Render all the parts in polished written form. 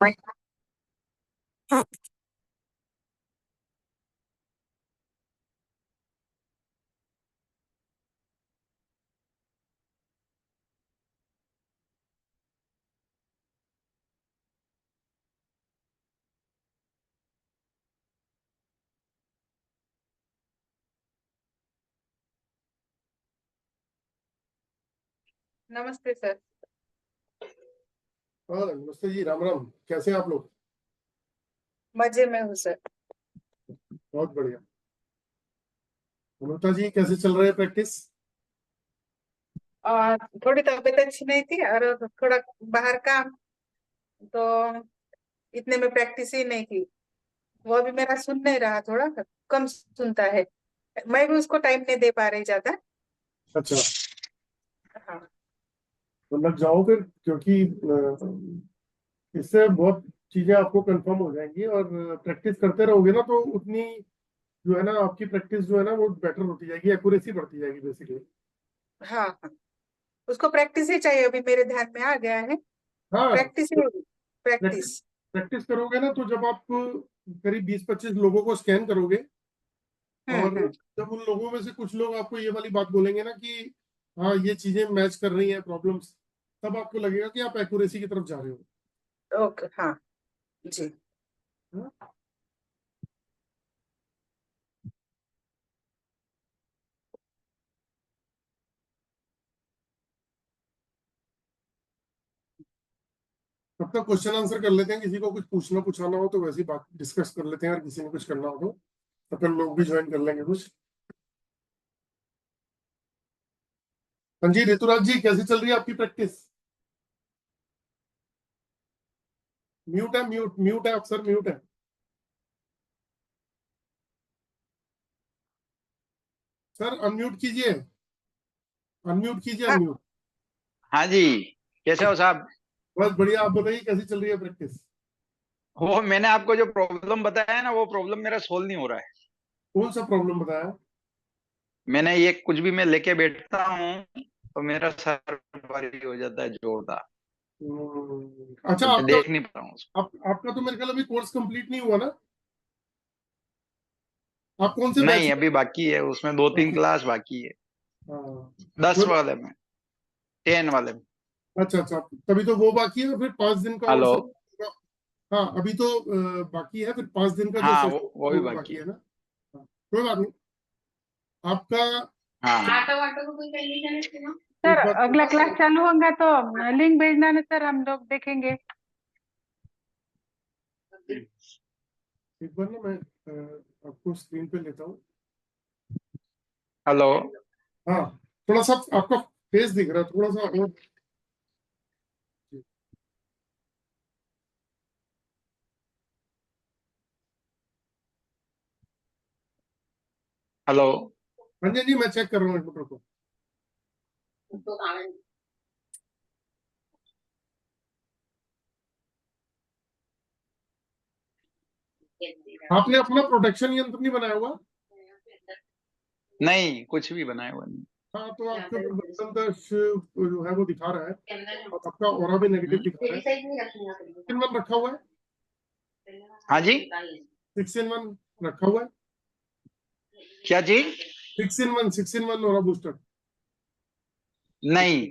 नमस्ते सर। हाँ नमस्ते जी, राम राम। कैसे हैं आप लोग? मजे में हूँ सर। बहुत बढ़िया। अमृता जी, कैसे चल रहे हैं प्रैक्टिस? और थोड़ी तबीयत अच्छी नहीं थी और थोड़ा बाहर काम, तो इतने में प्रैक्टिस ही नहीं की। वो अभी मेरा सुन नहीं रहा, थोड़ा कम सुनता है। मैं भी उसको टाइम नहीं दे पा रही ज्यादा। अच्छा, हाँ। तो लग जाओ फिर, क्योंकि इससे बहुत चीजें आपको कंफर्म हो जाएंगी और प्रैक्टिस करते रहोगे ना तो उतनी जो है ना आपकी प्रैक्टिस जो है ना वो बेटर होती जाएगी, एक्यूरेसी बढ़ती जाएगी बेसिकली। हाँ हाँ, उसको प्रैक्टिस ही चाहिए, अभी मेरे ध्यान में आ गया है। हाँ, प्रैक्टिस ही होगी, प्रैक्टिस प्रैक्टिस। प्रैक्टिस करोगे ना तो जब आप करीब 20-25 लोगों को स्कैन करोगे और हम्म। जब उन लोगों में से कुछ लोग आपको ये वाली बात बोलेंगे ना कि हाँ ये चीजें मैच कर रही हैं प्रॉब्लम्स, तब आपको लगेगा कि आप एक्यूरेसी की तरफ जा रहे हो। ओके, हाँ जी। हाँ? तब तक क्वेश्चन आंसर कर लेते हैं, किसी को कुछ पूछना पूछाना हो तो वैसे ही बात डिस्कस कर लेते हैं, अगर किसी ने कुछ करना हो तो फिर लोग भी ज्वाइन कर लेंगे कुछ। हाँ जी ऋतुराज जी, कैसी चल रही है आपकी प्रैक्टिस? म्यूट है, म्यूट म्यूट है, अक्सर म्यूट है। सर अनम्यूट कीजिए, अनम्यूट कीजिए, हाँ अनम्यूट। हाँ जी। कैसे हो साहब? बस बढ़िया, आप बताइए कैसी चल रही है प्रैक्टिस? वो मैंने आपको जो प्रॉब्लम बताया है ना, वो प्रॉब्लम मेरा सोल्व नहीं हो रहा है। कौन सा प्रॉब्लम बताया? मैंने ये कुछ भी मैं लेके बैठता हूँ तो मेरा सर भारी हो जाता है जोरदार। अच्छा, तो मैं देख नहीं पा रहा हूँ उसको। आपका तो मेरे ख्याल अभी कोर्स कंप्लीट नहीं हुआ ना? आप कौन से बैच नहीं, में? अभी बाकी है, उसमें 2-3 अच्छा। क्लास बाकी है। हाँ 10 तो वाले में, 10 वाले में। अच्छा अच्छा, तभी तो वो बाकी है, फिर 5 दिन का और हेलो। सेशन। हाँ अभी तो बाकी है, फिर 5 दिन का जो हाँ, सेशन वो भी वो बाकी बाकी है। है ना। हाँ, कोई बात नहीं। आपका हाँ। सर, एक बात, अगला क्लास चालू होगा तो लिंक भेजना ना सर, हम लोग देखेंगे। एक बार ना मैं आपको स्क्रीन पे लेता हूँ। हेलो। हाँ, थोड़ा सा आपका फेस दिख रहा है, थोड़ा सा और। हेलो। हाँ जी मैं चेक कर रहा हूँ, एक मिनट रुको। आपने अपना प्रोटेक्शन यंत्र नहीं बनाया हुआ? नहीं, कुछ भी बनाया हुआ नहीं। हाँ तो आपके ऊपर बदन दर्श जो है वो दिखा रहा है और आपका ऑरा भी नेगेटिव दिखा रहा है। 6-in-1 रखा हुआ है? हाँ जी। 6-in-1 रखा हुआ है? क्या जी? 6-in-1 aura booster. नहीं।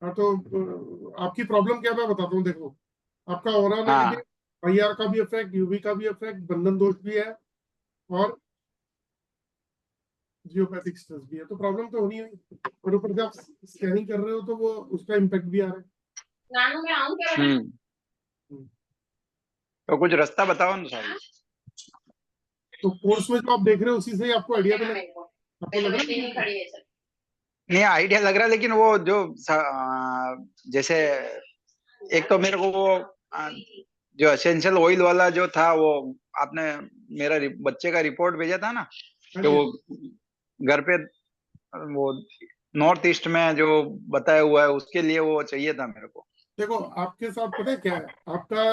हाँ तो आपकी प्रॉब्लम क्या है मैं बताता हूँ, देखो। आपका ऑरा हाँ। नेगेटिव, आईआर का भी इफेक्ट, यूवी का भी इफेक्ट, बंधन दोष भी है और जियोपैथिक स्ट्रेस भी है, तो प्रॉब्लम तो होनी है। और ऊपर से आप स्कैनिंग कर रहे हो तो वो उसका इम्पैक्ट भी आ रहा है। हम्म। हम्म। तो कुछ रास्ता बताओ ना साहब। तो कोर्स में जो आप देख रहे हो उसी से ही आपको आइडिया तो आपको लग रहा है? नहीं, आइडिया लग रहा है, लेकिन वो जो जैसे एक तो मेरे को वो आ, जो एसेंशियल ऑयल वाला जो था वो आपने मेरा बच्चे का रिपोर्ट भेजा था ना, हाँ कि जी। वो घर पे वो नॉर्थ ईस्ट में जो बताया हुआ है उसके लिए वो चाहिए था मेरे को। देखो आपके साथ पता है क्या है, आपका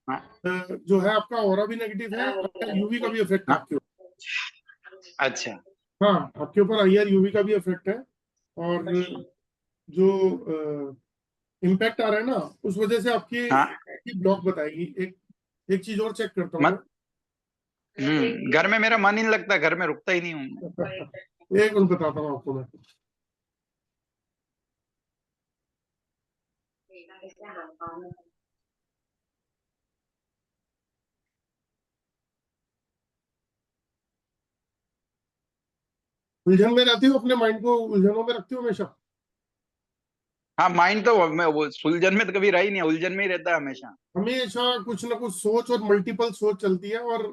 हाँ। जो है आपका ऑरा भी नेगेटिव है, आपका यूवी का भी इफेक्ट है हाँ। आपके अच्छा। ऊपर। हाँ आपके ऊपर आईआर यूवी का भी इफेक्ट है। और जो इम्पैक्ट आ रहा है ना, उस वजह से आपकी हाँ ब्लॉक बताएगी। एक चीज और चेक करता हूँ मत घर में मेरा मन ही नहीं लगता, घर में रुकता ही नहीं हूँ। मैं। एक मिनट बताता हूँ आपको मैं। उलझन में रहती हो, अपने माइंड को उलझनों में रखती हो हमेशा। हाँ माइंड तो वो सुलझन में तो कभी रहा ही नहीं, उलझन में ही रहता है हमेशा। हमेशा कुछ ना कुछ सोच और मल्टीपल सोच चलती है, और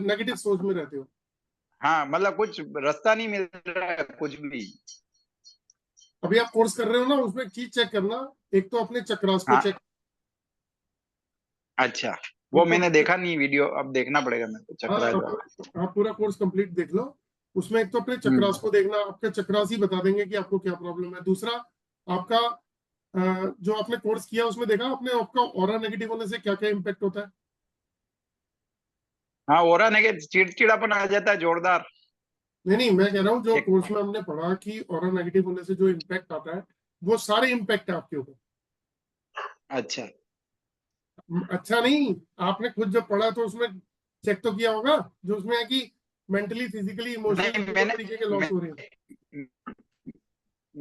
नेगेटिव सोच में रहते हो। हाँ मतलब कुछ रास्ता नहीं मिल रहा है कुछ भी। अभी आप कोर्स कर रहे हो ना, उसमें एक चीज चेक करना। एक तो अपने चक्रास को हाँ चेक। अच्छा, वो एक तो मैंने अपने देखा नहीं वीडियो, अब देखना पड़ेगा मेरे को हाँ, चक्रास वाला। आप पूरा कोर्स कंप्लीट देख लो। उसमें एक तो अपने हम्म। चक्रास को देखना, आपके चक्रास ही बता देंगे कि आपको क्या प्रॉब्लम है। दूसरा, आपका जो आपने कोर्स किया उसमें देखा आपने, आपका ऑरा नेगेटिव होने से क्या क्या इम्पेक्ट होता है। हाँ हो रहा नहीं, चिड़चिड़ापन आ जाता है जोरदार। नहीं नहीं, मैं कह रहा हूँ जो एक कोर्स में हमने पढ़ा कि ऑरा नेगेटिव होने से जो इम्पैक्ट आता है, वो सारे इम्पैक्ट है आपके ऊपर। अच्छा। अच्छा नहीं, आपने खुद जब पढ़ा तो उसमें चेक तो किया होगा, जो उसमें है कि मेंटली, फिजिकली, इमोशनली नहीं कितने तरीके के लॉस हो रहे हैं।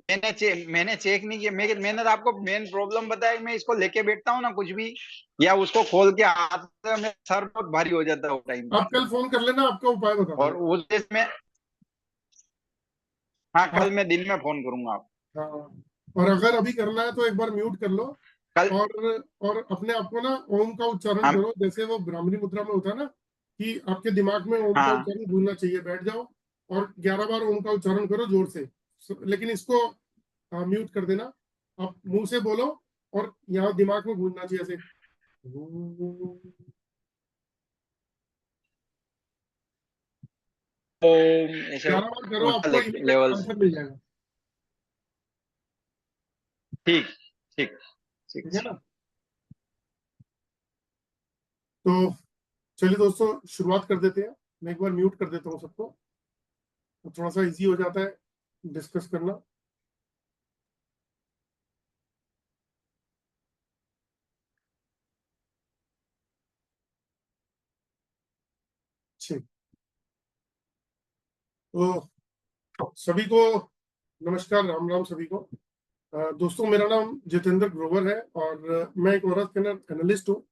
मैंने चेक नहीं किया। मैंने तो आपको मेन प्रॉब्लम बताया। मैं इसको लेके बैठता हूँ ना कुछ भी, या उसको खोल के हाथ में, सर बहुत भारी हो जाता है वो टाइम पे। आप कल फोन कर लेना, आपका उपाय बता और दूंगा। उस देश में, हाँ आप कल मैं दिन में फोन करूंगा आप। हाँ, और अगर अभी करना है तो एक बार म्यूट कर लो। कल। और अपने आप को ना ओम का उच्चारण हम। करो, जैसे वो ब्राह्मणी मुद्रा में होता है ना, कि आपके दिमाग में ओम का हाँ उच्चारण भूलना चाहिए। बैठ जाओ और 11 बार ओम का उच्चारण करो जोर से। लेकिन इसको म्यूट कर देना। आप मुंह से बोलो, और यहाँ दिमाग में गूंजना चाहिए ऐसे। ऐसे 11 बार करो, ऊंचा आपको लेवल इमीडिएट से। आंसर मिल जाएगा। ठीक ठीक ठीक। ठीक है ना। तो चलिए दोस्तों, शुरुआत कर देते हैं। मैं एक बार म्यूट कर देता हूँ सबको, तो थोड़ा सा इजी हो जाता है डिस्कस करना। ठीक। तो सभी को नमस्कार, राम राम सभी को। दोस्तों, मेरा नाम जितेंद्र ग्रोवर है, और मैं एक औरत कन्नड़ एनालिस्ट हूँ।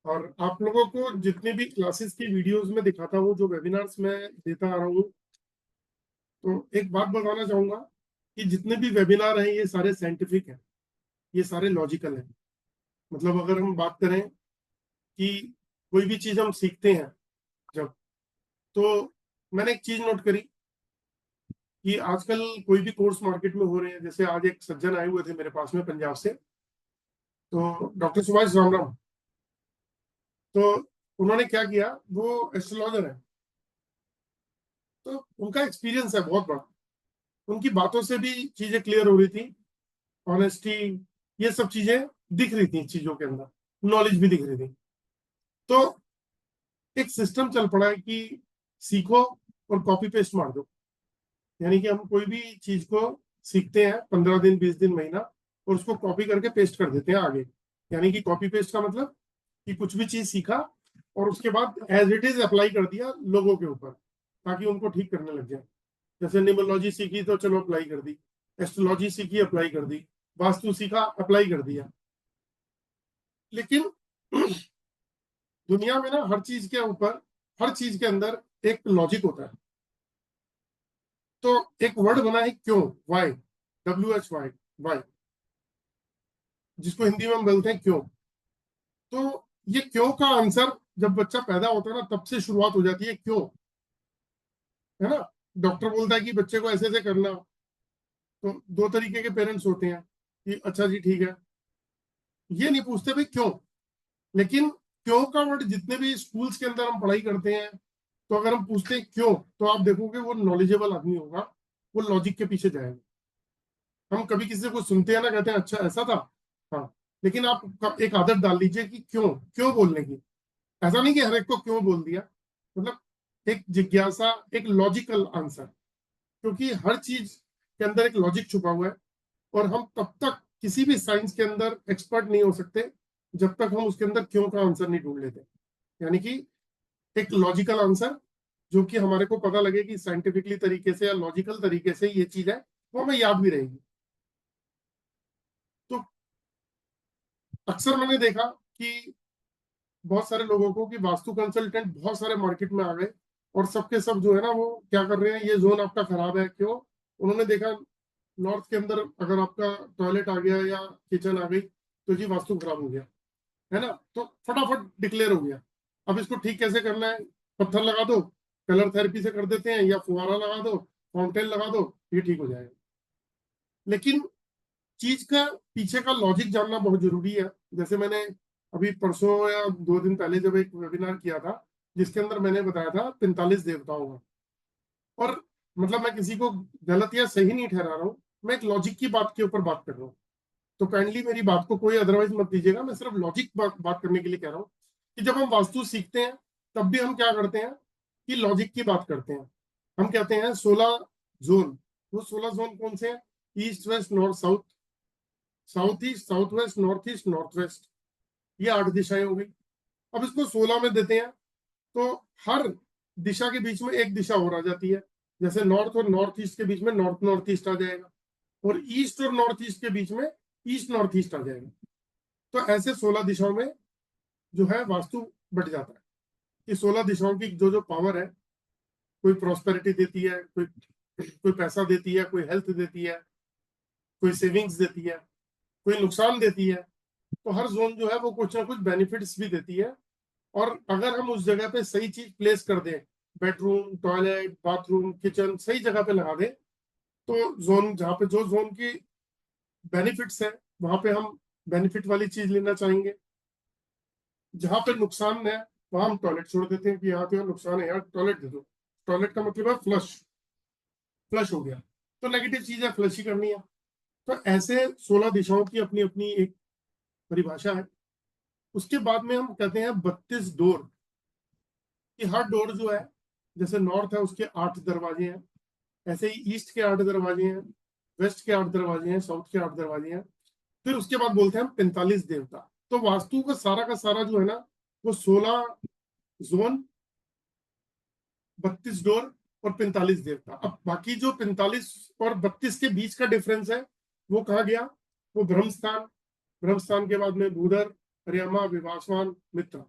और आप लोगों को जितनी भी क्लासेस की वीडियोस में दिखाता हूँ, जो वेबिनार्स में देता आ रहा हूँ, तो एक बात बताना चाहूंगा कि जितने भी वेबिनार हैं ये सारे साइंटिफिक हैं, ये सारे लॉजिकल हैं। मतलब अगर हम बात करें कि कोई भी चीज हम सीखते हैं जब, तो मैंने एक चीज नोट करी कि आजकल कोई भी कोर्स मार्केट में हो रहे हैं। जैसे आज एक सज्जन आए हुए थे मेरे पास में पंजाब से, तो डॉक्टर सुभाष राम राम। तो उन्होंने क्या किया, वो एस्ट्रोलॉजर है, तो उनका एक्सपीरियंस है बहुत बड़ा। उनकी बातों से भी चीजें क्लियर हो रही थी, ऑनेस्टी, ये सब चीजें दिख रही थी चीजों के अंदर, नॉलेज भी दिख रही थी। तो एक सिस्टम चल पड़ा है कि सीखो और कॉपी पेस्ट मार दो। यानी कि हम कोई भी चीज को सीखते हैं 15 दिन, 20 दिन, महीना, और उसको कॉपी करके पेस्ट कर देते हैं आगे। यानी कि कॉपी पेस्ट का मतलब कि कुछ भी चीज सीखा और उसके बाद एज इट इज अप्लाई कर दिया लोगों के ऊपर, ताकि उनको ठीक करने लग जाए। जैसे न्यूमरोलॉजी सीखी तो चलो अप्लाई कर दी, एस्ट्रोलॉजी सीखी अप्लाई कर दी, वास्तु सीखा अप्लाई कर दिया। लेकिन दुनिया में ना हर चीज के ऊपर, हर चीज के अंदर एक लॉजिक होता है। तो एक वर्ड बना है क्यों, वाई, WHY, वाई, जिसको हिंदी में हम बोलते हैं क्यों। तो ये क्यों का आंसर जब बच्चा पैदा होता है ना, तब से शुरुआत हो जाती है क्यों, है ना। डॉक्टर बोलता है कि बच्चे को ऐसे ऐसे करना, तो दो तरीके के पेरेंट्स होते हैं कि अच्छा जी ठीक है, ये नहीं पूछते भाई क्यों। लेकिन क्यों का वर्ड जितने भी स्कूल्स के अंदर हम पढ़ाई करते हैं, तो अगर हम पूछते हैं क्यों, तो आप देखोगे वो नॉलेजेबल आदमी होगा, वो लॉजिक के पीछे जाएगा। हम कभी किसी से कुछ सुनते हैं ना, कहते हैं अच्छा ऐसा था, हाँ। लेकिन आप एक आदत डाल लीजिए कि क्यों, क्यों बोलने की। ऐसा नहीं कि हर एक को क्यों बोल दिया, मतलब एक जिज्ञासा, एक लॉजिकल आंसर। क्योंकि हर चीज के अंदर एक लॉजिक छुपा हुआ है, और हम तब तक किसी भी साइंस के अंदर एक्सपर्ट नहीं हो सकते जब तक हम उसके अंदर क्यों का आंसर नहीं ढूंढ लेते। यानी कि एक लॉजिकल आंसर जो कि हमारे को पता लगे कि साइंटिफिकली तरीके से या लॉजिकल तरीके से ये चीज है, वो हमें याद भी रहेगी। तो अक्सर मैंने देखा कि बहुत सारे लोगों को कि वास्तु कंसल्टेंट बहुत सारे मार्केट में आ गए और सबके सब जो है ना वो क्या कर रहे हैं, ये जोन आपका खराब है, क्यों? उन्होंने देखा नॉर्थ के अंदर अगर आपका टॉयलेट आ गया या किचन आ गई तो जी वास्तु खराब हो गया, है ना, तो फटाफट डिक्लेयर हो गया। अब इसको ठीक कैसे करना है? पत्थर लगा दो, कलर थेरेपी से कर देते हैं, या फुहारा लगा दो, फाउंटेन लगा दो, ये ठीक हो जाएगा। लेकिन चीज का पीछे का लॉजिक जानना बहुत जरूरी है। जैसे मैंने अभी परसों या 2 दिन पहले जब एक वेबिनार किया था जिसके अंदर मैंने बताया था 45 देवताओं का, और मतलब मैं किसी को गलत या सही नहीं ठहरा रहा हूँ, मैं एक लॉजिक की बात के ऊपर बात कर रहा हूँ। तो काइंडली मेरी बात को कोई अदरवाइज मत दीजिएगा, मैं सिर्फ लॉजिक बात करने के लिए कह रहा हूँ कि जब हम वास्तु सीखते हैं तब भी हम क्या करते हैं कि लॉजिक की बात करते हैं। हम कहते हैं 16 जोन। वो 16 जोन कौन से हैं? East, west, north, south, south east, south west, north east, north west, ये 8 दिशाएं हो गई। अब इसको 16 में देते हैं तो हर दिशा के बीच में एक दिशा और आ जाती है। जैसे नॉर्थ और नॉर्थ ईस्ट के बीच में नॉर्थ नॉर्थ ईस्ट आ जाएगा, और ईस्ट और नॉर्थ ईस्ट के बीच में ईस्ट नॉर्थ ईस्ट आ जाएगा। तो ऐसे 16 दिशाओं में जो है वास्तु बट जाता है कि 16 दिशाओं की जो जो पावर है, कोई प्रॉस्पेरिटी देती है, कोई कोई पैसा देती है, कोई हेल्थ देती है, कोई सेविंग्स देती है, कोई नुकसान देती है। तो हर जोन जो है वो कुछ ना कुछ बेनिफिट्स भी देती है। और अगर हम उस जगह पे सही चीज प्लेस कर दें, बेडरूम, टॉयलेट, बाथरूम, किचन सही जगह पे लगा दें, तो जोन जहाँ पे जो जोन की बेनिफिट्स है वहां पे हम बेनिफिट वाली चीज लेना चाहेंगे। जहां पे नुकसान है वहां हम टॉयलेट छोड़ देते हैं कि यहाँ पे नुकसान है, यहाँ टॉयलेट दे दो। टॉयलेट का मतलब है फ्लश, फ्लश हो गया तो नेगेटिव चीज है, फ्लश ही करनी है। तो ऐसे 16 दिशाओं की अपनी अपनी एक परिभाषा है। उसके बाद में हम कहते हैं 32 डोर, कि हर डोर जो है, जैसे नॉर्थ है उसके 8 दरवाजे हैं, ऐसे ही ईस्ट के 8 दरवाजे हैं, वेस्ट के 8 दरवाजे हैं, साउथ के 8 दरवाजे हैं। फिर उसके बाद बोलते हैं हम 45 देवता। तो वास्तु का सारा जो है ना वो 16 जोन, 32 डोर और 45 देवता। अब बाकी जो 45 और 32 के बीच का डिफरेंस है वो कहा गया? वो ब्रह्मस्थान, ब्रह्मस्थान के बाद में भूधर, हरियामा, विवासवान, मित्र।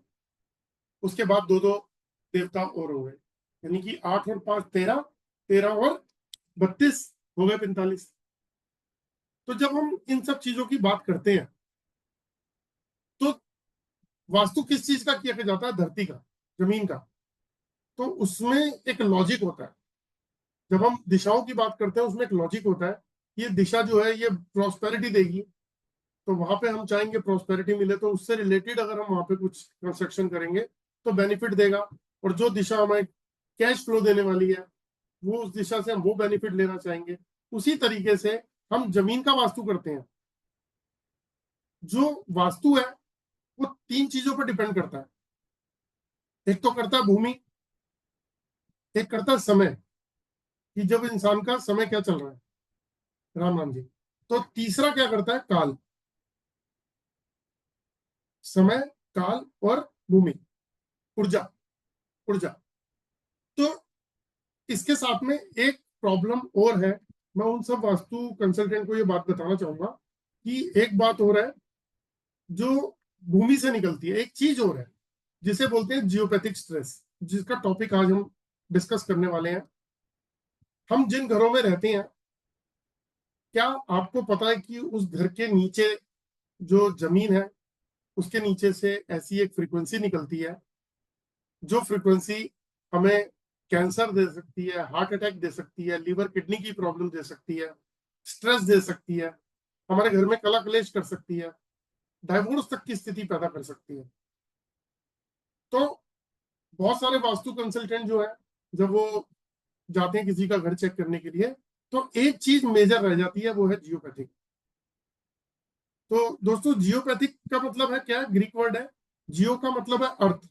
उसके बाद दो दो देवता और हो गए, यानी कि 8 और 5 13, 13 और 32 हो गए 45। तो जब हम इन सब चीजों की बात करते हैं तो वास्तु किस चीज का किया जाता है? धरती का, जमीन का। तो उसमें एक लॉजिक होता है। जब हम दिशाओं की बात करते हैं उसमें एक लॉजिक होता है। ये दिशा जो है ये प्रॉस्पेरिटी देगी, तो वहां पे हम चाहेंगे प्रॉस्पेरिटी मिले, तो उससे रिलेटेड अगर हम वहां पे कुछ कंस्ट्रक्शन करेंगे तो बेनिफिट देगा। और जो दिशा हमें कैश फ्लो देने वाली है वो उस दिशा से हम वो बेनिफिट लेना चाहेंगे। उसी तरीके से हम जमीन का वास्तु करते हैं। जो वास्तु है वो 3 चीजों पर डिपेंड करता है। एक तो करता है भूमि, एक करता है समय, कि जब इंसान का समय क्या चल रहा है, राम राम जी। तो तीसरा क्या करता है? काल, समय, काल और भूमि, ऊर्जा, ऊर्जा। तो इसके साथ में एक प्रॉब्लम और है। मैं उन सब वास्तु कंसल्टेंट को ये बात बताना चाहूंगा कि एक बात और है जो भूमि से निकलती है, एक चीज और है जिसे बोलते हैं जियोपैथिक स्ट्रेस, जिसका टॉपिक आज हम डिस्कस करने वाले हैं। हम जिन घरों में रहते हैं, क्या आपको पता है कि उस घर के नीचे जो जमीन है उसके नीचे से ऐसी एक फ्रीक्वेंसी निकलती है जो फ्रीक्वेंसी हमें कैंसर दे सकती है, हार्ट अटैक दे सकती है, लीवर किडनी की प्रॉब्लम दे सकती है, स्ट्रेस दे सकती है, हमारे घर में कला कलेश कर सकती है, डाइवोर्स तक की स्थिति पैदा कर सकती है। तो बहुत सारे वास्तु कंसल्टेंट जो है जब वो जाते हैं किसी का घर चेक करने के लिए तो एक चीज मेजर रह जाती है, वो है जियोपैथिक। तो दोस्तों जियोपैथिक का मतलब है क्या? ग्रीक वर्ड है। जियो का मतलब है अर्थ,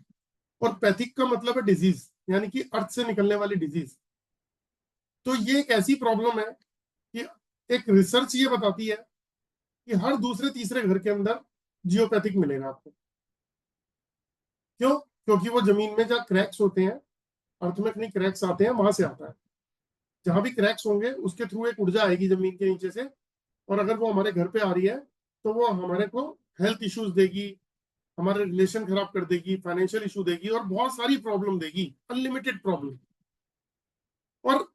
और पैथिक का मतलब है डिजीज, यानी कि अर्थ से निकलने वाली डिजीज। तो ये एक ऐसी प्रॉब्लम है कि एक रिसर्च ये बताती है कि हर दूसरे तीसरे घर के अंदर जियोपैथिक मिलेगा आपको। क्यों? क्योंकि वो जमीन में जहाँ क्रैक्स होते हैं, अर्थ में कहीं क्रैक्स आते हैं, वहां से आता है। जहां भी क्रैक्स होंगे उसके थ्रू एक ऊर्जा आएगी जमीन के नीचे से, और अगर वो हमारे घर पे आ रही है तो वो हमारे को हेल्थ इश्यूज देगी, हमारे रिलेशन खराब कर देगी, फाइनेंशियल इशू देगी, और बहुत सारी प्रॉब्लम देगी, अनलिमिटेड प्रॉब्लम। और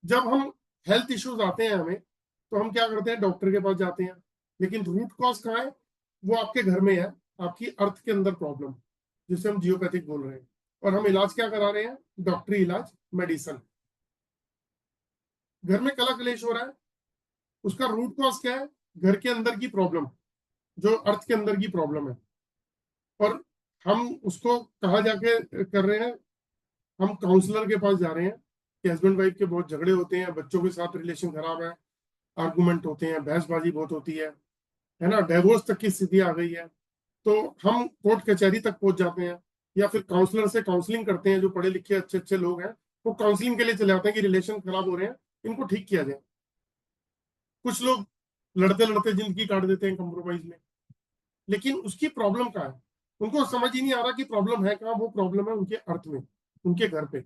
जब हम हेल्थ इश्यूज आते हैं हमें, तो हम क्या करते हैं, डॉक्टर के पास जाते हैं। लेकिन रूट कॉज कहाँ है? वो आपके घर में है, आपकी अर्थ के अंदर प्रॉब्लम, जिसे हम जियोपैथिक बोल रहे हैं। और हम इलाज क्या करा रहे हैं? डॉक्टरी इलाज, मेडिसिन। घर में कला कलेश हो रहा है, उसका रूट कॉज क्या है? घर के अंदर की प्रॉब्लम, जो अर्थ के अंदर की प्रॉब्लम है। और हम उसको कहाँ जाके कर रहे हैं? हम काउंसलर के पास जा रहे हैं कि हस्बैंड वाइफ के बहुत झगड़े होते हैं, बच्चों के साथ रिलेशन खराब है, आर्गुमेंट होते हैं, बहसबाजी बहुत होती है ना, डिवोर्स तक की स्थिति आ गई है। तो हम कोर्ट कचहरी तक पहुंच जाते हैं, या फिर काउंसलर से काउंसलिंग करते हैं। जो पढ़े लिखे अच्छे अच्छे लोग हैं, वो काउंसलिंग के लिए चले जाते हैं कि रिलेशन खराब हो रहे हैं, इनको ठीक किया जाए। कुछ लोग लड़ते लड़ते जिंदगी काट देते हैं कंप्रोमाइज में। लेकिन उसकी प्रॉब्लम कहाँ है? उनको समझ ही नहीं आ रहा कि प्रॉब्लम है कहाँ। वो प्रॉब्लम है उनके अर्थ में, उनके घर पे।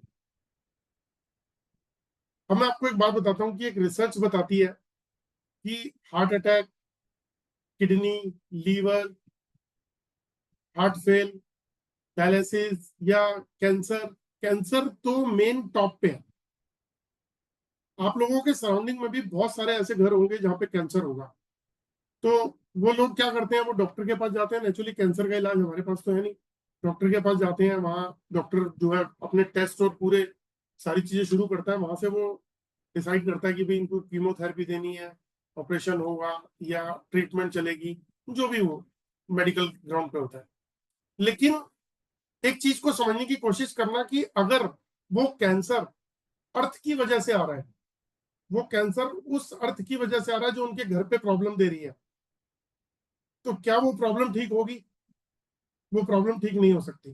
अब मैं आपको एक बात बताता हूँ कि एक रिसर्च बताती है कि heart attack, kidney, liver, heart fail, dialysis या कैंसर, कैंसर तो मेन टॉप पे है। आप लोगों के सराउंडिंग में भी बहुत सारे ऐसे घर होंगे जहाँ पे कैंसर होगा। तो वो लोग क्या करते हैं? वो डॉक्टर के पास जाते हैं। नेचुरली कैंसर का इलाज हमारे पास तो है नहीं, डॉक्टर के पास जाते हैं। वहाँ डॉक्टर जो है अपने टेस्ट और पूरे सारी चीजें शुरू करता है। वहां से वो डिसाइड करता है कि भाई इनको कीमोथेरेपी देनी है, ऑपरेशन होगा, या ट्रीटमेंट चलेगी, जो भी हो मेडिकल ग्राउंड पे होता है। लेकिन एक चीज को समझने की कोशिश करना कि अगर वो कैंसर अर्थ की वजह से आ रहा है, वो कैंसर उस अर्थ की वजह से आ रहा है जो उनके घर पे प्रॉब्लम दे रही है, तो क्या वो प्रॉब्लम ठीक होगी? वो प्रॉब्लम ठीक नहीं हो सकती।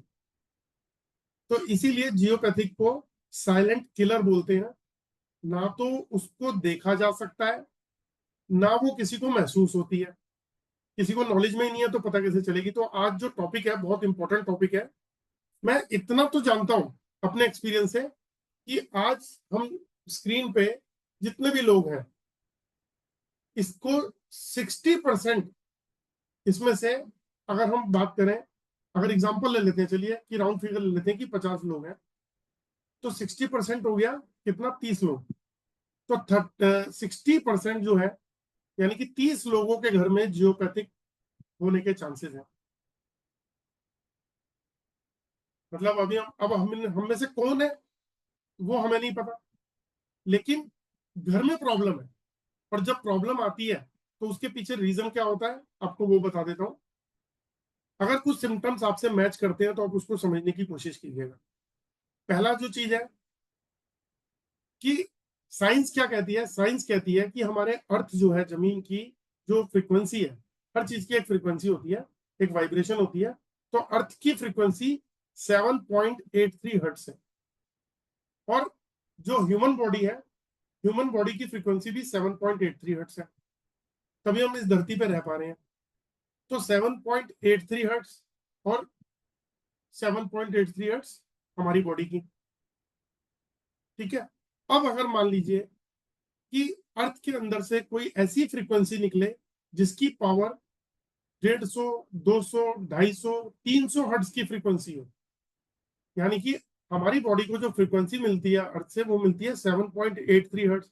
तो इसीलिए जियोपैथिक को साइलेंट किलर बोलते हैं। ना तो उसको देखा जा सकता है, ना वो किसी को महसूस होती है। किसी को नॉलेज में ही नहीं है तो पता कैसे चलेगी? तो आज जो टॉपिक है बहुत इंपॉर्टेंट टॉपिक है। मैं इतना तो जानता हूं अपने एक्सपीरियंस से कि आज हम स्क्रीन पे जितने भी लोग हैं, इसको 60% इसमें से, अगर हम बात करें, अगर एग्जांपल ले लेते हैं, चलिए कि राउंड फिगर ले लेते हैं कि 50 लोग हैं, तो 60% हो गया कितना? 30 लोग। तो 60% जो है, यानी कि 30 लोगों के घर में जियोपैथिक होने के चांसेस हैं। मतलब अभी हम में से कौन है वो हमें नहीं पता, लेकिन घर में प्रॉब्लम है। और जब प्रॉब्लम आती है तो उसके पीछे रीजन क्या होता है, आपको वो बता देता हूं। अगर कुछ सिम्टम्स आपसे मैच करते हैं तो आप उसको समझने की कोशिश कीजिएगा। पहला जो चीज है कि साइंस क्या कहती है? साइंस कहती है कि हमारे अर्थ जो है, जमीन की जो फ्रीक्वेंसी है, हर चीज की एक फ्रीक्वेंसी होती है, एक वाइब्रेशन होती है। तो अर्थ की फ्रीक्वेंसी 7.83 हर्ट्ज है। और जो ह्यूमन बॉडी है, ह्यूमन बॉडी की फ्रीक्वेंसी भी 7.83 हर्ट्ज है, तभी हम इस धरती पे रह पा रहे हैं। तो 7.83 हर्ट्ज और 7.83 हर्ट्ज हमारी बॉडी की, ठीक है। अब अगर मान लीजिए कि अर्थ के अंदर से कोई ऐसी फ्रीक्वेंसी निकले जिसकी पावर 150, 200, 250, 300 हर्ट्ज की फ्रीक्वेंसी हो, यानी कि हमारी बॉडी को जो फ्रीक्वेंसी मिलती है अर्थ से, वो मिलती है 7.83 हर्ट्ज,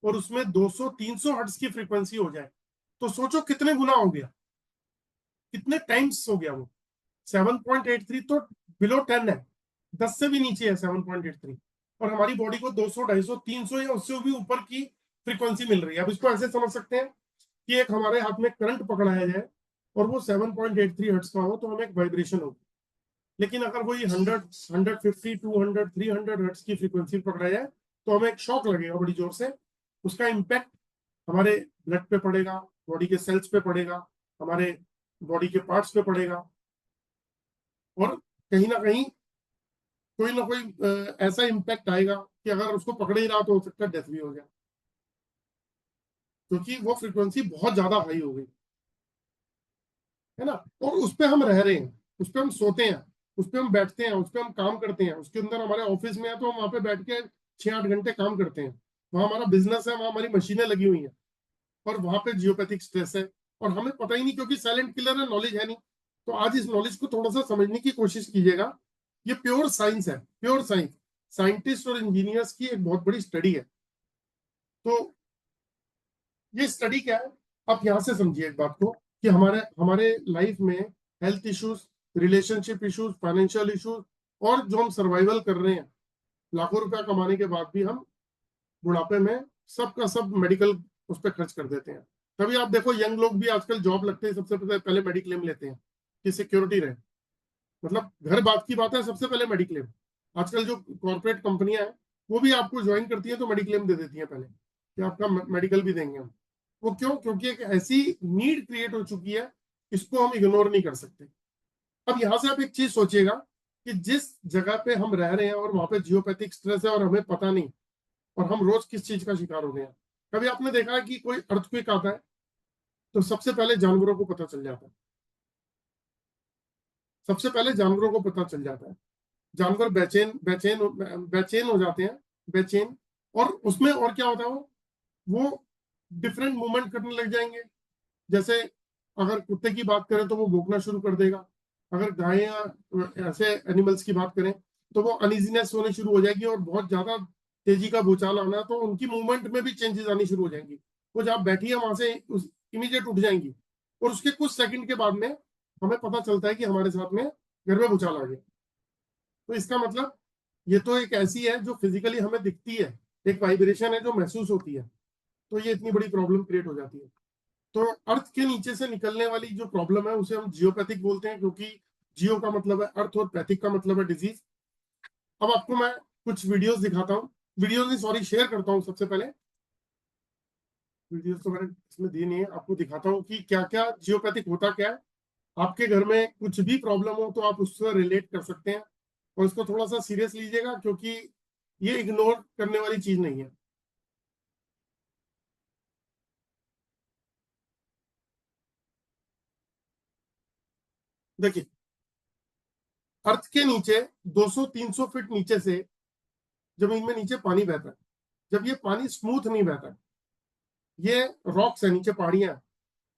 और उसमें 200, 300 हर्ट्ज की फ्रीक्वेंसी हो जाए, तो सोचो कितने गुना हो गया, कितने टाइम्स हो गया वो। 7.83 तो बिलो 10 है, 10 से भी नीचे है 7.83। और हमारी बॉडी को 200, 250, 300 या उससे भी ऊपर की फ्रीक्वेंसी मिल रही है। अब इसको ऐसे समझ सकते हैं कि एक हमारे हाथ में करंट पकड़ाया जाए और वो 7.83 हर्ट्ज का हो, तो हमें एक वाइब्रेशन होगी। लेकिन अगर वही 100, 150, 200, 300 हर्ट्ज की फ्रीक्वेंसी पकड़ा जाए, तो हमें एक शॉक लगेगा बड़ी जोर से। उसका इम्पैक्ट हमारे ब्लड पे पड़ेगा, बॉडी के सेल्स पे पड़ेगा, हमारे बॉडी के पार्ट्स पे पड़ेगा, और कहीं ना कहीं कोई ना कोई ऐसा इम्पैक्ट आएगा कि अगर उसको पकड़े ही रहा तो हो सकता है डेथ भी हो जाए। क्योंकि वो फ्रीक्वेंसी बहुत ज्यादा हाई हो गई है ना। और उस पे हम रह रहे हैं, उस पे हम सोते हैं, उस पे हम बैठते हैं, उस पे हम काम करते हैं, उसके अंदर हमारे ऑफिस में है तो हम वहां पे बैठ के 6-8 घंटे काम करते हैं, वहां हमारा बिजनेस है, वहां हमारी मशीनें लगी हुई हैं, और वहां पे जियोपैथिक स्ट्रेस है, और हमें पता ही नहीं, क्योंकि साइलेंट किलर है, नॉलेज है नहीं। तो आज इस नॉलेज को थोड़ा सा समझने की कोशिश कीजिएगा। ये प्योर साइंस है, प्योर साइंस, साइंटिस्ट और इंजीनियर्स की एक बहुत बड़ी स्टडी है। तो ये स्टडी क्या है, आप यहां से समझिए एक बात को, कि हमारे हमारे लाइफ में health issues, relationship issues, financial issues, और जो हम सर्वाइवल कर रहे हैं लाखों रुपया कमाने के बाद भी, हम बुढ़ापे में सबका सब मेडिकल उस पर खर्च कर देते हैं। तभी आप देखो यंग लोग भी आजकल जॉब लगते हैं सबसे पहले मेडिक्लेम लेते हैं कि सिक्योरिटी रहे। मतलब घर बात की बात है, सबसे पहले मेडिक्लेम। आजकल जो कॉर्पोरेट कंपनियां हैं वो भी आपको ज्वाइन करती हैं तो मेडिक्लेम दे देती हैं पहले, कि आपका मेडिकल भी देंगे हम। वो क्यों? क्योंकि एक ऐसी नीड क्रिएट हो चुकी है, इसको हम इग्नोर नहीं कर सकते। अब यहां से आप एक चीज सोचिएगा कि जिस जगह पे हम रह रहे हैं और वहां पे जियोपैथिक स्ट्रेस है और हमें पता नहीं, और हम रोज किस चीज का शिकार हो गए हैं। कभी आपने देखा है कि कोई अर्थक्वेक आता है तो सबसे पहले जानवरों को पता चल जाता है, सबसे पहले जानवरों को पता चल जाता है। जानवर बेचैन बेचैन बेचैन हो जाते हैं, बेचैन। और उसमें और क्या होता है, वो डिफरेंट मूवमेंट करने लग जाएंगे। जैसे अगर कुत्ते की बात करें तो वो भौंकना शुरू कर देगा, अगर गाय या ऐसे एनिमल्स की बात करें तो वो अनइजीनेस होने शुरू हो जाएगी, और बहुत ज्यादा तेजी का भूचाल आना, तो उनकी मूवमेंट में भी चेंजेस आनी शुरू हो जाएंगी। वो जहाँ बैठी है वहां से इमीडिएट उठ जाएंगी, और उसके कुछ सेकंड के बाद में हमें पता चलता है कि हमारे साथ में घर में भूचाल आ गया। तो इसका मतलब ये तो एक ऐसी है जो फिजिकली हमें दिखती है, एक वाइब्रेशन है जो महसूस होती है, तो ये इतनी बड़ी प्रॉब्लम क्रिएट हो जाती है। तो अर्थ के नीचे से निकलने वाली जो प्रॉब्लम है उसे हम जियोपैथिक बोलते हैं, क्योंकि जियो का मतलब है अर्थ और पैथिक का मतलब है डिजीज। अब आपको मैं कुछ वीडियोस दिखाता हूँ, वीडियोस नहीं सॉरी, शेयर करता हूँ। सबसे पहले वीडियोस तो मैंने इसमें दी नहीं है, आपको दिखाता हूँ कि क्या क्या जियोपैथिक होता क्या है। आपके घर में कुछ भी प्रॉब्लम हो तो आप उससे रिलेट कर सकते हैं, और इसको थोड़ा सा सीरियस लीजिएगा, क्योंकि ये इग्नोर करने वाली चीज नहीं है। देखिए, अर्थ के नीचे 200-300 फीट नीचे से जमीन में नीचे पानी बहता है। जब ये पानी स्मूथ नहीं बहता, ये रॉक्स है नीचे, पहाड़ियां हैं।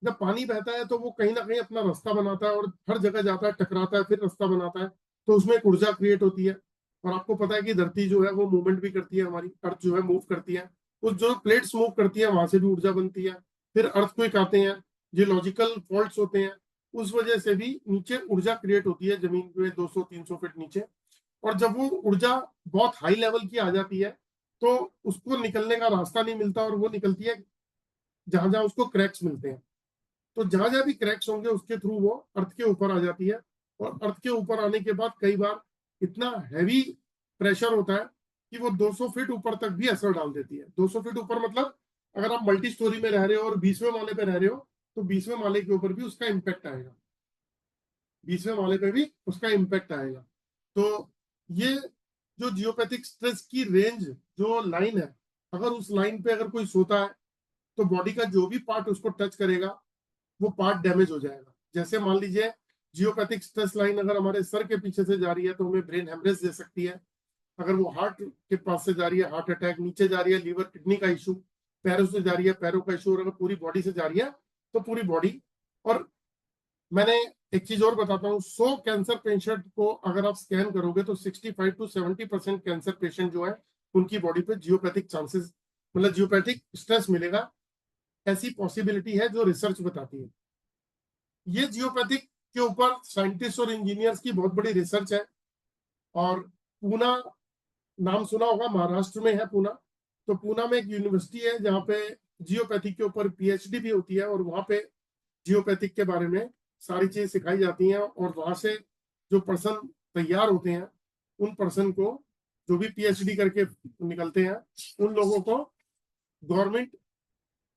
जब पानी बहता है तो वो कहीं ना कहीं अपना रास्ता बनाता है, और हर जगह जाता है, टकराता है, फिर रास्ता बनाता है, तो उसमें एक ऊर्जा क्रिएट होती है। और आपको पता है कि धरती जो है वो मूवमेंट भी करती है, हमारी अर्थ जो है मूव करती है, उस जो प्लेट्स मूव करती है वहां से भी ऊर्जा बनती है। फिर अर्थक्वेक आते हैं, जियोलॉजिकल फॉल्ट्स होते हैं, उस वजह से भी नीचे ऊर्जा क्रिएट होती है जमीन पे 200-300 फीट नीचे। और जब वो ऊर्जा बहुत हाई लेवल की आ जाती है तो उसको निकलने का रास्ता नहीं मिलता, और वो निकलती है जहां जहां उसको क्रैक्स मिलते हैं। तो जहां जहां भी क्रैक्स होंगे उसके थ्रू वो अर्थ के ऊपर आ जाती है, और अर्थ के ऊपर आने के बाद कई बार इतना हैवी प्रेशर होता है कि वो 200 फीट ऊपर तक भी असर डाल देती है। 200 फीट ऊपर मतलब अगर आप मल्टी स्टोरी में रह रहे हो और 20वें माले पे रह रहे हो तो 20वें माले के ऊपर भी उसका इम्पैक्ट आएगा, 20वें माले पे भी उसका इम्पैक्ट आएगा। तो ये जो जियोपैथिक स्ट्रेस की रेंज जो लाइन है, अगर उस लाइन पे अगर कोई सोता है तो बॉडी का जो भी पार्ट उसको टच करेगा वो पार्ट डैमेज हो जाएगा। जैसे मान लीजिए जियोपैथिक स्ट्रेस लाइन अगर हमारे सर के पीछे से जा रही है तो हमें ब्रेन हेमरेज दे सकती है। अगर वो हार्ट के पास से जा रही है, हार्ट अटैक, नीचे जा रही है लीवर किडनी का इशू, पैरों से जा रही है पैरों का इशू, और अगर पूरी बॉडी से जा रही है तो पूरी बॉडी। और मैंने एक चीज और बताता हूँ, 100 कैंसर पेशेंट को अगर आप स्कैन करोगे तो 65-70% कैंसर पेशेंट जो है उनकी बॉडी पे जियोपैथिक चांसेस, मतलब जियोपैथिक स्ट्रेस मिलेगा। ऐसी पॉसिबिलिटी है जो रिसर्च बताती है। ये जियोपैथिक के ऊपर साइंटिस्ट और इंजीनियर्स की बहुत बड़ी रिसर्च है। और पूना नाम सुना होगा, महाराष्ट्र में है पूना। तो पूना में एक यूनिवर्सिटी है जहाँ पे जियोपैथिक के ऊपर पीएचडी भी होती है, और वहाँ पे जियोपैथिक के बारे में सारी चीजें सिखाई जाती हैं। और वहां से जो पर्सन तैयार होते हैं, उन पर्सन को, जो भी पीएचडी करके निकलते हैं, उन लोगों को गवर्नमेंट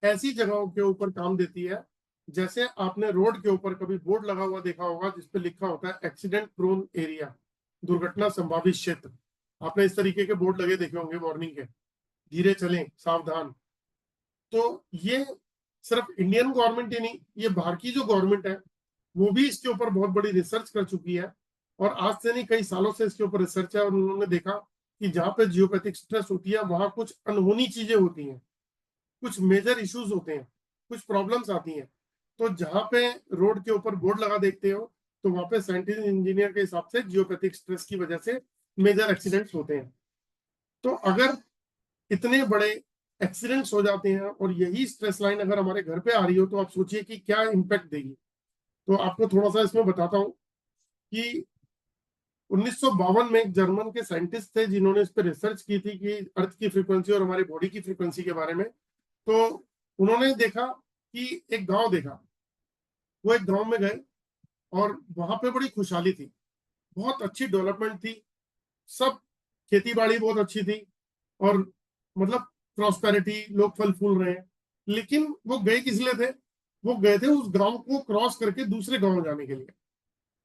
ऐसी जगहों के ऊपर काम देती है। जैसे आपने रोड के ऊपर कभी बोर्ड लगा हुआ देखा होगा जिसपे लिखा होता है एक्सीडेंट प्रोन एरिया, दुर्घटना संभावित क्षेत्र। आपने इस तरीके के बोर्ड लगे देखे होंगे वार्निंग के, धीरे चलें, सावधान। तो ये सिर्फ इंडियन गवर्नमेंट ही नहीं, ये बाहर की जो गवर्नमेंट है वो भी इसके ऊपर बहुत बड़ी रिसर्च कर चुकी है, और आज से नहीं कई सालों से इसके ऊपर रिसर्च है। और उन्होंने देखा कि जहाँ पे जियोपैथिक स्ट्रेस होती है वहां कुछ अनहोनी चीजें होती हैं, कुछ मेजर इश्यूज होते हैं, कुछ प्रॉब्लम्स आती हैं। तो जहाँ पे रोड के ऊपर बोर्ड लगा देखते हो तो वहां पे साइंटिस्ट इंजीनियर के हिसाब से जियोपैथिक स्ट्रेस की वजह से मेजर एक्सीडेंट्स होते हैं। तो अगर इतने बड़े एक्सीडेंट्स हो जाते हैं और यही स्ट्रेस लाइन अगर हमारे घर पे आ रही हो तो आप सोचिए कि क्या इम्पैक्ट देगी। तो आपको थोड़ा सा इसमें बताता हूँ कि 1952 में एक जर्मन के साइंटिस्ट थे जिन्होंने इस पर रिसर्च की थी कि अर्थ की फ्रीक्वेंसी और हमारी बॉडी की फ्रीक्वेंसी के बारे में। तो उन्होंने देखा कि एक गांव देखा, वो एक गांव में गए और वहां पे बड़ी खुशहाली थी, बहुत अच्छी डेवलपमेंट थी, सब खेती बाड़ी बहुत अच्छी थी, और मतलब प्रॉस्पेरिटी, लोग फल फूल रहे हैं। लेकिन वो गए किस लिए थे? वो गए थे उस गांव को क्रॉस करके दूसरे गांव जाने के लिए,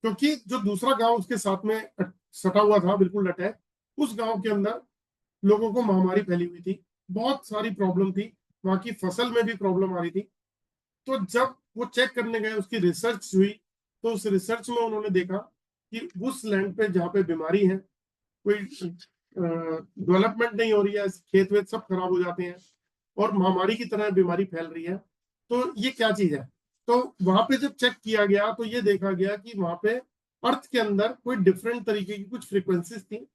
क्योंकि जो दूसरा गांव उसके साथ में सटा हुआ था, बिल्कुल अटैच, उस गांव के अंदर लोगों को महामारी फैली हुई थी, बहुत सारी प्रॉब्लम थी, वहां की फसल में भी प्रॉब्लम आ रही थी। तो जब वो चेक करने गए, उसकी रिसर्च हुई, तो उस रिसर्च में उन्होंने देखा कि उस लैंड पे जहाँ पे बीमारी है, कोई डेवलपमेंट नहीं हो रही है, खेत वेत सब खराब हो जाते हैं और महामारी की तरह बीमारी फैल रही है, तो ये क्या चीज है? तो वहां पे जब चेक किया गया तो ये देखा गया कि वहां पे अर्थ के अंदर कोई डिफरेंट तरीके की कुछ फ्रीक्वेंसीज थी,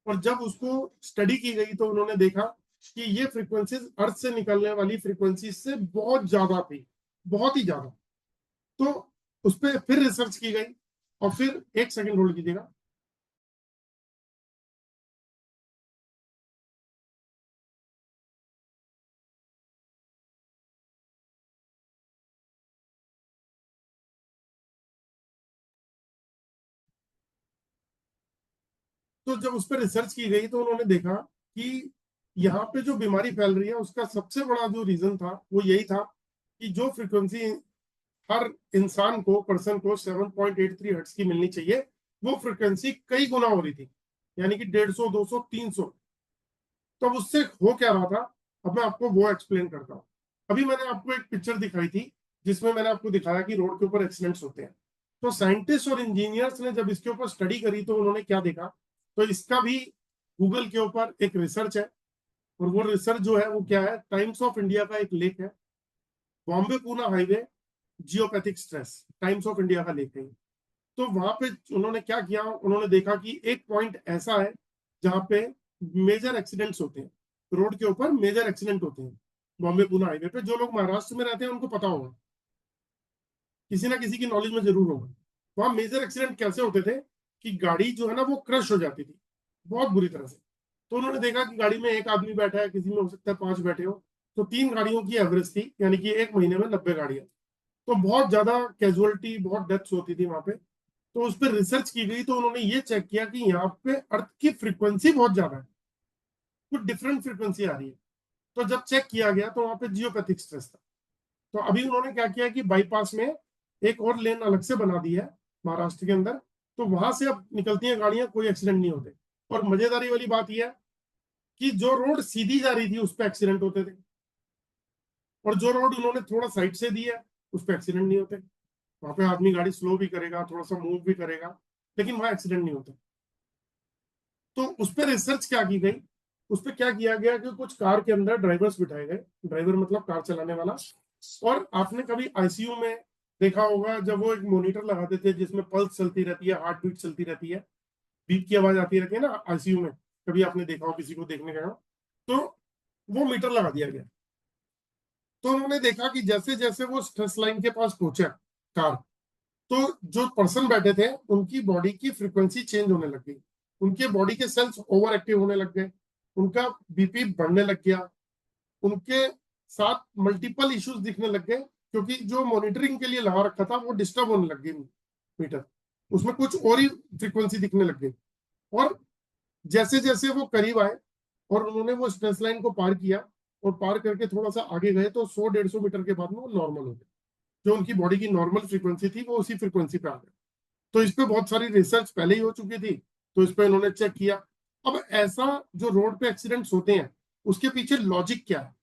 और जब उसको स्टडी की गई तो उन्होंने देखा कि ये फ्रीक्वेंसीज अर्थ से निकलने वाली फ्रीक्वेंसीज से बहुत ज्यादा थी, बहुत ही ज्यादा। तो उस पर फिर रिसर्च की गई, और फिर एक सेकंड होल्ड कीजिएगा। तो जब उस पर रिसर्च की गई तो उन्होंने देखा कि यहाँ पे जो बीमारी फैल रही है उसका सबसे बड़ा जो रीजन था वो यही था कि जो फ्रीक्वेंसी हर इंसान को, पर्सन को 7.83 हर्ट्ज की मिलनी चाहिए, वो फ्रीक्वेंसी कई गुना हो रही थी, यानी कि 150, 200, 300। तो अब उससे हो क्या रहा था, अब मैं आपको वो एक्सप्लेन करता हूँ। अभी मैंने आपको एक पिक्चर दिखाई थी जिसमें मैंने आपको दिखाया कि रोड के ऊपर एक्सीडेंट्स होते हैं। तो साइंटिस्ट और इंजीनियर्स ने जब इसके ऊपर स्टडी करी तो उन्होंने क्या देखा, तो इसका भी गूगल के ऊपर एक रिसर्च है, और वो रिसर्च जो है वो क्या है, टाइम्स ऑफ इंडिया का एक लेख है, Bombay Poona highway geopathic stress, times of India का लेख है। तो वहां पे उन्होंने क्या किया, उन्होंने देखा कि एक पॉइंट ऐसा है जहां पे मेजर एक्सीडेंट्स होते हैं, रोड के ऊपर मेजर एक्सीडेंट होते हैं बॉम्बे पूना हाईवे पे। जो लोग महाराष्ट्र में रहते हैं उनको पता होगा, किसी ना किसी की नॉलेज में जरूर होगा। वहां मेजर एक्सीडेंट कैसे होते थे कि गाड़ी जो है ना वो क्रश हो जाती थी बहुत बुरी तरह से। तो उन्होंने देखा कि गाड़ी में एक आदमी बैठा है, किसी में हो सकता है 5 बैठे हो, तो 3 गाड़ियों की एवरेज थी, यानी कि एक महीने में 90 गाड़ियां। तो बहुत ज्यादा कैजुअलिटी, बहुत डेथ्स होती थी वहां पे। तो उस पर रिसर्च की गई तो उन्होंने ये चेक किया कि यहाँ पे अर्थ की फ्रीक्वेंसी बहुत ज्यादा है, कुछ डिफरेंट फ्रीक्वेंसी आ रही है। तो जब चेक किया गया तो वहां पे जियोपैथिक स्ट्रेस था। तो अभी उन्होंने क्या किया कि बाईपास में एक और लेन अलग से बना दी है महाराष्ट्र के अंदर, तो वहां से अब निकलती हैं गाड़ियां, कोई एक्सीडेंट नहीं होते। और मजेदारी वाली बात यह है कि जो रोड सीधी जा रही थी उस पर एक्सीडेंट होते थे, और जो रोड उन्होंने थोड़ा साइड से दी है उस पर एक्सीडेंट नहीं होते। वहां पे आदमी गाड़ी स्लो भी करेगा, थोड़ा सा मूव भी करेगा, लेकिन वहां एक्सीडेंट नहीं होता। तो उस पर रिसर्च क्या की गई, उस पर क्या किया गया कि कुछ कार के अंदर ड्राइवर्स बिठाए गए, ड्राइवर मतलब कार चलाने वाला। और आपने कभी आईसीयू में देखा होगा जब वो एक मॉनिटर लगाते थे जिसमें पल्स चलती रहती है, हार्ट बीट चलती रहती है, बीप की आवाज आती रहती है ना आईसीयू में, कभी आपने देखा हो, किसी को देखने गया हो, तो वो मीटर लगा दिया गया। तो उन्होंने देखा कि जैसे जैसे वो स्ट्रेस लाइन के पास पहुंचा कार, तो जो पर्सन बैठे थे उनकी बॉडी की फ्रीक्वेंसी चेंज होने लग गई, उनके बॉडी के सेल्स ओवर एक्टिव होने लग गए, उनका बीपी बढ़ने लग गया, उनके साथ मल्टीपल इश्यूज दिखने लग गए, क्योंकि जो मॉनिटरिंग के लिए लगा रखा था वो डिस्टर्ब होने लग गई मीटर, उसमें कुछ और ही फ्रीक्वेंसी दिखने लग गई। और जैसे जैसे वो करीब आए और उन्होंने वो स्ट्रेस लाइन को पार किया और पार करके थोड़ा सा आगे गए तो 100-150 मीटर के बाद में वो नॉर्मल हो गए, जो उनकी बॉडी की नॉर्मल फ्रीक्वेंसी थी वो उसी फ्रीक्वेंसी पे आ गए। तो इस पे बहुत सारी रिसर्च पहले ही हो चुकी थी, तो इस पे इन्होंने चेक किया। अब ऐसा जो रोड पे एक्सीडेंट्स होते हैं उसके पीछे लॉजिक क्या है,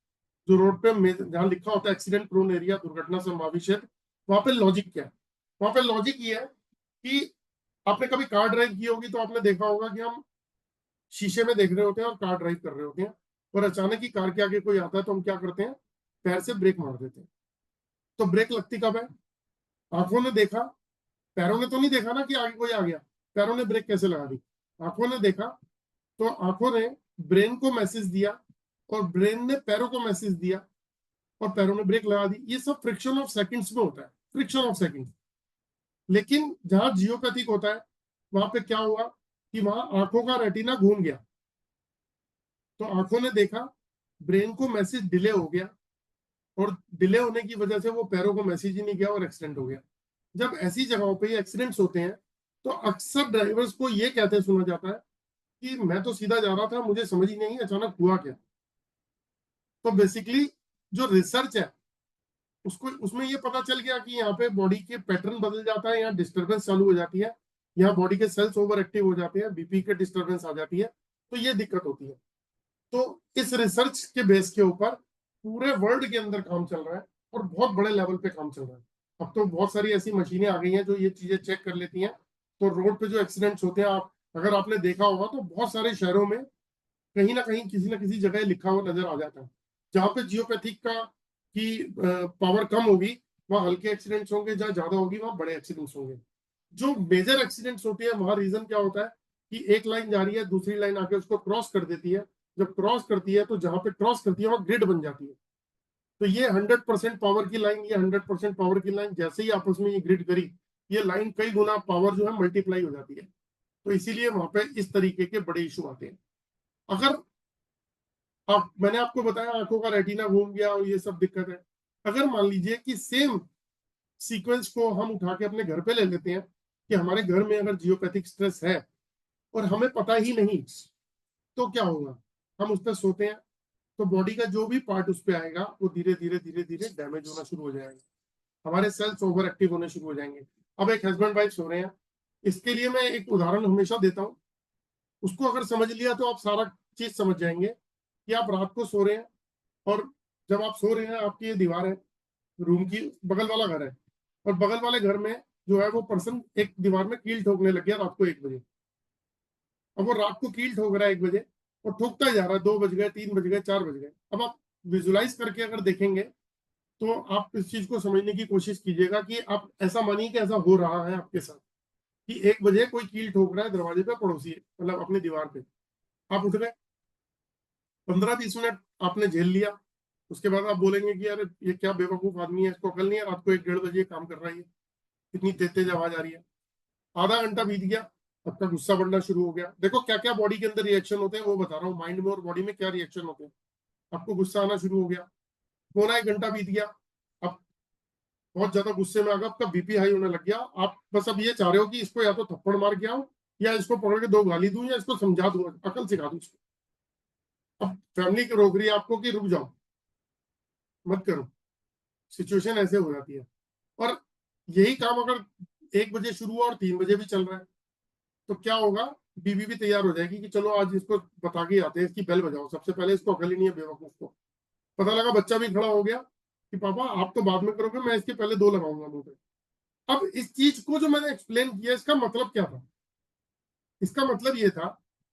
जो रोड पे जहाँ लिखा होता है एक्सीडेंट प्रोन एरिया, दुर्घटना संभावित क्षेत्र, वहां पे लॉजिक क्या है? वहां पे लॉजिक ये है कि आपने कभी कार ड्राइव की होगी तो आपने देखा होगा कि हम शीशे में देख रहे होते हैं और कार ड्राइव कर रहे होते हैं, और अचानक ही कार के आगे कोई आता है तो हम क्या करते हैं? पैर से ब्रेक मार देते हैं। तो ब्रेक लगती कब है? आंखों ने देखा, पैरों ने तो नहीं देखा ना कि आगे कोई आ गया। पैरों ने ब्रेक कैसे लगा दी? आंखों ने देखा, तो आंखों ने ब्रेन को मैसेज दिया और ब्रेन ने पैरों को मैसेज दिया और पैरों ने ब्रेक लगा दी। ये सब फ्रिक्शन ऑफ सेकंड्स में होता है, फ्रिक्शन ऑफ सेकंड्स। लेकिन जहां जियोपैथिक होता है वहां पे क्या हुआ कि वहां आंखों का रेटिना घूम गया, तो आंखों ने देखा, ब्रेन को मैसेज डिले हो गया, और डिले होने की वजह से वो पैरों को मैसेज ही नहीं गया और एक्सीडेंट हो गया। जब ऐसी जगहों पे एक्सीडेंट्स होते हैं तो अक्सर ड्राइवर्स को ये कहते सुना जाता है कि मैं तो सीधा जा रहा था, मुझे समझ ही नहीं अचानक हुआ क्या। तो बेसिकली जो रिसर्च है उसको, उसमें ये पता चल गया कि यहाँ पे बॉडी के पैटर्न बदल जाता है, यहाँ डिस्टर्बेंस चालू हो जाती है, यहाँ बॉडी के सेल्स ओवर एक्टिव हो जाते हैं, बीपी के डिस्टर्बेंस आ जाती है, तो ये दिक्कत होती है। तो इस रिसर्च के बेस के ऊपर पूरे वर्ल्ड के अंदर काम चल रहा है और बहुत बड़े लेवल पे काम चल रहा है। अब तो बहुत सारी ऐसी मशीनें आ गई हैं जो ये चीजें चेक कर लेती हैं। तो रोड पे जो एक्सीडेंट्स होते हैं, आप अगर आपने देखा होगा तो बहुत सारे शहरों में कहीं ना कहीं किसी ना किसी जगह लिखा हुआ नजर आ जाता है, जहाँ पे जियोपैथिक का की पावर कम होगी वहाँ हल्के एक्सीडेंट्स होंगे, जहाँ ज्यादा होगी वहाँ बड़े एक्सीडेंट्स होंगे। जो मेजर एक्सीडेंट्स होते हैं वहां रीजन क्या होता है कि एक लाइन जा रही है, दूसरी लाइन आके उसको क्रॉस कर देती है। जब क्रॉस करती है तो जहां पे क्रॉस करती है वहां ग्रिड बन जाती है। तो ये 100% पावर की लाइन, ये 100% पावर की लाइन जैसे ही आपस में ये ग्रिड करी, ये लाइन कई गुना पावर जो है मल्टीप्लाई हो जाती है। तो इसीलिए वहां पे इस तरीके के बड़े इशू आते हैं। अगर मैंने आपको बताया आंखों का रेटिना घूम गया और ये सब दिक्कत है, अगर मान लीजिए कि सेम सीक्वेंस को हम उठा के अपने घर पे ले लेते हैं कि हमारे घर में अगर जियोपैथिक स्ट्रेस है और हमें पता ही नहीं, तो क्या होगा? हम उस पर सोते हैं तो बॉडी का जो भी पार्ट उस पर आएगा वो धीरे धीरे धीरे धीरे डैमेज होना शुरू हो जाएगा, हमारे सेल्स ओवर एक्टिव होने शुरू हो जाएंगे। अब एक हस्बैंड वाइफ सो रहे हैं, इसके लिए मैं एक उदाहरण हमेशा देता हूँ, उसको अगर समझ लिया तो आप सारा चीज समझ जाएंगे कि आप रात को सो रहे हैं और जब आप सो रहे हैं आपकी ये दीवार है, रूम की बगल वाला घर है, और बगल वाले घर में जो है वो पर्सन एक दीवार में कील ठोकने लग गया रात को 1 बजे। अब वो रात को कील ठोक रहा है 1 बजे और ठोकता ही जा रहा है, 2 बज गए, 3 बज गए, 4 बज गए। अब आप विजुलाइज करके अगर देखेंगे तो आप इस चीज को समझने की कोशिश कीजिएगा कि आप ऐसा मानिए कि ऐसा हो रहा है आपके साथ कि 1 बजे कोई कील ठोक रहा है दरवाजे पे, पड़ोसी मतलब अपनी दीवार पे। आप उठ गए, 15-20 मिनट आपने झेल लिया, उसके बाद आप बोलेंगे कि यार ये क्या बेवकूफ आदमी है, इसको अकल नहीं है, रात को 1-1:30 बजे काम कर रहा है, इतनी तेज तेज आवाज आ रही है। आधा घंटा बीत गया, अब तक गुस्सा बढ़ना शुरू हो गया। देखो क्या क्या बॉडी के अंदर रिएक्शन होते हैं वो बता रहा हूँ, माइंड में और बॉडी में क्या रिएक्शन होते हैं। आपको गुस्सा आना शुरू हो गया, पौना 1 घंटा बीत गया, अब बहुत ज्यादा गुस्से में आ गया, आपका बीपी हाई होने लग गया। आप बस अब ये चाह रहे हो कि इसको या तो थप्पड़ मार के आओ या इसको पकड़ के 2 गाली दूं या इसको समझा दूं, अकल सिखा दूं इसको। अब फैमिली रोक रही है आपको कि रुक जाओ, मत करो, सिचुएशन ऐसे हो जाती है। और यही काम अगर 1 बजे शुरू हुआ और 3 बजे भी चल रहा है तो क्या होगा? बीवी भी तैयार हो जाएगी कि चलो आज इसको बता के आते हैं, इसकी बेल बजाओ सबसे पहले, इसको अकल ही नहीं है बेवकूफ को। पता लगा बच्चा भी खड़ा हो गया कि पापा आप तो बाद में करोगे, मैं इसके पहले 2 लगाऊंगा मुंह पे। अब इस चीज को जो मैंने एक्सप्लेन किया इसका मतलब क्या था? इसका मतलब ये था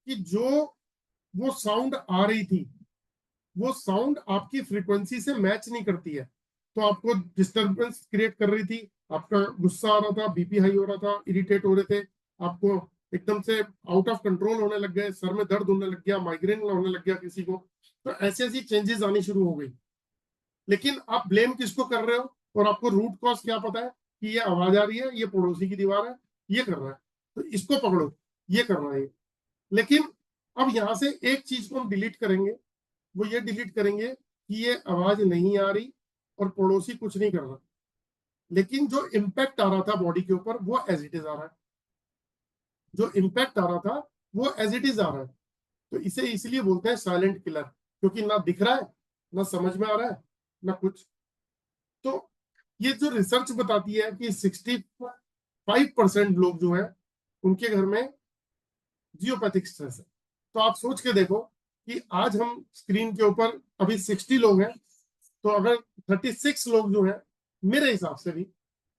कि जो वो साउंड आ रही थी वो साउंड आपकी फ्रीक्वेंसी से मैच नहीं करती है, तो आपको डिस्टरबेंस क्रिएट कर रही थी, आपका गुस्सा आ रहा था, बीपी हाई हो रहा था, इरिटेट हो रहे थे, आपको एकदम से आउट ऑफ कंट्रोल होने लग गए, सर में दर्द होने लग गया, माइग्रेन होने लग गया किसी को। तो ऐसी ऐसी चेंजेस आनी शुरू हो गई। लेकिन आप ब्लेम किसको कर रहे हो? और आपको रूट कॉज क्या पता है कि ये आवाज आ रही है, ये पड़ोसी की दीवार है, ये कर रहा है, तो इसको पकड़ो, ये कर रहा है। लेकिन अब यहां से एक चीज को हम डिलीट करेंगे, वो ये डिलीट करेंगे कि ये आवाज नहीं आ रही और पड़ोसी कुछ नहीं कर रहा, लेकिन जो इम्पैक्ट आ रहा था बॉडी के ऊपर वो एज इट इज आ रहा है, जो इम्पैक्ट आ रहा था वो एज इट इज आ रहा है। तो इसे इसलिए बोलते हैं साइलेंट किलर, क्योंकि ना दिख रहा है, ना समझ में आ रहा है, ना कुछ। तो ये जो रिसर्च बताती है कि 65% लोग जो है उनके घर में जियोपैथिक स्ट्रेस है। तो आप सोच के देखो कि आज हम स्क्रीन के ऊपर अभी 60 लोग हैं तो अगर 36 लोग जो है, मेरे हिसाब से भी,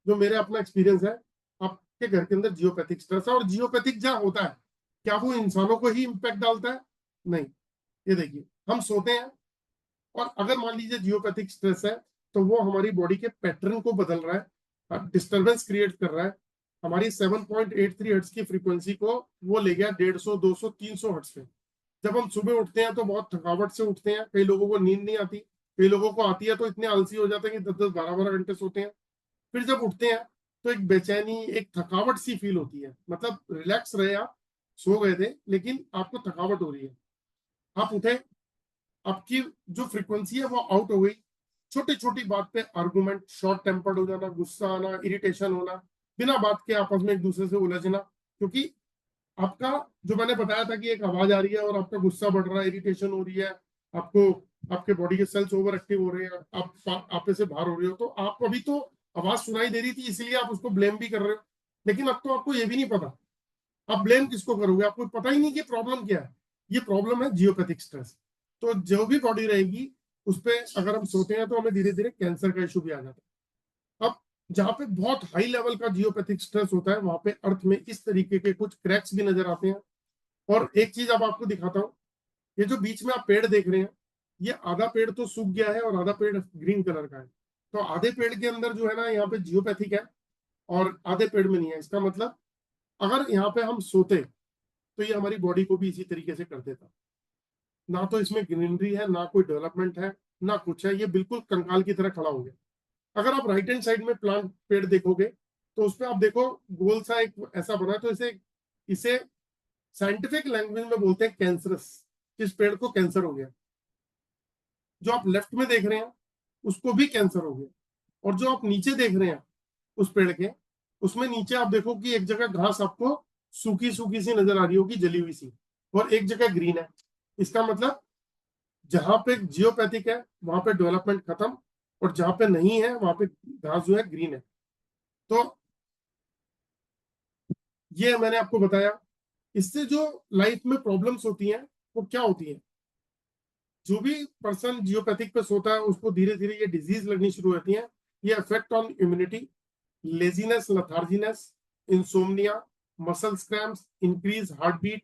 जो मेरे अपना एक्सपीरियंस है, आपके घर के अंदर जियोपैथिक स्ट्रेस है। और जियोपैथिक क्या होता है, क्या वो इंसानों को ही इम्पैक्ट डालता है? नहीं। ये देखिए, हम सोते हैं और अगर मान लीजिए जियोपैथिक स्ट्रेस है, तो वो हमारी बॉडी के पैटर्न को बदल रहा है, डिस्टर्बेंस क्रिएट कर रहा है। हमारी 7.83 हर्ट्ज की फ्रीक्वेंसी को वो ले गया 150, 200, 300 हर्ट्ज पे। जब हम सुबह उठते हैं तो बहुत थकावट से उठते हैं, कई लोगों को नींद नहीं आती, कई लोगों को आती है तो इतने आलसी हो जाते हैं कि 10-10, 12-12 घंटे सोते हैं। फिर जब उठते हैं तो एक बेचैनी, एक थकावट सी फील होती है, मतलब रिलैक्स रहे आप, सो गए थे लेकिन आपको थकावट हो रही है। आप उठे, आपकी जो फ्रीक्वेंसी है वो आउट हो गई। छोटी छोटी बात पे आर्गुमेंट, शॉर्ट टेम्पर्ड हो जाना, गुस्सा आना, इरिटेशन होना, बिना बात के आपस में एक दूसरे से उलझना, क्योंकि आपका, जो मैंने बताया था कि एक आवाज आ रही है और आपका गुस्सा बढ़ रहा है, इरिटेशन हो रही है, आपको, आपके बॉडी के सेल्स ओवर एक्टिव हो रहे हैं, आप आपे से बाहर हो रहे हो, तो आपको अभी तो आवाज सुनाई दे रही थी इसलिए आप उसको ब्लेम भी कर रहे हो, लेकिन अब तो आपको ये भी नहीं पता आप ब्लेम किसको करोगे, आपको पता ही नहीं कि प्रॉब्लम क्या है। ये प्रॉब्लम है जियोपैथिक स्ट्रेस। तो जो भी बॉडी रहेगी उस पर अगर हम सोते हैं तो हमें धीरे धीरे कैंसर का इशू भी आ जाता है। अब जहाँ पे बहुत हाई लेवल का जियोपैथिक स्ट्रेस होता है, वहां पे अर्थ में इस तरीके के कुछ क्रैक्स भी नजर आते हैं। और एक चीज अब आपको दिखाता हूँ, ये जो बीच में आप पेड़ देख रहे हैं, ये आधा पेड़ तो सूख गया है और आधा पेड़ ग्रीन कलर का है। तो आधे पेड़ के अंदर जो है ना, यहाँ पे जियोपैथिक है और आधे पेड़ में नहीं है। इसका मतलब अगर यहाँ पे हम सोते तो ये हमारी बॉडी को भी इसी तरीके से कर देता। ना तो इसमें ग्रीनरी है, ना कोई डेवलपमेंट है, ना कुछ है, ये बिल्कुल कंकाल की तरह खड़ा हो गया। अगर आप राइट हैंड साइड में प्लांट पेड़ देखोगे तो उसपे आप देखो गोल सा एक ऐसा बना है, तो इसे इसे साइंटिफिक लैंग्वेज में बोलते हैं कैंसरस। इस पेड़ को कैंसर हो गया। जो आप लेफ्ट में देख रहे हैं उसको भी कैंसर हो गया। और जो आप नीचे देख रहे हैं उस पेड़ के, उसमें नीचे आप देखो कि एक जगह घास आपको सूखी सूखी सी नजर आ रही होगी, जली हुई सी, और एक जगह ग्रीन है। इसका मतलब जहां पे जियोपैथिक है वहां पे डेवलपमेंट खत्म, और जहां पे नहीं है वहां पे घास जो है ग्रीन है। तो ये मैंने आपको बताया। इससे जो लाइफ में प्रॉब्लम्स होती हैं वो क्या होती है, जो भी पर्सन जियोपैथिक पे सोता है उसको धीरे धीरे ये डिजीज लगनी शुरू होती है। ये affect on immunity, laziness, letharginess, insomnia, muscle cramps, increase heart beat,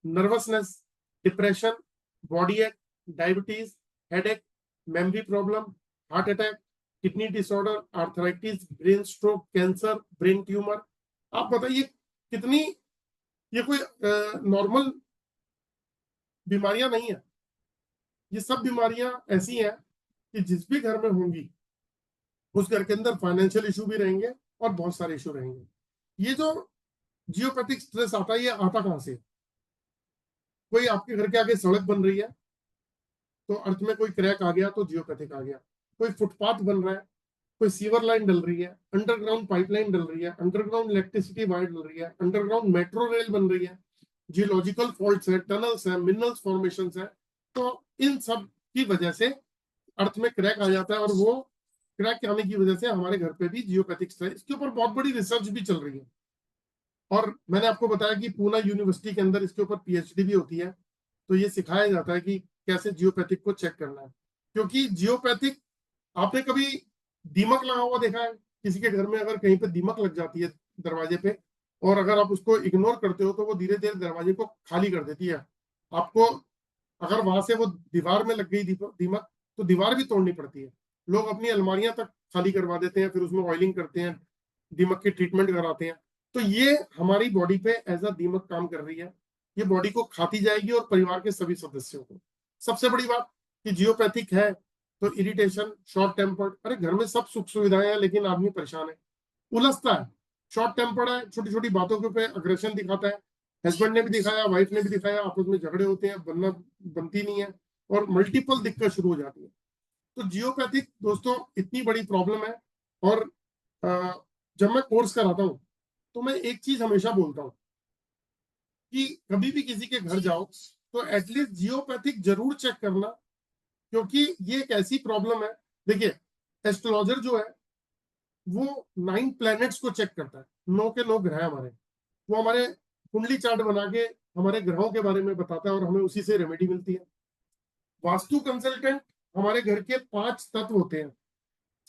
nervousness, depression, body ache, diabetes, headache, memory problem, heart attack, kidney disorder, arthritis, brain stroke, cancer, brain tumour. आप बताइए कितनी, ये कोई नॉर्मल बीमारियां नहीं है। ये सब बीमारियां ऐसी हैं कि जिस भी घर में होंगी उस घर के अंदर फाइनेंशियल इशू भी रहेंगे और बहुत सारे इशू रहेंगे। ये जो जियोपैथिक स्ट्रेस आता है, ये आता कहां से? कोई आपके घर के आगे सड़क बन रही है तो अर्थ में कोई क्रैक आ गया तो जियोपैथिक आ गया। कोई फुटपाथ बन रहा है, कोई सीवर लाइन डल रही है, अंडरग्राउंड पाइपलाइन डल रही है, अंडरग्राउंड इलेक्ट्रिसिटी वायर डल रही है, अंडरग्राउंड मेट्रो रेल बन रही है, जियोलॉजिकल फॉल्ट्स है, टनल्स है, मिनरल्स फॉर्मेशन है, तो इन सब की वजह से अर्थ में क्रैक आ जाता है। और वो क्रैक आने की वजह से हमारे घर पे भी जियोपैथिक स्ट्रेस, इसके ऊपर बहुत बड़ी रिसर्च भी चल रही है। और मैंने आपको बताया कि पूना यूनिवर्सिटी के अंदर इसके ऊपर पीएचडी भी होती है। तो ये सिखाया जाता है कि कैसे जियोपैथिक को चेक करना है। क्योंकि जियोपैथिक, आपने कभी दीमक लगा हुआ देखा है? किसी के घर में अगर कहीं पे दीमक लग जाती है दरवाजे पे, और अगर आप उसको इग्नोर करते हो तो वो धीरे धीरे दरवाजे को खाली कर देती है। आपको अगर वहां से वो दीवार में लग गई दीमक, तो दीवार भी तोड़नी पड़ती है। लोग अपनी अलमारियां तक खाली करवा देते हैं, फिर उसमें ऑयलिंग करते हैं, दीमक की ट्रीटमेंट कराते हैं। तो ये हमारी बॉडी पे एज अ दीमक काम कर रही है। ये बॉडी को खाती जाएगी और परिवार के सभी सदस्यों को। सबसे बड़ी बात कि जियोपैथिक है तो इरिटेशन, शॉर्ट टेम्पर्ड, अरे घर में सब सुख सुविधाएं हैं लेकिन आदमी परेशान है, उलझता है, शॉर्ट टेम्पर्ड है, छोटी छोटी बातों के ऊपर अग्रेशन दिखाता है। हस्बैंड ने भी दिखाया, वाइफ ने भी दिखाया, आपस में झगड़े होते हैं, बनती नहीं है, और मल्टीपल दिक्कत शुरू हो जाती है। तो जियोपैथिक दोस्तों इतनी बड़ी प्रॉब्लम है। और जब मैं कोर्स कराता हूँ तो मैं एक चीज हमेशा बोलता हूँ कि कभी भी किसी के घर जाओ तो एटलीस्ट जियोपैथिक जरूर चेक करना, क्योंकि ये एक ऐसी प्रॉब्लम है। देखिए, एस्ट्रोलॉजर जो है वो 9 प्लैनेट्स को चेक करता है, 9 के 9 ग्रह हमारे, वो हमारे कुंडली चार्ट बना के हमारे ग्रहों के बारे में बताता है और हमें उसी से रेमेडी मिलती है। वास्तु कंसल्टेंट हमारे घर के 5 तत्व होते हैं,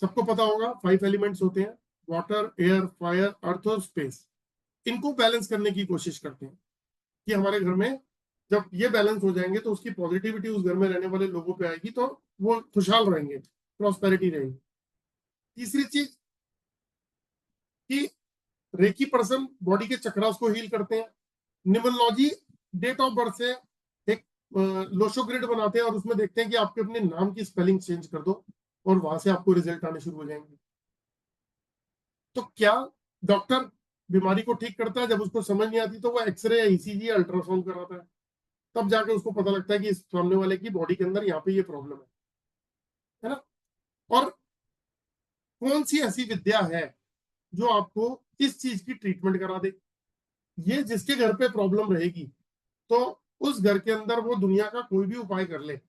सबको पता होगा 5 एलिमेंट्स होते हैं, वाटर, एयर, फायर, अर्थ और स्पेस। इनको बैलेंस करने की कोशिश करते हैं कि हमारे घर में जब ये बैलेंस हो जाएंगे तो उसकी पॉजिटिविटी उस घर में रहने वाले लोगों पे आएगी, तो वो खुशहाल रहेंगे, प्रॉस्पेरिटी रहेगी। तीसरी चीज कि रेकी पर्सन बॉडी के चक्रास को हील करते हैं। न्यूमरोलॉजी डेट ऑफ बर्थ से एक लोशो ग्रिड बनाते हैं और उसमें देखते हैं कि आपके अपने नाम की स्पेलिंग चेंज कर दो और वहां से आपको रिजल्ट आने शुरू हो जाएंगे। तो क्या डॉक्टर बीमारी को ठीक करता है? जब उसको समझ नहीं आती तो वो एक्सरे, ईसीजी, अल्ट्रासाउंड कराता है, तब जाके उसको पता लगता है कि इस सामने वाले की बॉडी के अंदर यहाँ पे ये प्रॉब्लम है ना। और कौन सी ऐसी विद्या है जो आपको इस चीज की ट्रीटमेंट करा दे? ये जिसके घर पे प्रॉब्लम रहेगी, तो उस घर के अंदर वो दुनिया का कोई भी उपाय कर ले,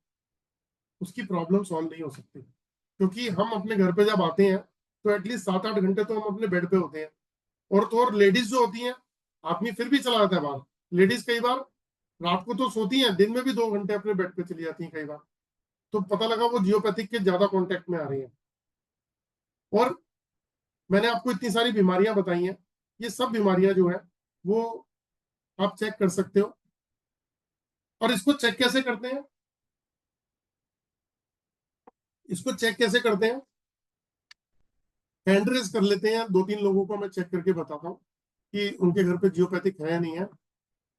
उसकी प्रॉब्लम सॉल्व नहीं हो सकती। क्योंकि हम अपने घर पे जब आते हैं तो एटलीस्ट 7-8 घंटे तो हम अपने बेड पे होते हैं। और तो और लेडीज जो होती हैं, आदमी फिर भी चला जाता है बाहर, लेडीज कई बार रात को तो सोती हैं, दिन में भी 2 घंटे अपने बेड पे चली जाती हैं कई बार। तो पता लगा वो जियोपैथिक के ज्यादा कांटेक्ट में आ रही हैं। और मैंने आपको इतनी सारी बीमारियां बताई हैं, ये सब बीमारियां जो है वो आप चेक कर सकते हो। और इसको चेक कैसे करते हैं? इसको चेक कैसे करते हैं? हैंड रेज कर लेते हैं, 2-3 लोगों को मैं चेक करके बताता हूँ कि उनके घर पे जियोपैथिक है या नहीं है।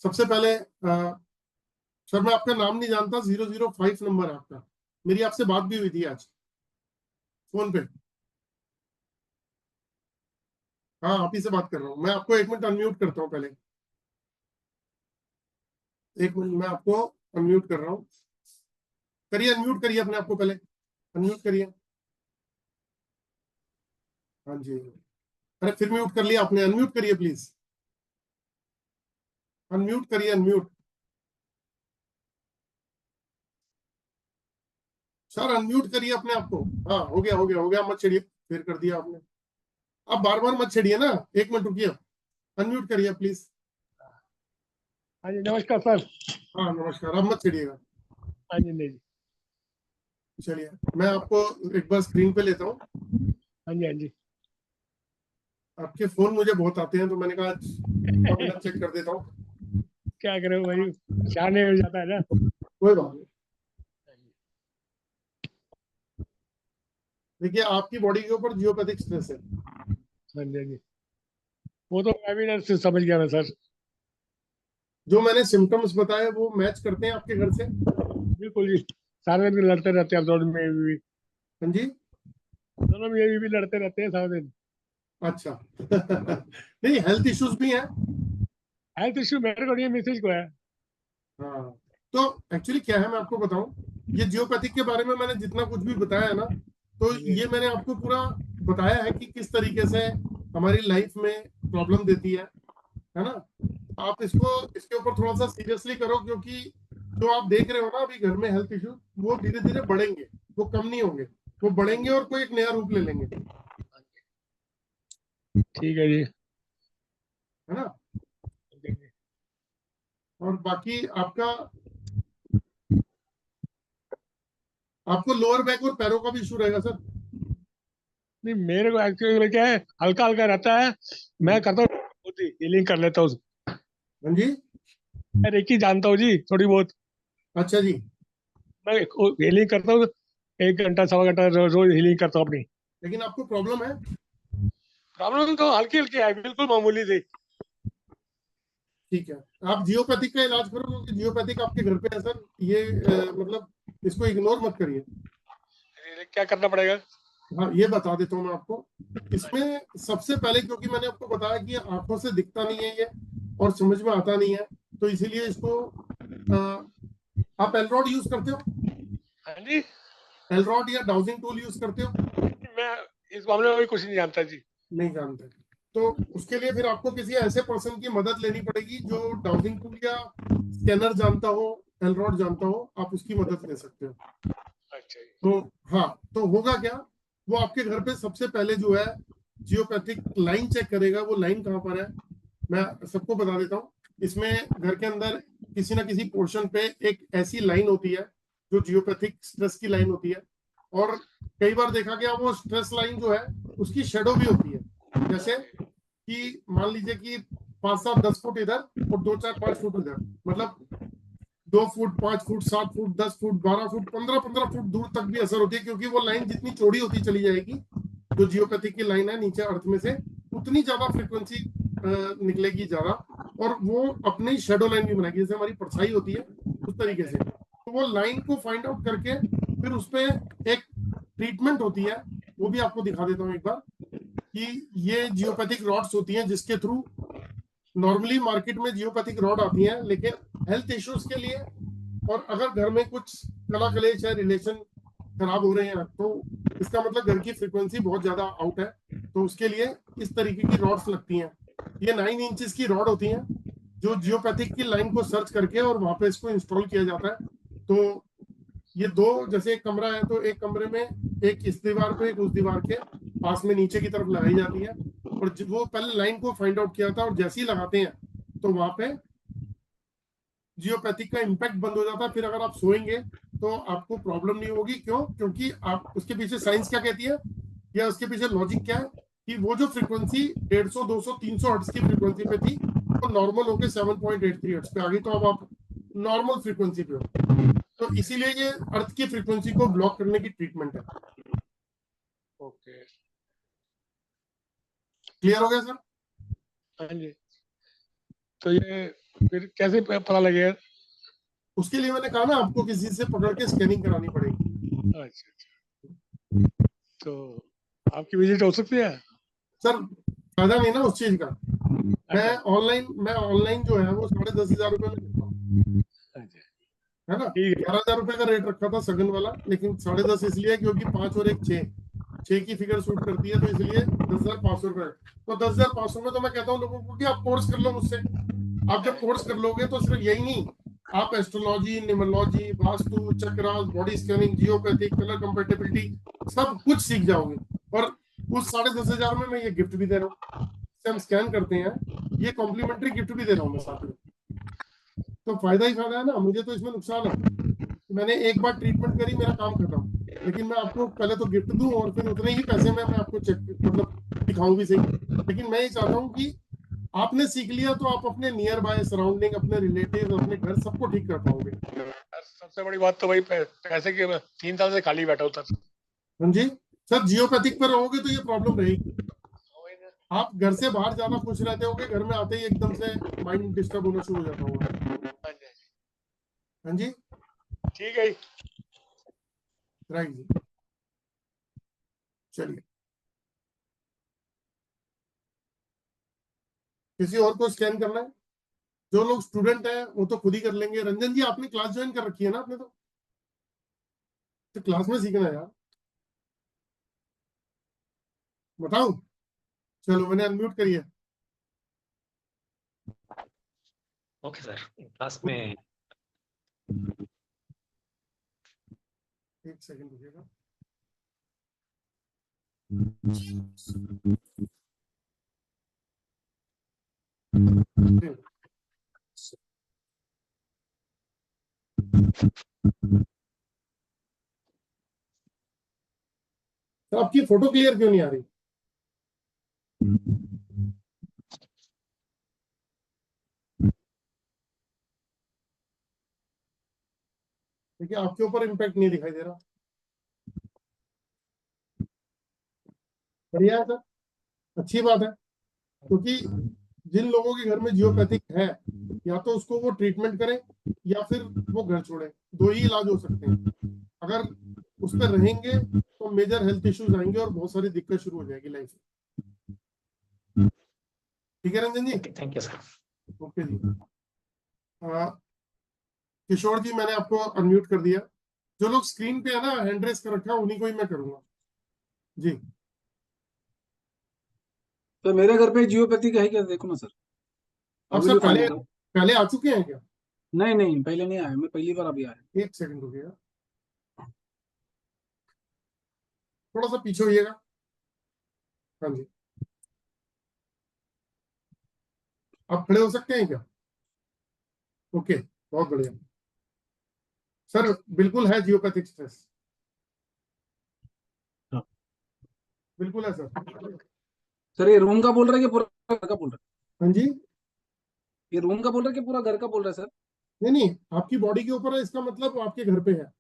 सबसे पहले सर, मैं आपका नाम नहीं जानता, 005 नंबर है आपका। मेरी आपसे बात भी हुई थी आज फोन पे। हाँ, आप ही से बात कर रहा हूँ मैं। आपको 1 मिनट अनम्यूट करता हूँ पहले। 1 मिनट, मैं आपको अनम्यूट कर रहा हूँ। करिए, अनम्यूट करिए अपने आप को पहले, अनम्यूट करिए। हाँ जी, अरे फिर म्यूट कर लिया आपने, अनम्यूट करिए प्लीज, अनम्यूट करिए, अनम्यूट। सर अनम्यूट करिए अपने आप को। हाँ, हो गया, हो गया, हो गया, मत छेड़िए, फिर कर दिया आपने। अब बार बार मत छेड़िए ना, 1 मिनट रुकिए, अनम्यूट करिए प्लीज। हाँ जी, नमस्कार सर। हाँ नमस्कार, अब मत छेड़िएगा। हाँ जी, नहीं जी। चलिए, मैं आपको एक बार स्क्रीन पे लेता हूँ। हाँ जी, हाँ जी। आपके फोन मुझे बहुत आते हैं, तो मैंने कहा आज चेक कर देता हूँ। क्या करें भाई, जाने हो जाता है ना। कोई बात नहीं। देखिए, आपकी बॉडी के ऊपर जियोपैथिक स्ट्रेस है। हाँ जी, हाँ जी। वो तो एविडेंस से समझ गया मैं सर। जो मैंने सिम्टम्स बताए वो मैच करते हैं आपके घर से? बिल्कुल जी। सारे दिन लड़ते रहते हैं, अब दोनों में भी। हाँ जी। दोनों में ये भी लड़ते रहते हैं सारा दिन। अच्छा नहीं, हेल्थ इश्यूज भी हैं। हेल्थ इश्यू मेरे को नहीं, मिसेज को है। हाँ, तो एक्चुअली क्या है, मैं आपको बताऊं, ये जियोपैथिक के बारे में मैंने जितना कुछ भी बताया है ना, तो हाँ जी, ये मैंने आपको पूरा बताया है कि किस तरीके से हमारी लाइफ में प्रॉब्लम देती है ना। आप इसको, इसके ऊपर थोड़ा सा सीरियसली करो, क्योंकि जो आप देख रहे हो ना अभी घर में हेल्थ इश्यू, वो धीरे धीरे बढ़ेंगे, वो कम नहीं होंगे, वो बढ़ेंगे और कोई एक नया रूप ले लेंगे, ठीक है जी। है ना। और बाकी आपको लोअर बैक और पैरों का भी इशू रहेगा सर? नहीं, मेरे को एक्चुअली क्या है, हल्का हल्का रहता है। मैं करता हूँ, हीलिंग कर लेता हूँ। हाँ जी। मैं रेकी जानता हूँ जी, थोड़ी बहुत। अच्छा जी। मैं हीलिंग करता हूँ, 1 घंटा 1.25 घंटा रोज रोज हीलिंग करता हूँ अपनी। लेकिन आपको प्रॉब्लम है? प्रॉब्लम तो हल्की हल्की है, बिल्कुल मामूली थी। ठीक है, आप जियोपैथिक का इलाज करो, क्योंकि जियोपैथिक आपके घर पे है सर। ये मतलब इसको इग्नोर मत करिए। क्या करना पड़ेगा? हाँ, ये बता देता हूँ मैं आपको। इसमें सबसे पहले, क्योंकि मैंने आपको बताया कि आंखों से दिखता नहीं है ये और समझ में आता नहीं है, तो इसीलिए इसको आप एलरॉड यूज करते हो? हाँ जी। एलरॉड या डाउजिंग टूल यूज करते हो? मैं इस मामले में भी कुछ नहीं जानता जी। नहीं जानते? तो उसके लिए फिर आपको किसी ऐसे पर्सन की मदद लेनी पड़ेगी जो डाउजिंग टूल या स्कैनर जानता हो, एलरॉड जानता हो, आप उसकी मदद ले सकते हो। अच्छा जी। तो हाँ, तो होगा क्या, वो आपके घर पे सबसे पहले जो है जियोपैथिक लाइन चेक करेगा। वो लाइन कहाँ पर है, मैं सबको बता देता हूँ। इसमें घर के अंदर किसी ना किसी पोर्शन पे एक ऐसी लाइन होती है जो जियोपैथिक स्ट्रेस की लाइन होती है। और कई बार देखा गया वो स्ट्रेस लाइन जो है उसकी शेडो भी होती है। जैसे कि मान लीजिए कि 5-7-10 फुट इधर और 2-4-5 फुट इधर, मतलब 2 foot, 5 foot, 7 foot, 10 foot, 12 foot, 15-15 foot दूर तक भी असर होती है, क्योंकि वो लाइन जितनी चौड़ी होती चली जाएगी, जो जियोपैथिक की लाइन है नीचे अर्थ में से, उतनी ज्यादा फ्रिक्वेंसी निकलेगी ज्यादा, और वो अपनी शेडो लाइन भी बनाएगी, जैसे हमारी परछाई होती है उस तरीके से। तो वो लाइन को फाइंड आउट करके फिर उस पर एक ट्रीटमेंट होती है, वो भी आपको दिखा देता हूँ एक बार, कि ये जियोपैथिक रॉड्स होती हैं जिसके थ्रू नॉर्मली मार्केट में जियोपैथिक रॉड आती हैं, लेकिन हेल्थ इश्यूज के लिए, और अगर घर में कुछ कला कलेश है, रिलेशन खराब हो रहे हैं, तो इसका मतलब घर की फ्रीक्वेंसी बहुत ज्यादा आउट है, तो उसके लिए इस तरीके की रॉड्स लगती हैं। ये 9 इंचेस की रॉड होती हैं, जो जियोपैथिक की लाइन को सर्च करके और वहां पे इसको इंस्टॉल किया जाता है। तो ये दो, जैसे एक कमरा है तो एक कमरे में एक इस दीवार पे एक उस दीवार के पास में नीचे की तरफ लगाई जाती है, और वो पहले लाइन को फाइंड आउट किया था, और जैसे ही लगाते हैं तो वहां पे जियोपैथिक का इम्पैक्ट बंद हो जाता है। फिर अगर आप सोएंगे तो आपको प्रॉब्लम नहीं होगी। क्यों? क्योंकि आप उसके पीछे साइंस क्या कहती है, या उसके पीछे लॉजिक क्या है, कि वो जो फ्रीक्वेंसी 150, 200, 300 हर्ट्ज की फ्रीक्वेंसी पे थी, वो नॉर्मल होकर 7.83 हर्ट्ज पे आ गई, तो अब आप नॉर्मल फ्रीक्वेंसी पे हो। तो इसीलिए ये अर्थ की फ्रीक्वेंसी को ब्लॉक करने की ट्रीटमेंट है। ओके, क्लियर हो गया सर? हाँ जी। तो ये फिर कैसे पता लगेगा? उसके लिए मैंने कहा ना, आपको किसी से पकड़ के स्कैनिंग करानी पड़ेगी। अच्छा अच्छा, तो आपकी विजिट हो सकती है? सर फायदा नहीं ना उस चीज का। मैं ऑनलाइन जो है वो 10,500 रुपए में करता हूँ, अच्छा, है ना। ठीक है। 11,000 रुपए का रेट रखा था सगन वाला, लेकिन 10.5 इसलिए क्योंकि 5 और 1 6 की फिगर शूट करती है, तो इसलिए 10,500 रुपए। तो 10,500 में तो मैं कहता हूँ लोगों को कि आप कोर्स कर लो मुझसे। आप जब कोर्स कर लोगे तो सिर्फ यही नहीं, आप astrology, numerology, vastu, chakras, body scanning, geopathic, colour compatibility सब कुछ सीख जाओगे। और उस 10,500 में मैं ये गिफ्ट भी दे रहा हूँ, हम स्कैन करते हैं, ये कॉम्प्लीमेंट्री गिफ्ट भी दे रहा हूँ मैं साथ में। तो फायदा ही फायदा है ना, मुझे तो इसमें नुकसान है। मैंने एक बार ट्रीटमेंट करी, मेरा काम खत्म, लेकिन मैं आपको पहले तो गिफ्ट दूं और फिर उतने ही पैसे में मैं आपको चेक मतलब दिखाऊं भी सही। लेकिन मैं ये चाहता हूँ कि आपने सीख लिया तो आप अपने नियर बाय सराउंडिंग, अपने रिलेटिव, अपने घर सबको ठीक कर पाओगे। सबसे बड़ी बात तो वही पैसे की, 3 साल से खाली बैठा होता। हाँ जी सर, जियोपैथिक पर रहोगे तो ये प्रॉब्लम रहेगी। आप घर से बाहर ज्यादा खुश रहते होगे, घर में आते ही एकदम से माइंड डिस्टर्ब होना शुरू हो जाता होगा। हाँ जी, ठीक है। राइट जी, चलिए। किसी और को स्कैन करना है? जो लोग स्टूडेंट हैं वो तो खुद ही कर लेंगे। रंजन जी, आपने क्लास ज्वाइन कर रखी है ना आपने? तो क्लास में सीखना है यार, बताऊं? चलो मैंने अनम्यूट करिए। ओके सर, क्लास में। एक सेकंड रुकिएगा। तो आपकी फोटो क्लियर क्यों नहीं आ रही? देखिए आपके ऊपर इम्पैक्ट नहीं दिखाई दे रहा। बढ़िया है सर, अच्छी बात है। क्योंकि जिन लोगों के घर में जियोपैथिक है, या तो उसको वो ट्रीटमेंट करें या फिर वो घर छोड़े, दो ही इलाज हो सकते हैं। अगर उस पर रहेंगे तो मेजर हेल्थ इश्यूज आएंगे और बहुत सारी दिक्कत शुरू हो जाएगी लाइफ में। ठीक है Ranjan ji? Thank you sir. Okay ji. Kishore ji, मैंने आपको अनम्यूट कर दिया। जो लोग स्क्रीन पे है ना हैंड रेस कर रखा है, उन्हीं को ही मैं करूंगा जी। तो मेरे घर पे जियोपैथी का है क्या, देखो ना सर। आप वीडियो सर कॉल पहले बताओ। पहले आ चुके हैं क्या? नहीं नहीं, पहले नहीं आया, मैं पहली बार अभी आया। एक सेकंड रुकिएगा, थोड़ा सा पीछे होइएगा। हाँ जी, आप खड़े हो सकते हैं क्या? ओके, बहुत बढ़िया सर। बिल्कुल है जियोपैथिक स्ट्रेस। बिल्कुल है सर। सर ये रूम का बोल रहा है कि पूरा घर का बोल रहा हाँ जी। है? ये रूम का बोल रहा है कि पूरा घर का बोल रहा है सर? नहीं नहीं, आपकी बॉडी के ऊपर है, इसका मतलब वो आपके घर पे है।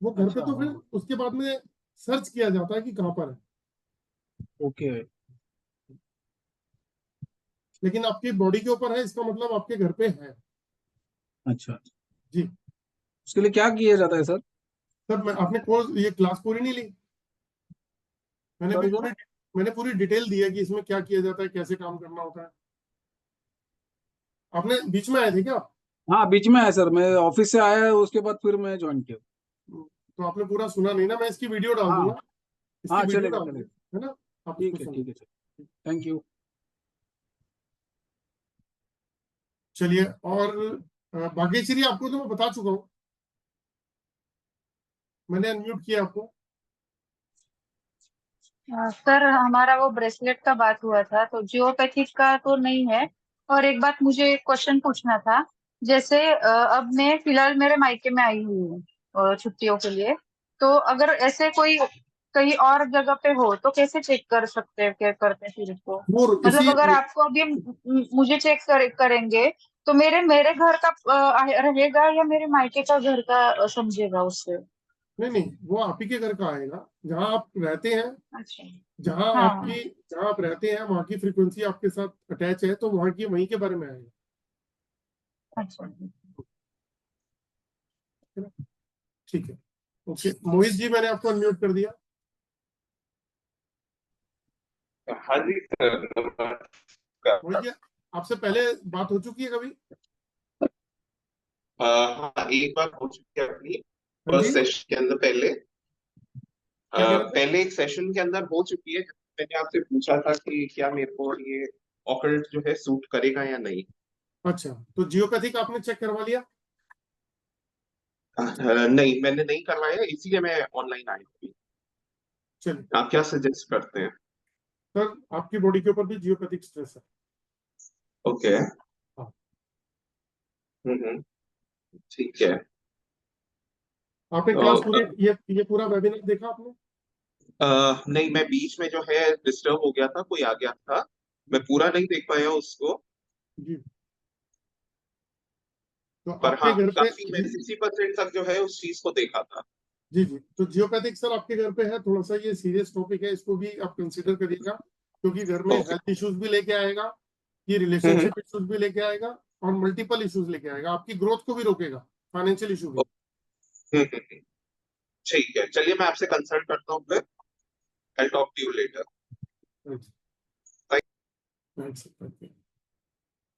वो घर पे अच्छा, तो फिर हाँ। उसके बाद में सर्च किया जाता है कि कहाँ पर है, ओके। लेकिन आपकी बॉडी के ऊपर है, इसका मतलब आपके घर पे है। अच्छा, जी। उसके लिए क्या किया जाता है सर? सर मैं आपने कोर्स ये क्लास पूरी नहीं ली। मैंने भी सॉरी पूरी सर। मैंने पूरी डिटेल दी है कि इसमें क्या किया जाता है, कैसे काम करना होता है। आपने बीच में आए थे क्या आप? हाँ, बीच में है सर, मैं ऑफिस से आया है, उसके बाद फिर मैं ज्वाइन किया। तो आपने पूरा सुना नहीं ना, मैं इसकी वीडियो डाल हाँ। दूंगा। इसकी हाँ, वीडियो चलेगा डाल चलेगा। दूंगा, है ना, आप उसको सुनो। ठीक है सर। Thank you. चलिए। और भाग्यश्री आपको तो मैं बता चुका हूँ, मैंने अनम्यूट किया आपको। सर हमारा वो ब्रेसलेट का बात हुआ था तो जियोपैथिक का तो नहीं है। और एक बात मुझे एक क्वेश्चन पूछना था। जैसे अब मैं फिलहाल मेरे मायके में आई हुई हूँ छुट्टियों के लिए। तो अगर ऐसे कोई कहीं और जगह पे हो तो कैसे चेक कर सकते हैं, क्या करते हैं फिर इसको? वो मतलब इसी अगर आपको अभी मुझे चेक करेंगे तो मेरे मेरे घर का रहेगा या मेरे मायके का घर का समझेगा उससे? नहीं नहीं, वो आप ही के घर का आएगा, जहाँ आप रहते हैं। अच्छा। जहाँ हाँ। आपकी जहाँ आप रहते हैं वहाँ की फ्रीक्वेंसी आपके साथ अटैच है, तो वहाँ की वहीं के बारे में आएगा। अच्छा। है ना? ठीक है। ओके मोहित जी, मैंने आपको अनम्यूट कर दिया। हाँ जी सर, मोहित नमस्कार। जी, आपसे पहले बात हो चुकी है कभी? हाँ, एक बार हो चुकी है अपनी हाँ जी। फर्स्ट सेशन के अंदर पहले। क्या कह रहे थे? पहले एक सेशन के अंदर हो चुकी है। मैंने आपसे पूछा था कि क्या मेरे को ये ऑकल्ट जो है सूट करेगा या नहीं। अच्छा, तो जियोपैथिक आपने चेक करवा लिया? नहीं, मैंने नहीं करवाया, इसीलिए मैं ऑनलाइन आई थी। चलिए। आप क्या सजेस्ट करते हैं? सर आपकी बॉडी के ऊपर भी जियोपैथिक स्ट्रेस है। ओके। हाँ। हम्म। ठीक है। आपने क्लास तो पूरी ये पूरा वेबिनार देखा आपने? नहीं, मैं बीच में जो है डिस्टर्ब हो गया था, कोई आ गया था, मैं पूरा नहीं देख पाया उसको। जी। तो पर आपके हाँ, घर पे काफी मैं 60% तक जो है उस चीज को देखा था। जी जी, तो जियोपैथिक सर आपके घर पे है, थोड़ा सा ये सीरियस टॉपिक है, इसको भी आप कंसिडर करिएगा, क्योंकि घर में ओके। हेल्थ इश्यूज भी लेके आएगा, ये हम्म। रिलेशनशिप इश्यूज भी लेके आएगा, और मल्टीपल इश्यूज लेके आएगा, आपकी ग्रोथ को भी रोकेगा, फाइनेंशियल इशू भी। हम्म। ठीक है, चलिए मैं आपसे कंसल्ट करता हूँ फिर। I talk to you later.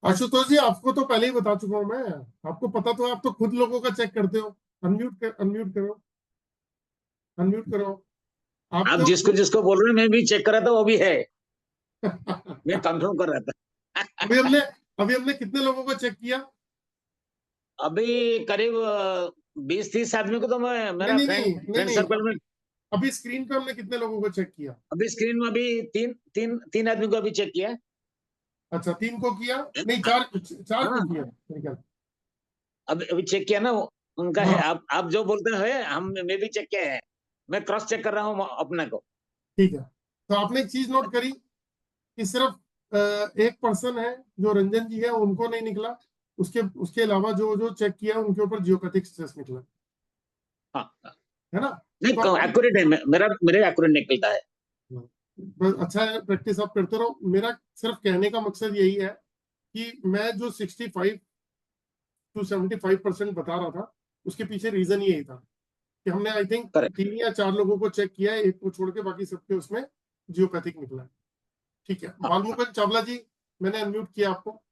Ashutosh ji, आपको तो पहले ही बता चुका हूँ मैं, आपको पता तो है, आप तो खुद लोगों का चेक करते हो। अनम्यूट करो, अनम्यूट करो आप आप तो। जिसको जिसको बोल रहे हैं मैं भी चेक कर रहा था, वो भी है। मैं कंफर्म कर रहा था। अभी हमने अभी हमने कितने लोगों को चेक किया? अभी करीब 20-30 आदमी को तो मैं नहीं मेरा नहीं फ्रेंड नहीं नहीं फ्रेंड नहीं, सर्कल में। अभी स्क्रीन पे हमने कितने लोगों को चेक किया? अभी स्क्रीन में अभी तीन तीन तीन आदमी को अभी चेक किया है। अच्छा, 3 को किया? नहीं, चार को हाँ, किया मेरे ख्याल। अभी अभी चेक किया ना उनका है। हाँ आप जो बोलते हैं हम मैं भी चेक किया है। मैं क्रॉस चेक कर रहा हूँ अपने को। ठीक है। तो आपने एक चीज नोट करी कि सिर्फ एक पर्सन है जो रंजन जी है, उनको नहीं निकला। उसके उसके अलावा जो जो चेक किया उनके ऊपर जियोपैथिक स्ट्रेस निकला, हाँ हाँ। है ना? तो नहीं, एक्यूरेट है, मेरा मेरे एक्यूरेट निकलता है। बस अच्छा है, प्रैक्टिस आप करते रहो। मेरा सिर्फ कहने का मकसद यही है कि मैं जो 65 to 75% बता रहा था, उसके पीछे रीजन यही था कि हमने आई थिंक करेक्ट। 3 या 4 लोगों को चेक किया है, एक को छोड़ के, बाकी सबके उसमें जियोपैथिक निकला है। ठीक है, हाँ हाँ। बालमुकुंद चावला जी, मैंने अनम्यूट किया आपको।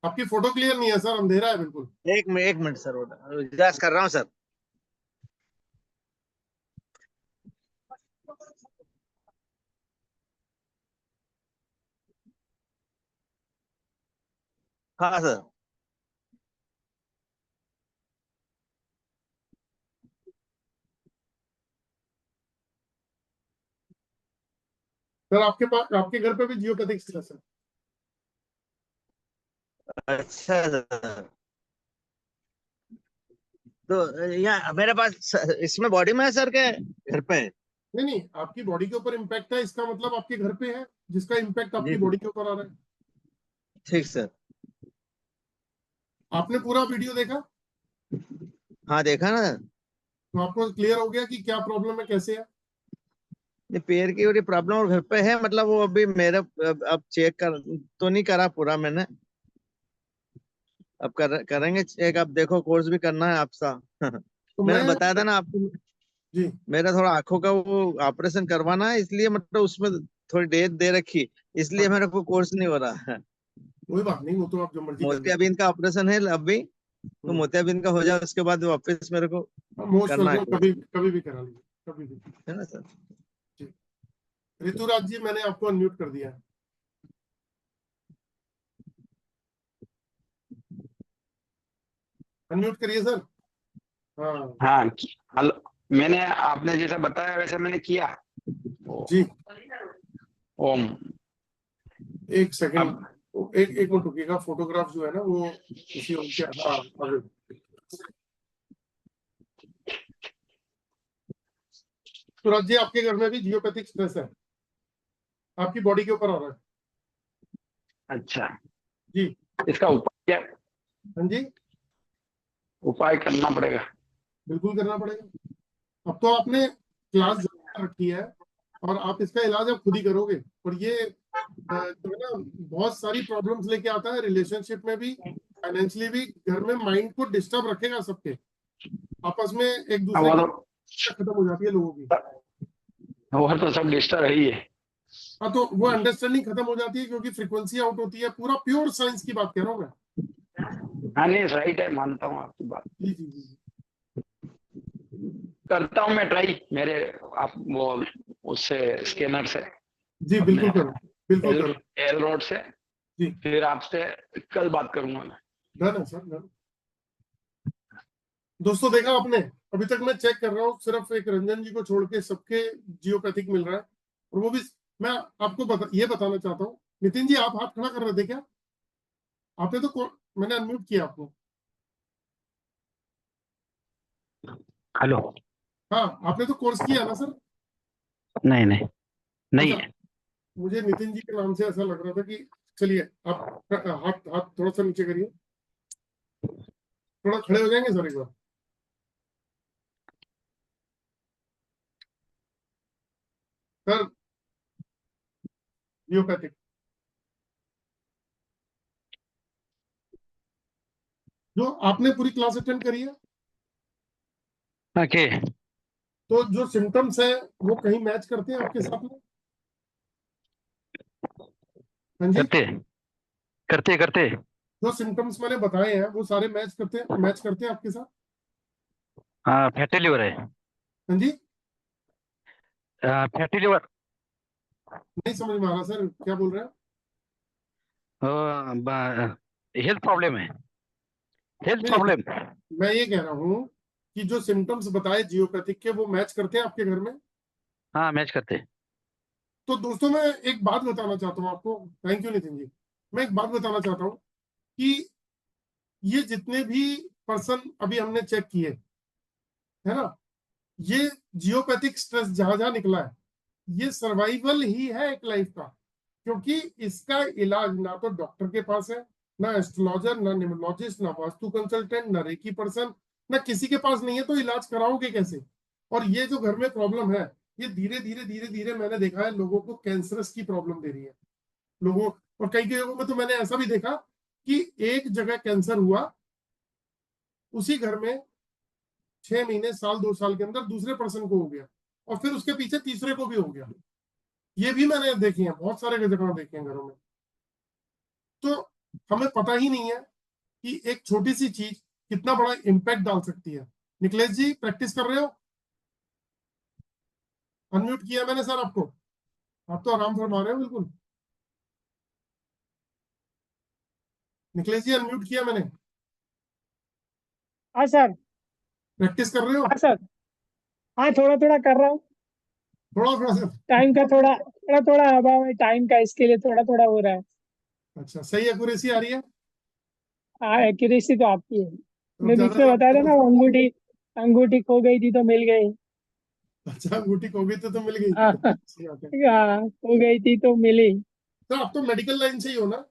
आपकी फोटो क्लियर नहीं है सर, अंधेरा है बिल्कुल। एक मिनट सर, विकास कर रहा हूँ सर। हाँ सर। सर आपके पास, आपके घर पे भी जियोपैथिक स्ट्रेस है? अच्छा सर, तो यहाँ मेरे पास इसमें बॉडी में है सर के घर पे है? नहीं नहीं, आपकी बॉडी के ऊपर इम्पैक्ट है, इसका मतलब आपके घर पे है, जिसका इम्पैक्ट आपकी जी बॉडी के ऊपर आ रहा है। ठीक सर। आपने पूरा वीडियो देखा हाँ देखा ना। तो आपको क्लियर हो गया कि क्या प्रॉब्लम है, कैसे है? ये पैर की बड़ी प्रॉब्लम और घर पे है, मतलब वो अभी मेरे अब चेक कर तो नहीं करा पूरा मैंने, अब करेंगे चेक। अब देखो कोर्स भी करना है आपसा। तो मैंने मैं बताया था ना आपको, जी मेरा थोड़ा आंखों का वो ऑपरेशन करवाना है, इसलिए मतलब उसमें थोड़ी डेट दे रखी, इसलिए मेरे को कोर्स नहीं हो रहा है। कोई बात नहीं, वो तो आप जो मर्जी कर लीजिए। मोतियाबिंद का ऑपरेशन है अभी, तो मोतियाबिंद का हो जाए उसके बाद वापस मेरे को मोस्ट करना है वेलकम, कोर्स, कभी कभी भी करा लीजिए, कभी भी। है ना सर? जी ऋतुराज जी, मैंने आपको अनम्यूट कर दिया है। अनम्यूट करिए सर। हाँ हाँ हेलो, मैंने आपने जैसा बताया वैसे मैंने किया। जी, ओम एक सेकंड, एक मिनट रुकिएगा, फोटोग्राफ जो है ना वो किसी और के, हाँ अभी। तो राज जी, आपके घर में भी जियोपैथिक स्ट्रेस है, आपकी बॉडी के ऊपर आ रहा है। अच्छा, जी इसका उपाय क्या, हाँ जी, उपाय करना पड़ेगा? बिल्कुल करना पड़ेगा। अब तो आपने क्लास ज्वाइन कर रखी है और आप इसका इलाज अब खुद ही करोगे। और ये जो है ना, बहुत सारी प्रॉब्लम्स लेके आता है, रिलेशनशिप में भी, फाइनेंशियली भी, घर में माइंड को डिस्टर्ब रखेगा सबके, आपस में एक दूसरे वो की तो खत्म हो जाती है लोगों की। सब डिस्टर्ब है ही है। हाँ, तो वो अंडरस्टैंडिंग खत्म हो जाती है क्योंकि फ्रीक्वेंसी आउट होती है। पूरा प्योर साइंस की बात कह रहा हूँ मैं। हाँ नहीं राइट है, मानता हूँ आपकी बात, जी जी जी, करता हूँ मैं ट्राई मेरे आप वो उससे स्कैनर से, जी बिल्कुल करो, बिल्कुल करो। एल रोड से। जी फिर आपसे कल बात करूंगा मैं। डन है सर, डन। दोस्तों देखा आपने, अभी तक मैं चेक कर रहा हूँ, सिर्फ एक रंजन जी को छोड़ के सबके जियोपैथिक मिल रहा है। और वो भी मैं आपको ये बताना चाहता हूँ, नितिन जी आप हाथ खड़ा कर रहे थे क्या? आपने तो मैंने अनम्यूट किया आपको। हेलो। हाँ, आपने तो कोर्स किया ना सर? नहीं नहीं नहीं अच्छा, है। मुझे नितिन जी के नाम से ऐसा लग रहा था कि, चलिए आप हाथ हाथ थोड़ा सा नीचे करिए, थोड़ा खड़े हो जाएंगे सर एक बार। सर जियोपैथिक जो आपने पूरी क्लास अटेंड करी है, ओके। तो जो सिम्टम्स है वो कहीं मैच करते हैं आपके साथ में? हाँ जी, करते करते करते। जो सिम्टम्स मैंने बताए हैं वो सारे मैच करते हैं आपके साथ? हाँ फैटी लिवर है। हाँ जी, फैटी लिवर। नहीं समझ में आ रहा सर, क्या बोल रहे हैं? हेल्थ प्रॉब्लम है, हेल्थ नहीं प्रॉब्लम। मैं ये कह रहा हूँ कि जो सिम्टम्स बताए जियोपैथिक के वो मैच करते हैं आपके घर में? हाँ मैच करते। तो दोस्तों मैं एक बात बताना चाहता हूँ आपको। Thank you Nitin ji. मैं एक बात बताना चाहता हूँ कि ये जितने भी पर्सन अभी हमने चेक किए है ना, ये जियोपैथिक स्ट्रेस जहां जहां निकला है, ये सर्वाइवल ही है एक लाइफ का। क्योंकि इसका इलाज ना तो डॉक्टर के पास है, ना एस्ट्रोलॉजर, ना न्यूमरोलॉजिस्ट, ना वास्तु कंसल्टेंट, ना रेकी पर्सन, ना किसी के पास नहीं है। तो इलाज कराओगे कैसे? और ये जो घर में प्रॉब्लम है, ये धीरे धीरे धीरे धीरे मैंने देखा है लोगों को कैंसरस की प्रॉब्लम दे रही है लोगों। और कई कई जगहों में तो मैंने ऐसा भी देखा कि एक जगह कैंसर हुआ, उसी घर में 6 महीने, साल, 2 साल के अंदर दूसरे पर्सन को हो गया, और फिर उसके पीछे तीसरे को भी हो गया। ये भी मैंने देखे हैं, बहुत सारे जगह देखे हैं घरों में। तो हमें पता ही नहीं है कि एक छोटी सी चीज कितना बड़ा इम्पैक्ट डाल सकती है। निखिलेश जी प्रैक्टिस कर रहे हो? अनम्यूट किया मैंने सर आपको, आप तो आराम फरमा रहे हो बिल्कुल। निखिलेश जी अनम्यूट किया मैंने, हाँ सर। प्रैक्टिस कर रहे हो? हाँ सर। हाँ थोड़ा थोड़ा कर रहा हूँ। थोड़ा थोड़ा सर। टाइम का थोड़ा थोड़ा अभाव है टाइम का, इसके लिए थोड़ा थोड़ा हो रहा है। अच्छा, सही एक्यूरेसी आ रही है? हाँ एक्यूरेसी तो आपकी है। तो मैं बीच ज्यादा में ज्यादा बताया था ना वो अंगूठी अंगूठी खो गई थी तो मिल गई। अच्छा, अंगूठी खो गई तो मिल गई। हाँ अच्छी बात है। हाँ, खो गई थी तो मिली। तो आप तो मेडिकल लाइन से ही हो ना?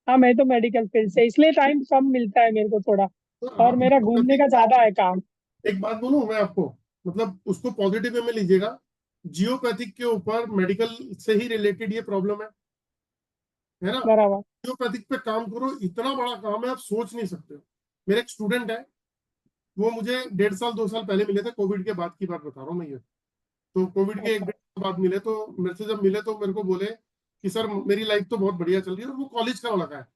हाँ, मैं तो मेडिकल फील्ड से, इसलिए टाइम कम मिलता है मेरे को थोड़ा। तो और आप मेरा घूमने जियोपैथिक, का ज्यादा है काम। एक बात बोलूं मैं आपको, मतलब उसको पॉजिटिव वे में लीजिएगा। जियोपैथिक के ऊपर मेडिकल से ही रिलेटेड ये प्रॉब्लम है ना? बराबर। जियोपैथिक पे काम करो, इतना बड़ा काम है, आप सोच नहीं सकते हो। मेरे एक स्टूडेंट है, वो मुझे 1.5 साल 2 साल पहले मिले थे, कोविड के बाद की बात बता रहा हूँ मैं ये। तो कोविड के एक अच्छा। डेढ़ साल बाद मिले, तो मेरे से जब मिले तो मेरे को बोले कि सर मेरी लाइफ तो बहुत बढ़िया चल रही है, और वो कॉलेज का लड़का है,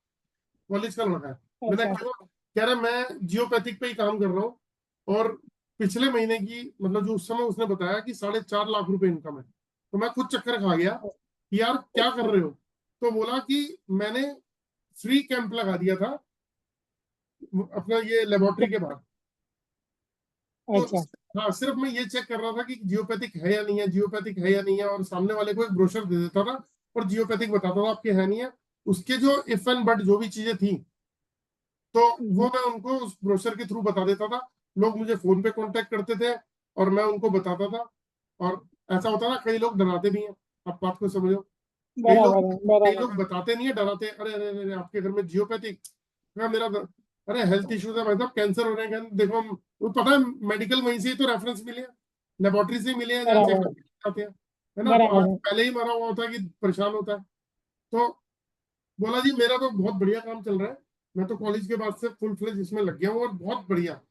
कॉलेज का लड़का है। मैंने अच्छा। क्यों? कह रहा मैं जियोपैथिक पे ही काम कर रहा हूँ, और पिछले महीने की, मतलब जो उस समय उसने बताया कि 4.5 लाख रुपए इनकम है। तो मैं खुद चक्कर खा गया कि यार क्या कर रहे हो? तो बोला कि मैंने फ्री कैंप लगा दिया था अपना ये लेबोरेटरी के बाहर। तो अच्छा। हाँ, सिर्फ मैं ये चेक कर रहा था कि जियोपैथिक है या नहीं है, जियोपैथिक है या नहीं है, और सामने वाले को एक ब्रोशर दे देता था और जियोपैथिक बताता था आपके है नहीं है। उसके जो इफ एंड बट जो भी चीजें थी, तो वो मैं उनको उस ब्रोशर के थ्रू बता देता था। लोग मुझे फोन पे कांटेक्ट करते थे और मैं उनको बताता था। और ऐसा होता ना, कई लोग डराते भी हैं, आप बात को समझो। बराबर है, कई बराबर। लोग बताते नहीं है, डराते, अरे अरे अरे आपके घर में जियोपैथिक? अरे हेल्थ इश्यूज है भाई साहब, कैंसर हो रहे हैं, देखो वो पता है मेडिकल वहीं से ही तो रेफरेंस मिले हैं, लेबोरेटरी से ही मिले हैं जहाँ बराबर चेकअप जाते हैं, है ना? तो बराबर आदमी है। पहले ही मरा हुआ होता है कि परेशान होता है। तो बोला जी मेरा तो बहुत बढ़िया काम चल रहा है, मैं तो कॉलेज के बाद से फुल फ्लेज इसमें लग गया हूँ और बहुत बढ़िया।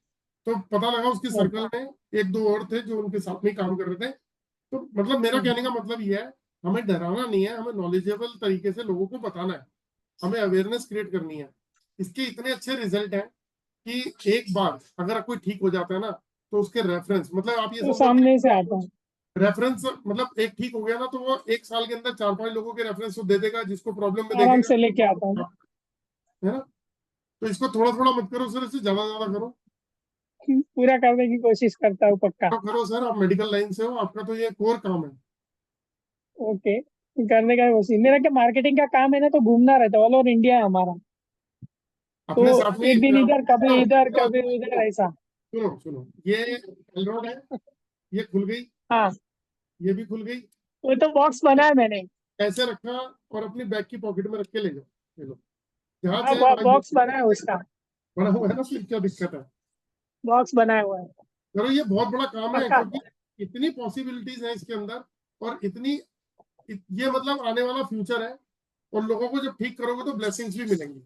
तो पता लगा उसके सर्कल में एक दो और थे जो उनके साथ में ही काम कर रहे थे। तो मतलब मेरा कहने का मतलब ये है, हमें डराना नहीं है, हमें नॉलेजेबल तरीके से लोगों को बताना है, हमें अवेयरनेस क्रिएट करनी है। इसके इतने अच्छे रिजल्ट हैं कि एक बार अगर कोई ठीक हो जाता है ना, तो उसके रेफरेंस, मतलब आप ये तो समझो कि सामने से आता है। रेफरेंस, मतलब एक ठीक हो गया ना, तो वो 1 साल के अंदर 4-5 लोगों के रेफरेंस दे देगा जिसको प्रॉब्लम में आराम देखेगा, से लेके आता है। है ना? तो इसको थोड़ा थोड़ा मत करो सर, इससे ज्यादा ज्यादा करो। पूरा करने की कोशिश करता हूँ, पक्का। तो करो सर, आप मेडिकल लाइन से हो, आपका तो ये कोर काम है। ओके, करने का कोशिश। मेरा क्या मार्केटिंग का काम है ना, तो घूमना रहता है, ऑल ओवर इंडिया है हमारा। तो अपने साथ में एक दिन इधर, कभी सुनो इधर, सुनो कभी उधर, ऐसा। सुनो सुनो, ये एल रोड है, ये खुल गई, हाँ, ये भी खुल गई। वो तो बॉक्स बना है मैंने। ऐसे रखा और अपनी बैग की पॉकेट में रख के ले जाओ, ले लो, जहां हाँ, चाहे वहां यूज बॉक्स बना है उसका। बना हुआ है ना, फिर क्या दिक्कत है? बॉक्स बनाया हुआ है। करो, ये बहुत बड़ा काम है, पक्का। क्योंकि इतनी पॉसिबिलिटीज है इसके अंदर, और इतनी ये मतलब आने वाला फ्यूचर है, और लोगों को जब ठीक करोगे तो ब्लेसिंग्स भी मिलेंगी। ठीक है?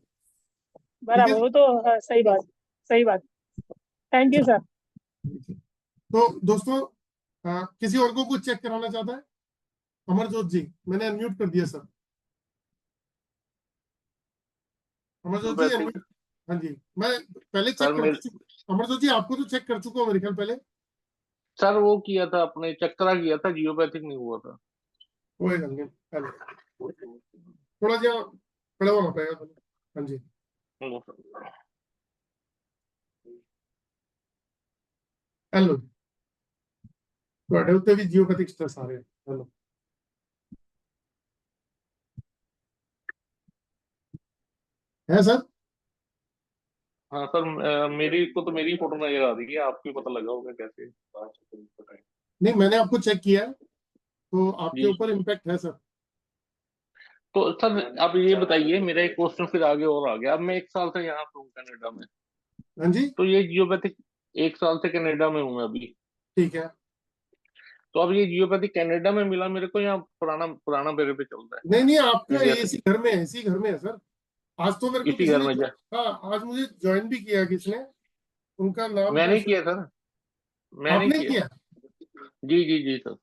बराबर, वो तो हाँ, सही बात। सही बात। Thank you sir. तो दोस्तों, किसी और को कुछ चेक कराना चाहता है? अमरजोत जी, मैंने अनम्यूट कर दिया सर। अमरजोत जी अनम्यूट। हाँ जी, मैं पहले चेक सर कर मेरे चुका। अमरजोत जी आपको तो चेक कर चुका हूँ मेरे ख्याल पहले। सर वो किया था, अपने चक्करा किया था, जियोपैथिक नहीं हुआ था। कोई गल नहीं, हेलो, थोड़ा जा खड़ा होना पड़ेगा। हाँ जी, हेलो, ਤੁਹਾਡੇ ਉੱਤੇ ਵੀ ਜਿਓਪੈਥਿਕ ਸਟ੍ਰੈਸ ਆ ਰਿਹਾ। हेलो, है सर? हाँ सर, मेरी को तो मेरी फोटो नजर आ रही है, आपको पता लगा होगा कैसे। नहीं, मैंने आपको चेक किया है, तो आपके जी, ऊपर इम्पैक्ट है सर। तो सर आप ये बताइए, मेरा एक क्वेश्चन फिर आगे और आ गया। अब मैं 1 साल से यहाँ पे हूँ कनाडा में, हाँ जी, तो ये जियोपैथिक 1 साल से कनाडा में हूँ मैं अभी। ठीक है। तो अब ये जियोपैथिक कनाडा में मिला मेरे को, या पुराना पुराना मेरे पे चल रहा नहीं नहीं, है आपका इंडिया से? इसी घर में है, इसी घर में है सर। आज तो मेरे को इसी किसी घर ने, में जा हाँ आज मुझे ज्वाइन भी किया किसने, उनका नाम क्या मैंने किया सर, मैंने आपने किया। किया? जी जी जी सर।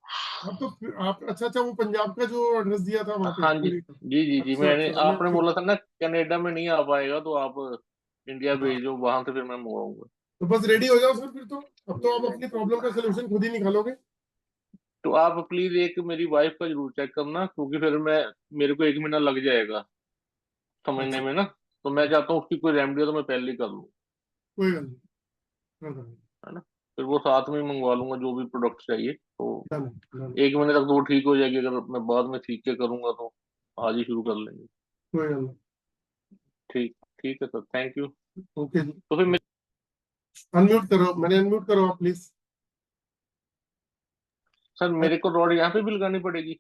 हाँ तो आप, अच्छा अच्छा, वो पंजाब का जो एड्रेस दिया था वहाँ पे हाँ जी पूरी। जी जी जी, अच्छा मैंने, अच्छा, मैं आपने बोला था ना कनाडा में नहीं आ पाएगा तो आप इंडिया हाँ, भेजो, वहां से फिर मैं मंगवाऊंगा। तो बस रेडी हो जाओ सर फिर तो। अब तो आप अपनी प्रॉब्लम का सोल्यूशन खुद ही निकालोगे। तो आप प्लीज एक मेरी वाइफ का जरूर चेक करना, क्योंकि फिर मैं, मेरे को 1 महीना लग जाएगा समझने अच्छा, में ना। तो मैं चाहता हूँ उसकी कोई रेमेडी हो तो मैं पहले ही कर लूँ, कोई गल नहीं, कर देंगे। है ना। फिर वो साथ में ही मंगवा लूंगा जो भी प्रोडक्ट चाहिए, तो डन डन, 1 महीने तक तो वो ठीक हो जाएगी। अगर मैं बाद में सीख के करूंगा तो आज ही शुरू कर लेंगे। कोई गल नहीं। ठीक, ठीक है सर, थैंक यू। ओके जी। तो फिर अनम्यूट करो, मैंने अनम्यूट करो आप प्लीज। सर मेरे को रॉड यहाँ पे भी लगानी पड़ेगी?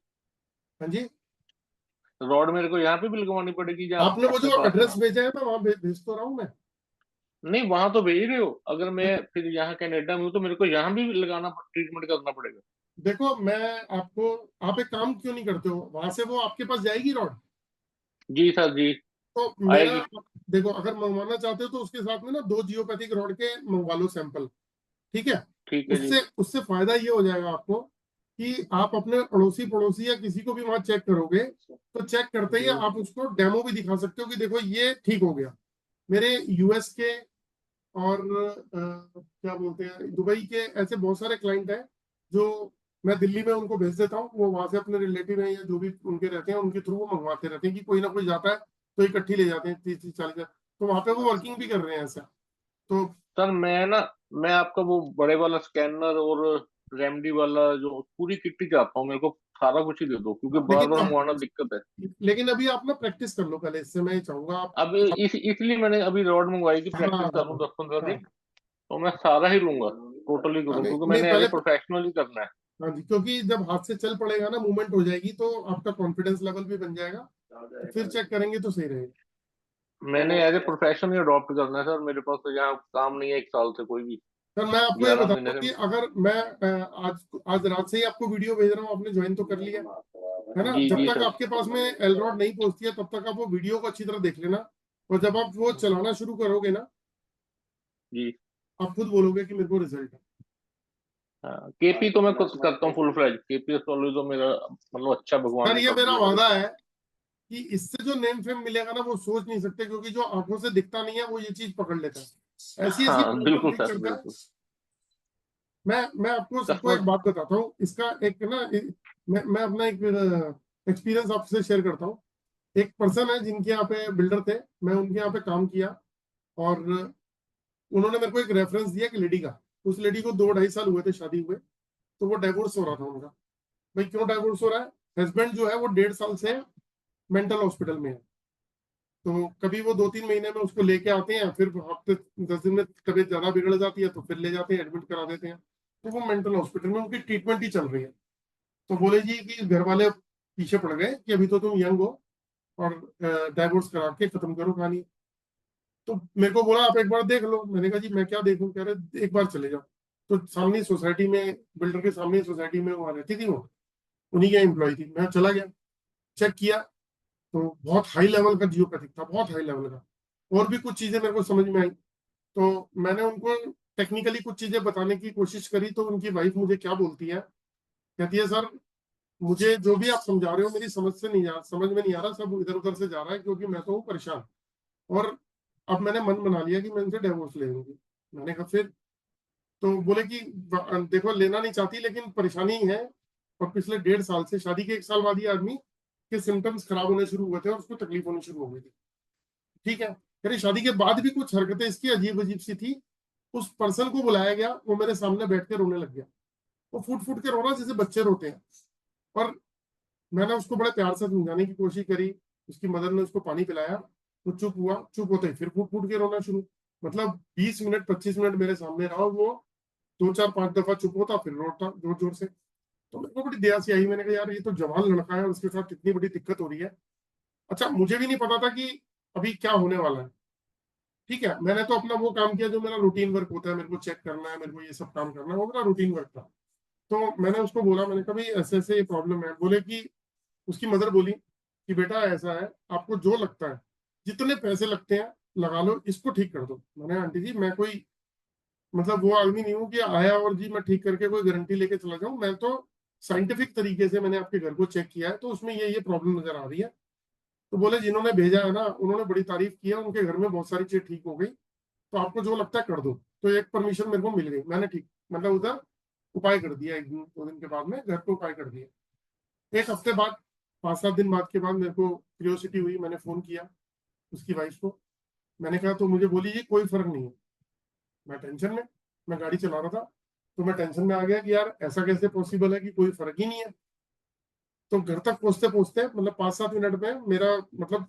हाँ जी, रॉड मेरे को यहाँ पे भी लगवानी पड़ेगी या आपने वो अपने जो पास में? एड्रेस भेजा है मैं वहां भेज तो रहा हूँ मैं। नहीं, वहां तो भेज रहे हो, अगर मैं फिर यहाँ कनाडा में हूँ तो मेरे को यहाँ भी लगाना, ट्रीटमेंट करना पड़ेगा? देखो मैं आपको, आप एक काम क्यों नहीं करते हो, वहां से वो आपके पास जाएगी रॉड। जी सर जी। तो मेरा, आएगी। देखो अगर मंगवाना चाहते हो तो उसके साथ में ना 2 जियोपैथिक रॉड के मंगवा लो सैंपल, ठीक है। ठीक है जी। उससे उससे फायदा ये हो जाएगा आपको कि आप अपने अड़ोसी पड़ोसी या किसी को भी वहां चेक करोगे तो चेक करते ही जी आप उसको डेमो भी दिखा सकते हो कि देखो ये ठीक हो गया। मेरे यूएस के और क्या बोलते हैं दुबई के ऐसे बहुत सारे क्लाइंट हैं जो मैं दिल्ली में उनको भेज देता हूँ, वो वहां से अपने रिलेटिव हैं या जो भी उनके रहते हैं उनके थ्रू वो मंगवाते रहते हैं कि कोई ना कोई जाता है तो इकट्ठी ले जाते हैं 30-40, तो वहां पे वो वर्किंग भी कर रहे हैं ऐसा। तो सर मैं आपका वो बड़े वाला स्कैनर और रेमडी वाला जो पूरी किट ही चाहता हूँ, मेरे को सारा कुछ ही दे दो, क्योंकि बार लेकिन बार अब मंगवाना दिक्कत है। लेकिन अभी आप ना प्रैक्टिस कर लो पहले, इससे मैं चाहूंगा आप। अब इसलिए मैंने अभी रॉड मंगवाई कि हाँ प्रैक्टिस हाँ करूँ 10-15 हाँ दिन। तो मैं सारा ही लूंगा, टोटली हाँ, करूँ, नहीं क्योंकि नहीं मैंने एज ए पहले, प्रोफेशनल ही करना है। हाँ जी, क्योंकि जब हाथ से चल पड़ेगा ना, मूवमेंट हो जाएगी तो आपका कॉन्फिडेंस लेवल भी बन जाएगा, फिर चेक करेंगे तो सही रहेगा। मैंने तो एज ए प्रोफेशन ही अडॉप्ट करना है सर, मेरे पास तो यहाँ काम नहीं है 1 साल से कोई भी। सर मैं आपको ये 11 बताता महीने हूँ से। कि अगर मैं आज आज रात से ही आपको वीडियो भेज रहा हूँ, आपने ज्वाइन तो कर लिया है ना। जी जब जी तक सर। आपके पास में एलरॉड नहीं पहुंचती है तब तक आप वो वीडियो को अच्छी तरह देख लेना, और जब आप वो चलाना शुरू करोगे ना जी आप खुद बोलोगे कि मेरे को रिजल्ट है। हाँ, केपी तो मैं खुद करता हूँ फुल फ्लैज, केपी एस्ट्रोलॉजी तो मेरा मतलब अच्छा भगवान सर ने ये कर मेरा दिया मेरे वादा को। है कि इससे जो नेम फेम मिलेगा ना वो सोच नहीं सकते, क्योंकि जो आंखों से दिखता नहीं है वो ये चीज पकड़ लेता है, ऐसी ऐसी हाँ प्रॉब्लम बिल्कुल ठीक सर, करता है। बिल्कुल। मैं आपको सबको कस्टमर। एक बात बताता हूँ इसका, एक ना मैं अपना एक एक्सपीरियंस आपसे शेयर करता हूँ। एक पर्सन है जिनके यहाँ पे बिल्डर थे, मैं उनके यहाँ पे काम किया, और उन्होंने मेरे को एक रेफरेंस दिया कि लेडी का, उस लेडी को 2-2.5 साल हुए थे शादी हुए, तो वो डाइवोर्स हो रहा था उनका। भाई क्यों डाइवोर्स हो रहा है, हस्बैंड जो है वो 1.5 साल से मेंटल हॉस्पिटल में है। तो कभी वो 2-3 महीने में उसको लेके आते हैं, फिर हफ्ते 10 दिन में तबीयत ज्यादा बिगड़ जाती है तो फिर ले जाते हैं, एडमिट करा देते हैं। तो वो मेंटल हॉस्पिटल में उनकी ट्रीटमेंट ही चल रही है। तो बोले जी कि घर वाले पीछे पड़ गए कि अभी तो तुम यंग हो और डाइवोर्स करा के खत्म करो कहानी। तो मेरे को बोला आप एक बार देख लो, मैंने कहा जी मैं क्या देखूं, कह रहे एक बार चले जाओ। तो सामने सोसाइटी में, बिल्डर के सामने सोसाइटी में वहां रहती थी वो, उन्हीं की एम्प्लॉय थी। मैं चला गया, चेक किया, तो बहुत हाई लेवल का जियोपैथिक था, बहुत हाई लेवल का। और भी कुछ चीजें मेरे को समझ में आई, तो मैंने उनको टेक्निकली कुछ चीजें बताने की कोशिश करी। तो उनकी वाइफ मुझे क्या बोलती है, कहती है सर मुझे जो भी आप समझा रहे हो मेरी समझ में नहीं आ रहा, सब इधर उधर से जा रहा है, क्योंकि मैं तो हूँ परेशान, और अब मैंने मन बना लिया कि मैं इनसे डिवोर्स ले लूंगी। मैंने कहा फिर, तो बोले कि देखो लेना नहीं चाहती लेकिन परेशानी है, और पिछले 1.5 साल से, शादी के 1 साल बाद ही आदमी के सिम्टम्स खराब होने शुरू हुए थे और उसको तकलीफ होनी शुरू हो गई थी। ठीक है, फिर शादी के बाद भी कुछ हरकतें इसकी अजीब अजीब सी थी। उस पर्सन को बुलाया गया, वो मेरे सामने बैठ के रोने लग गया। वो फुट फुट के रो रहा जैसे बच्चे रोते हैं। और मैंने उसको बड़े प्यार से समझाने की कोशिश करी, उसकी मदर ने उसको पानी पिलाया, वो चुप हुआ, चुप होते ही फिर फुट फुट के रोना शुरू। मतलब 20 मिनट 25 मिनट मेरे सामने रहा, और वो 2-4-5 दफा चुप होता फिर रोता जोर जोर से। तो मेरे को बड़ी दया सी आई, मैंने कहा यार ये तो जवान लड़का है और उसके साथ इतनी बड़ी दिक्कत हो रही है। अच्छा मुझे भी नहीं पता था कि अभी क्या होने वाला है। ठीक है, मैंने तो अपना वो काम किया जो मेरा रूटीन वर्क होता है, मेरे को चेक करना है, मेरे को ये सब काम करना है, वो मेरा रूटीन वर्क था। तो मैंने उसको बोला, मैंने कहा भाई ऐसे ऐसे ये प्रॉब्लम है। बोले कि, उसकी मदर बोली कि बेटा ऐसा है, आपको जो लगता है जितने पैसे लगते हैं लगा लो, इसको ठीक कर दो। मैंने आंटी जी मैं कोई मतलब वो आदमी नहीं हूँ कि आया और जी मैं ठीक करके कोई गारंटी लेके चला जाऊं, मैं तो साइंटिफिक तरीके से मैंने आपके घर को चेक किया है, तो उसमें ये प्रॉब्लम नजर आ रही है। तो बोले जिन्होंने भेजा है ना उन्होंने बड़ी तारीफ की है, उनके घर में बहुत सारी चीज ठीक हो गई, तो आपको जो लगता है कर दो। तो एक परमिशन मेरे को मिल गई, मैंने ठीक मतलब उधर उपाय कर दिया। 1-2 दिन के बाद में घर पे उपाय कर दिया। एक हफ्ते बाद, 5-7 दिन बाद के बाद मेरे को क्यूरियोसिटी हुई, मैंने फोन किया उसकी वाइफ को। मैंने कहा, तो मुझे बोली जी कोई फर्क नहीं है। मैं टेंशन में, मैं गाड़ी चला रहा था, तो मैं टेंशन में आ गया कि यार ऐसा कैसे पॉसिबल है कि कोई फर्क ही नहीं है। तो घर तक पहुंचते पहुंचते मतलब 5-7 मिनट में मेरा मतलब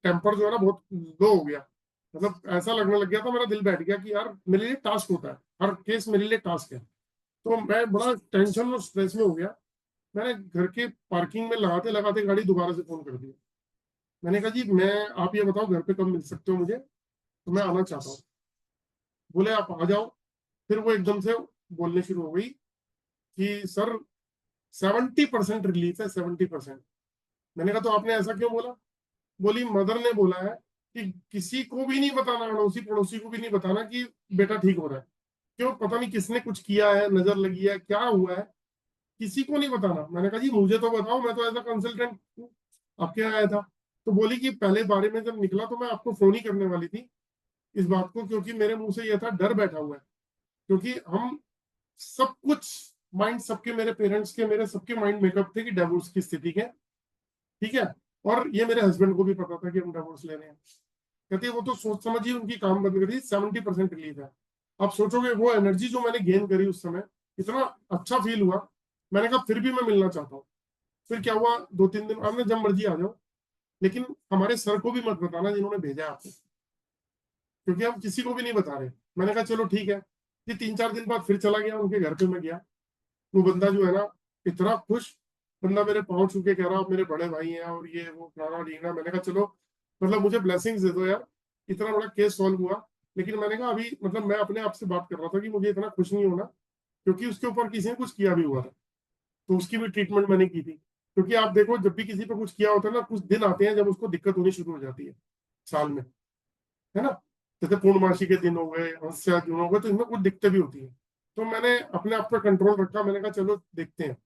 टेम्पर जो है ना बहुत लो हो गया। मतलब ऐसा लगने लग गया था, मेरा दिल बैठ गया कि यार मेरे लिए टास्क होता है, हर केस मेरे लिए टास्क है। तो मैं बड़ा टेंशन और स्ट्रेस में हो गया। मैंने घर के पार्किंग में लगाते लगाते गाड़ी दोबारा से फोन कर दिया। मैंने कहा जी मैं, आप ये बताओ घर पे कब मिल सकते हो मुझे, तो मैं आना चाहता हूँ। बोले आप आ जाओ। फिर वो एकदम से बोलने शुरू हो गई कि सर 70% रिलीफ है, 70%। मैंने कहा तो आपने ऐसा क्यों बोला? बोली मदर ने बोला है कि किसी को भी नहीं बताना, अड़ोसी पड़ोसी को भी नहीं बताना कि बेटा ठीक हो रहा है। क्यों? पता नहीं किसने कुछ किया है, नजर लगी है, क्या हुआ है, किसी को नहीं बताना। मैंने कहा जी मुझे तो बताओ, मैं तो एज अ कंसल्टेंट आपके यहाँ आया था। तो बोली कि पहले बारे में जब निकला तो मैं आपको फोन ही करने वाली थी इस बात को, क्योंकि मेरे मुंह से यह था, डर बैठा हुआ है। क्योंकि हम सब कुछ माइंड, सबके, मेरे पेरेंट्स के, मेरे सबके माइंड मेकअप थे कि डिवोर्स की स्थिति के, ठीक है। और ये मेरे हस्बैंड को भी पता था कि हम डिवोर्स ले रहे हैं। कहती वो तो सोच समझ ही उनकी काम बंद कर दी, 70% रिलीफ है। आप सोचोगे वो एनर्जी जो मैंने गेन करी उस समय, इतना अच्छा फील हुआ। मैंने कहा फिर भी मैं मिलना चाहता हूँ। फिर क्या हुआ, 2-3 दिन आपने जब मर्जी आ जाओ, लेकिन हमारे सर को भी मत बताना जिन्होंने भेजा आपको, क्योंकि हम किसी को भी नहीं बता रहे। मैंने कहा चलो ठीक है। ये 3-4 दिन बाद फिर चला गया उनके घर पे, मैं गया। वो बंदा जो है ना, इतना खुश बंदा, मेरे पाँव छू के कह रहा आप मेरे बड़े भाई हैं और ये वो फलाना ढींगना। मैंने कहा चलो मतलब मुझे ब्लेसिंग्स दे दो यार, इतना बड़ा केस सॉल्व हुआ। लेकिन मैंने कहा अभी मतलब मैं अपने आप से बात कर रहा था कि मुझे इतना खुश नहीं होना, क्योंकि उसके ऊपर किसी ने कुछ किया भी हुआ था, तो उसकी भी ट्रीटमेंट मैंने की थी। क्योंकि आप देखो जब भी किसी पे कुछ किया होता है ना, कुछ दिन आते हैं जब उसको दिक्कत होनी शुरू हो जाती है साल में, है ना। जैसे पूर्णमासी के दिन हो गए, हंस्या दिन हो गए, तो इनमें कुछ दिक्कतें भी होती है। तो मैंने अपने आप पर कंट्रोल रखा। मैंने कहा चलो देखते हैं।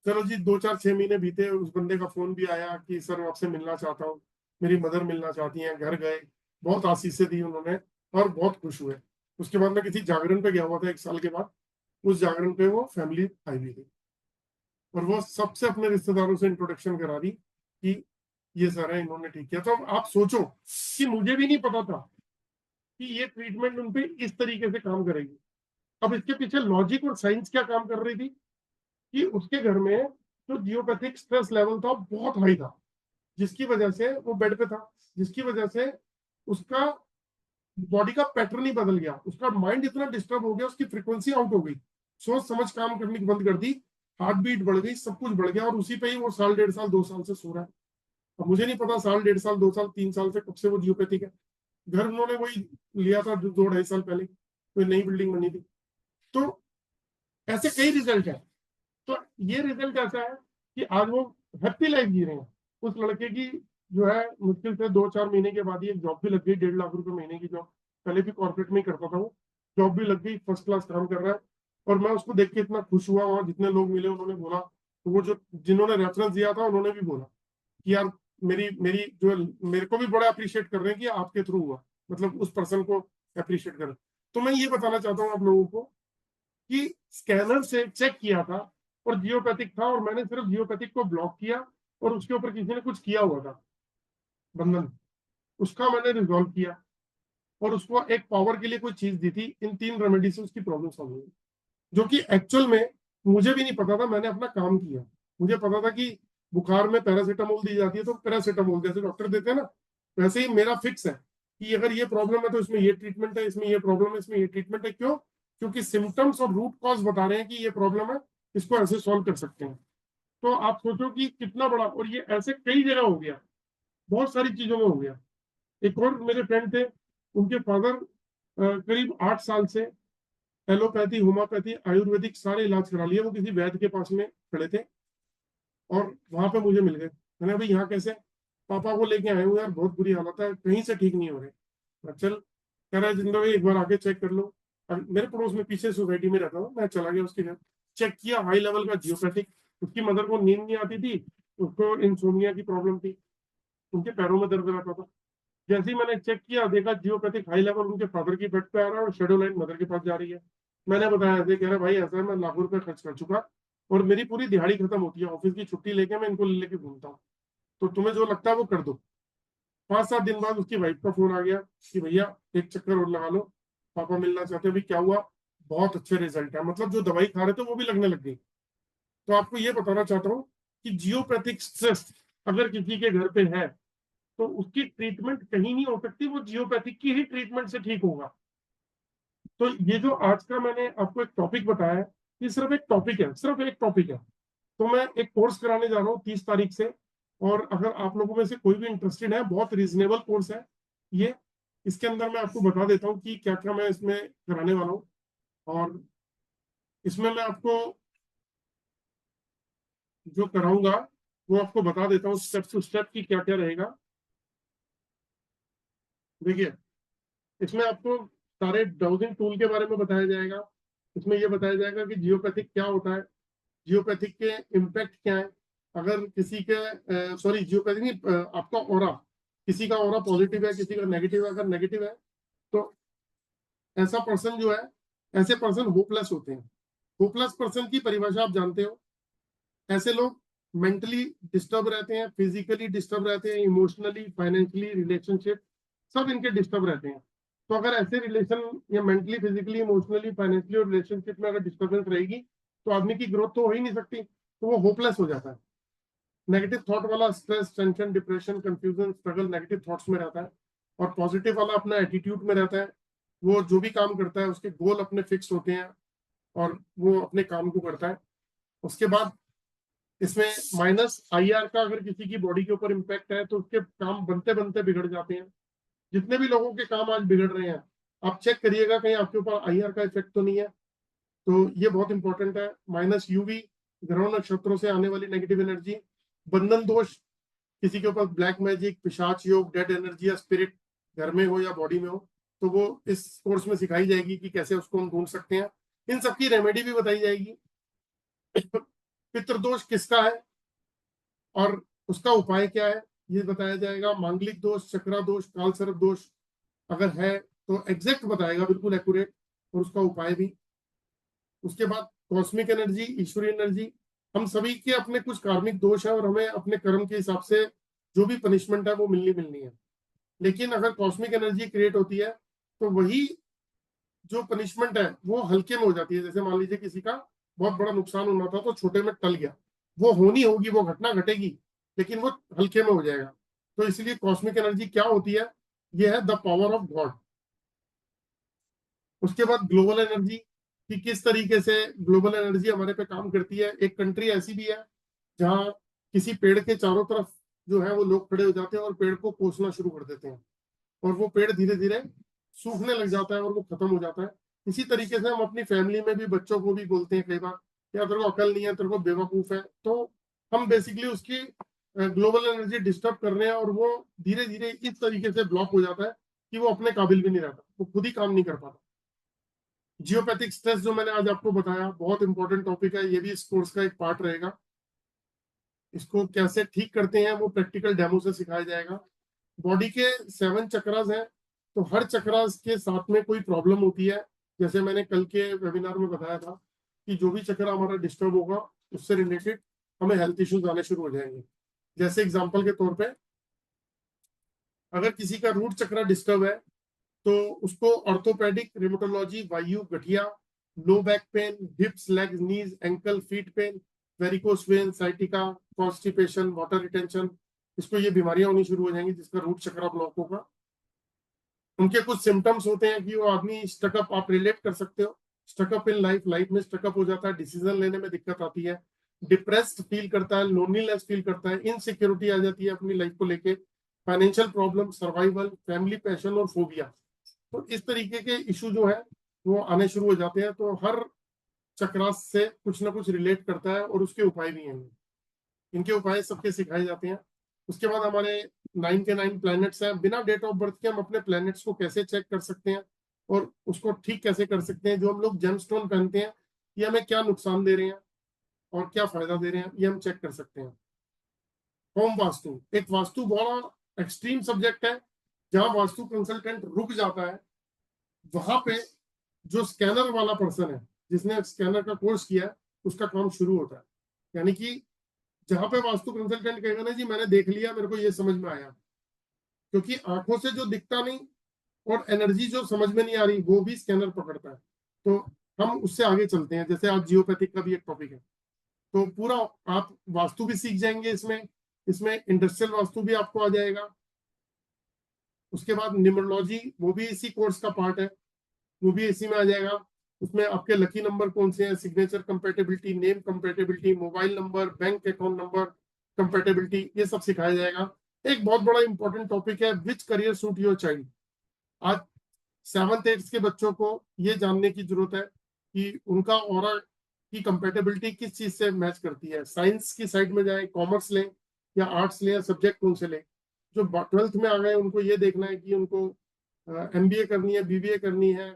चलो जी 2-4-6 महीने बीते, उस बंदे का फोन भी आया कि सर मैं आपसे मिलना चाहता हूँ, मेरी मदर मिलना चाहती हैं। घर गए, बहुत आशीषें दी उन्होंने और बहुत खुश हुए। उसके बाद मैं किसी जागरण पे गया हुआ था 1 साल के बाद, उस जागरण पे वो फैमिली आई हुई थी और वो सबसे अपने रिश्तेदारों से इंट्रोडक्शन करा दी कि ये सर है, इन्होंने ठीक किया। तो अब आप सोचो कि मुझे भी नहीं पता था कि ये ट्रीटमेंट उन पे इस तरीके से काम करेगी। अब इसके पीछे लॉजिक और साइंस क्या काम कर रही थी कि उसके घर में जो जियोपैथिक स्ट्रेस लेवल था बहुत हाई था, जिसकी वजह से वो बेड पे था, जिसकी वजह से उसका बॉडी का पैटर्न ही बदल गया, उसका माइंड इतना डिस्टर्ब हो गया, उसकी फ्रीक्वेंसी आउट हो गई, सोच समझ काम करनी बंद कर दी, हार्ट बीट बढ़ गई, सब कुछ बढ़ गया। और उसी पे ही वो 1.5 साल 2 साल से सो रहा है। अब मुझे नहीं पता 1.5 साल 2 साल 3 साल से कब से वो जियोपैथिक है। घर उन्होंने वही लिया था जो 2-2.5 साल पहले, कोई नई बिल्डिंग बनी थी। तो ऐसे कई रिजल्ट है। तो ये रिजल्ट ऐसा है कि आज वो हैप्पी लाइफ जी रहे हैं। उस लड़के की जो है मुश्किल से 2-4 महीने के बाद ही एक जॉब भी लग गई, 1.5 लाख रुपए महीने की जॉब। पहले भी कॉर्पोरेट में ही करता था वो, जॉब भी लग गई, फर्स्ट क्लास काम कर रहा है। और मैं उसको देख के इतना खुश हुआ, वहां जितने लोग मिले उन्होंने बोला, तो वो जो जिन्होंने रेफरेंस दिया था उन्होंने भी बोला कि यार मेरी मेरी जो है, मेरे को भी बड़ा अप्रिशिएट कर रहे हैं कि आपके थ्रू हुआ, मतलब उस पर्सन को अप्रिशिएट कर। तो मैं ये बताना चाहता हूँ आप लोगों को कि स्कैनर से चेक किया था और जियोपैथिक था, और मैंने सिर्फ जियोपैथिक को ब्लॉक किया और उसके ऊपर किसी ने कुछ किया हुआ था बंधन, उसका मैंने रिजॉल्व किया और उसको एक पावर के लिए कोई चीज दी थी। इन 3 रेमेडी से उसकी प्रॉब्लम सॉल्व हुई, जो कि एक्चुअल में मुझे भी नहीं पता था। मैंने अपना काम किया, मुझे पता था कि बुखार में पैरासीटामोल दी जाती है, तो पैरासीटामोल जैसे डॉक्टर देते हैं ना, वैसे ही मेरा फिक्स है कि अगर ये प्रॉब्लम है तो इसमें ये ट्रीटमेंट है, इसमें ये प्रॉब्लम है, इसमें ये ट्रीटमेंट है। क्यों? क्योंकि सिम्टम्स और रूट कॉज बता रहे हैं कि ये प्रॉब्लम है, इसको ऐसे सॉल्व कर सकते हैं। तो आप सोचो कि कितना बड़ा, और ये ऐसे कई जगह हो गया, बहुत सारी चीजों में हो गया। एक और मेरे फ्रेंड थे, उनके फादर करीब 8 साल से एलोपैथी, होम्योपैथी, आयुर्वेदिक सारे इलाज करा लिए, वो किसी वैद्य के पास में खड़े थे और वहां पे मुझे मिल गए। मैंने भाई यहाँ कैसे? पापा को लेके आए हूँ यार, बहुत बुरी हालत है, कहीं से ठीक नहीं हो रहे। मैं चल, कह रहा है जिंदगी एक बार आके चेक कर लो। अब मेरे पड़ोस में पीछे सोसाइटी में रहता हूँ, मैं चला गया उसके घर, चेक किया, हाई लेवल का जियोपैथिक। उसकी मदर को नींद नहीं आती थी, उसको इंसोमिया की प्रॉब्लम थी, उनके पैरों में दर्द रहता था। जैसे ही मैंने चेक किया, देखा जियोपैथिक हाई लेवल उनके फादर की बेड पे आ रहा है और शेडो लाइन मदर के पास जा रही है। मैंने बताया ऐसे, कह रहा भाई ऐसा है, मैं लाखों रुपए खर्च कर चुका और मेरी पूरी दिहाड़ी खत्म होती है, ऑफिस की छुट्टी लेके मैं इनको लेके घूमता हूँ, तो तुम्हें जो लगता है वो कर दो। 5-7 दिन बाद उसकी वाइफ का फोन आ गया कि भैया एक चक्कर और लगा लो, पापा मिलना चाहते हैं। अभी क्या हुआ? बहुत अच्छे रिजल्ट है, मतलब जो दवाई खा रहे थे वो भी लगने लग गई। तो आपको ये बताना चाहता हूँ कि जियोपैथिक स्ट्रेस अगर किसी के घर पे है तो उसकी ट्रीटमेंट कहीं नहीं हो सकती, वो जियोपैथिक की ही ट्रीटमेंट से ठीक होगा। तो ये जो आज का मैंने आपको एक टॉपिक बताया है, ये सिर्फ एक टॉपिक है, सिर्फ एक टॉपिक है। तो मैं एक कोर्स कराने जा रहा हूँ 30 तारीख से, और अगर आप लोगों में से कोई भी इंटरेस्टेड है, बहुत रीजनेबल कोर्स है ये। इसके अंदर मैं आपको बता देता हूँ कि क्या क्या मैं इसमें कराने वाला हूँ, और इसमें मैं आपको जो कराऊंगा वो आपको बता देता हूँ स्टेप टू स्टेप की क्या क्या रहेगा। देखिए, इसमें आपको सारे डाउजिंग टूल के बारे में बताया जाएगा। इसमें यह बताया जाएगा कि जियोपैथिक क्या होता है, जियोपैथिक के इम्पैक्ट क्या है। अगर किसी के सॉरी जियोपैथिक नहीं, आपका ऑरा, किसी का ऑरा पॉजिटिव है, किसी का नेगेटिव है। अगर नेगेटिव है तो ऐसा पर्सन जो है, ऐसे पर्सन होपलेस होते हैं। होपलेस पर्सन की परिभाषा आप जानते हो, ऐसे लोग मेंटली डिस्टर्ब रहते हैं, फिजिकली डिस्टर्ब रहते हैं, इमोशनली, फाइनेंशियली, रिलेशनशिप सब इनके डिस्टर्ब रहते हैं। तो अगर ऐसे रिलेशन या मेंटली, फिजिकली, इमोशनली, फाइनेंशियली और रिलेशनशिप में अगर डिस्टर्बेंस रहेगी तो आदमी की ग्रोथ तो हो ही नहीं सकती, तो वो होपलेस हो जाता है। नेगेटिव थॉट वाला stress, tension, depression, confusion, struggle negative thoughts में रहता है। और पॉजिटिव वाला अपना एटीट्यूड में रहता है। वो जो भी काम करता है उसके गोल अपने फिक्स होते हैं और वो अपने काम को करता है। उसके बाद इसमें माइनस IR का अगर किसी की बॉडी के ऊपर इम्पैक्ट है तो उसके काम बनते बनते बिगड़ जाते हैं। जितने भी लोगों के काम आज बिगड़ रहे हैं, आप चेक करिएगा कहीं आपके ऊपर IR का इफेक्ट तो नहीं है। तो ये बहुत इंपॉर्टेंट है। माइनस UV, ग्रह नक्षत्रों से आने वाली नेगेटिव एनर्जी, बंधन दोष, किसी के ऊपर ब्लैक मैजिक, पिशाच योग, डेड एनर्जी या स्पिरिट घर में हो या बॉडी में हो, तो वो इस कोर्स में सिखाई जाएगी कि कैसे उसको हम ढूंढ सकते हैं। इन सबकी रेमेडी भी बताई जाएगी। पितृदोष किसका है और उसका उपाय क्या है ये बताया जाएगा। मांगलिक दोष, चक्रा दोष, काल सर्प दोष अगर है तो एग्जैक्ट बताएगा, बिल्कुल एक्यूरेट, और उसका उपाय भी। उसके बाद कॉस्मिक एनर्जी, ईश्वरी एनर्जी, हम सभी के अपने कुछ कार्मिक दोष है और हमें अपने कर्म के हिसाब से जो भी पनिशमेंट है वो मिलनी है। लेकिन अगर कॉस्मिक एनर्जी क्रिएट होती है तो वही जो पनिशमेंट है वो हल्के में हो जाती है। जैसे मान लीजिए किसी का बहुत बड़ा नुकसान होना था तो छोटे में टल गया, वो होनी होगी, वो घटना घटेगी, लेकिन वो हल्के में हो जाएगा। तो इसलिए कॉस्मिक एनर्जी क्या होती है, ये है द पावर ऑफ गॉड। उसके बाद ग्लोबल एनर्जी, कि किस तरीके से ग्लोबल एनर्जी हमारे पे काम करती है। एक कंट्री ऐसी भी है जहाँ किसी पेड़ के चारों तरफ जो है वो लोग खड़े हो जाते हैं और पेड़ को कोसना शुरू कर देते हैं, और वो पेड़ धीरे धीरे सूखने लग जाता है और वो खत्म हो जाता है। इसी तरीके से हम अपनी फैमिली में भी बच्चों को भी बोलते हैं कई बार, या तेरे को अकल नहीं है, तेरे को बेवकूफ है, तो हम बेसिकली उसकी ग्लोबल एनर्जी डिस्टर्ब कर रहे हैं और वो धीरे धीरे इस तरीके से ब्लॉक हो जाता है कि वो अपने काबिल भी नहीं रहता, वो खुद ही काम नहीं कर पाता। जियोपैथिक स्ट्रेस जो मैंने आज आपको बताया, बहुत इंपॉर्टेंट टॉपिक है, ये भी इस कोर्स का एक पार्ट रहेगा। इसको कैसे ठीक करते हैं वो प्रैक्टिकल डेमो से सिखाया जाएगा। बॉडी के 7 चक्रास हैं, तो हर चक्रास के साथ में कोई प्रॉब्लम होती है। जैसे मैंने कल के वेबिनार में बताया था कि जो भी चक्र हमारा डिस्टर्ब होगा उससे रिलेटेड हमें हेल्थ इश्यूज आने शुरू हो जाएंगे। जैसे एग्जांपल के तौर पे अगर किसी का रूट चक्र डिस्टर्ब है तो उसको ऑर्थोपेडिक, रिमोटोलॉजी, वायु, गठिया, low back pain, hips, legs, knees, ankle, feet pain, varicose vein, sciatica, constipation, water retention, इसको ये बीमारियां होनी शुरू हो जाएंगी जिसका रूट चक्र ब्लॉक होगा। उनके कुछ सिम्टम्स होते हैं कि वो आदमी स्टकअप, आप रिलेट कर सकते हो, स्टकअप इन लाइफ में स्टकअप हो जाता है, डिसीजन लेने में दिक्कत आती है, डिप्रेस्ड फील करता है, लोनलीनेस फील करता है, इनसिक्योरिटी आ जाती है अपनी लाइफ को लेके, financial problem, survival, family passion और फोबिया। तो इस तरीके के इशू जो है वो आने शुरू हो जाते हैं। तो हर चक्रास से कुछ ना कुछ रिलेट करता है और उसके उपाय भी हैं, इनके उपाय सबके सिखाए जाते हैं। उसके बाद हमारे 9 के 9 प्लैनेट्स हैं। बिना डेट ऑफ बर्थ के हम अपने प्लैनेट्स को कैसे चेक कर सकते हैं और उसको ठीक कैसे कर सकते हैं। जो हम लोग जेमस्टोन पहनते हैं ये हमें क्या नुकसान दे रहे हैं और क्या फायदा दे रहे हैं, ये हम चेक कर सकते हैं। होम वास्तु, एक वास्तु बड़ा एक्सट्रीम सब्जेक्ट है जहां वास्तु कंसल्टेंट रुक जाता है। वहां पे जो स्कैनर वाला पर्सन है, जिसने स्कैनर का कोर्स किया है, उसका काम शुरू होता है। यानी कि जहां पे वास्तु कंसल्टेंट कहेगा ना जी मैंने देख लिया, मेरे को ये समझ में आया, क्योंकि आंखों से जो दिखता नहीं और एनर्जी जो समझ में नहीं आ रही वो भी स्कैनर पकड़ता है। तो हम उससे आगे चलते हैं। जैसे आज जियोपैथिक का भी एक टॉपिक है, तो पूरा आप वास्तु भी सीख जाएंगे इसमें। इसमें इंडस्ट्रियल वास्तु भी आपको आ जाएगा, उसके बाद न्यूमरोलॉजी, वो भी इसी कोर्स का पार्ट है, वो भी इसी में आ जाएगा। उसमें आपके लकी नंबर कौन से हैं, signature compatibility, name compatibility, mobile number, bank account number compatibility, ये सब सिखाया जाएगा। एक बहुत बड़ा इंपॉर्टेंट टॉपिक है विच करियर सूट योर चाइल्ड। आज 7th 8th के बच्चों को ये जानने की जरूरत है कि उनका ऑरा की कंपेटेबिलिटी किस चीज से मैच करती है। साइंस की साइड में जाए, कॉमर्स लें या आर्ट्स लें, या सब्जेक्ट कौन से लें। जो 12th में आ गए उनको ये देखना है कि उनको MBA करनी है, BBA करनी है,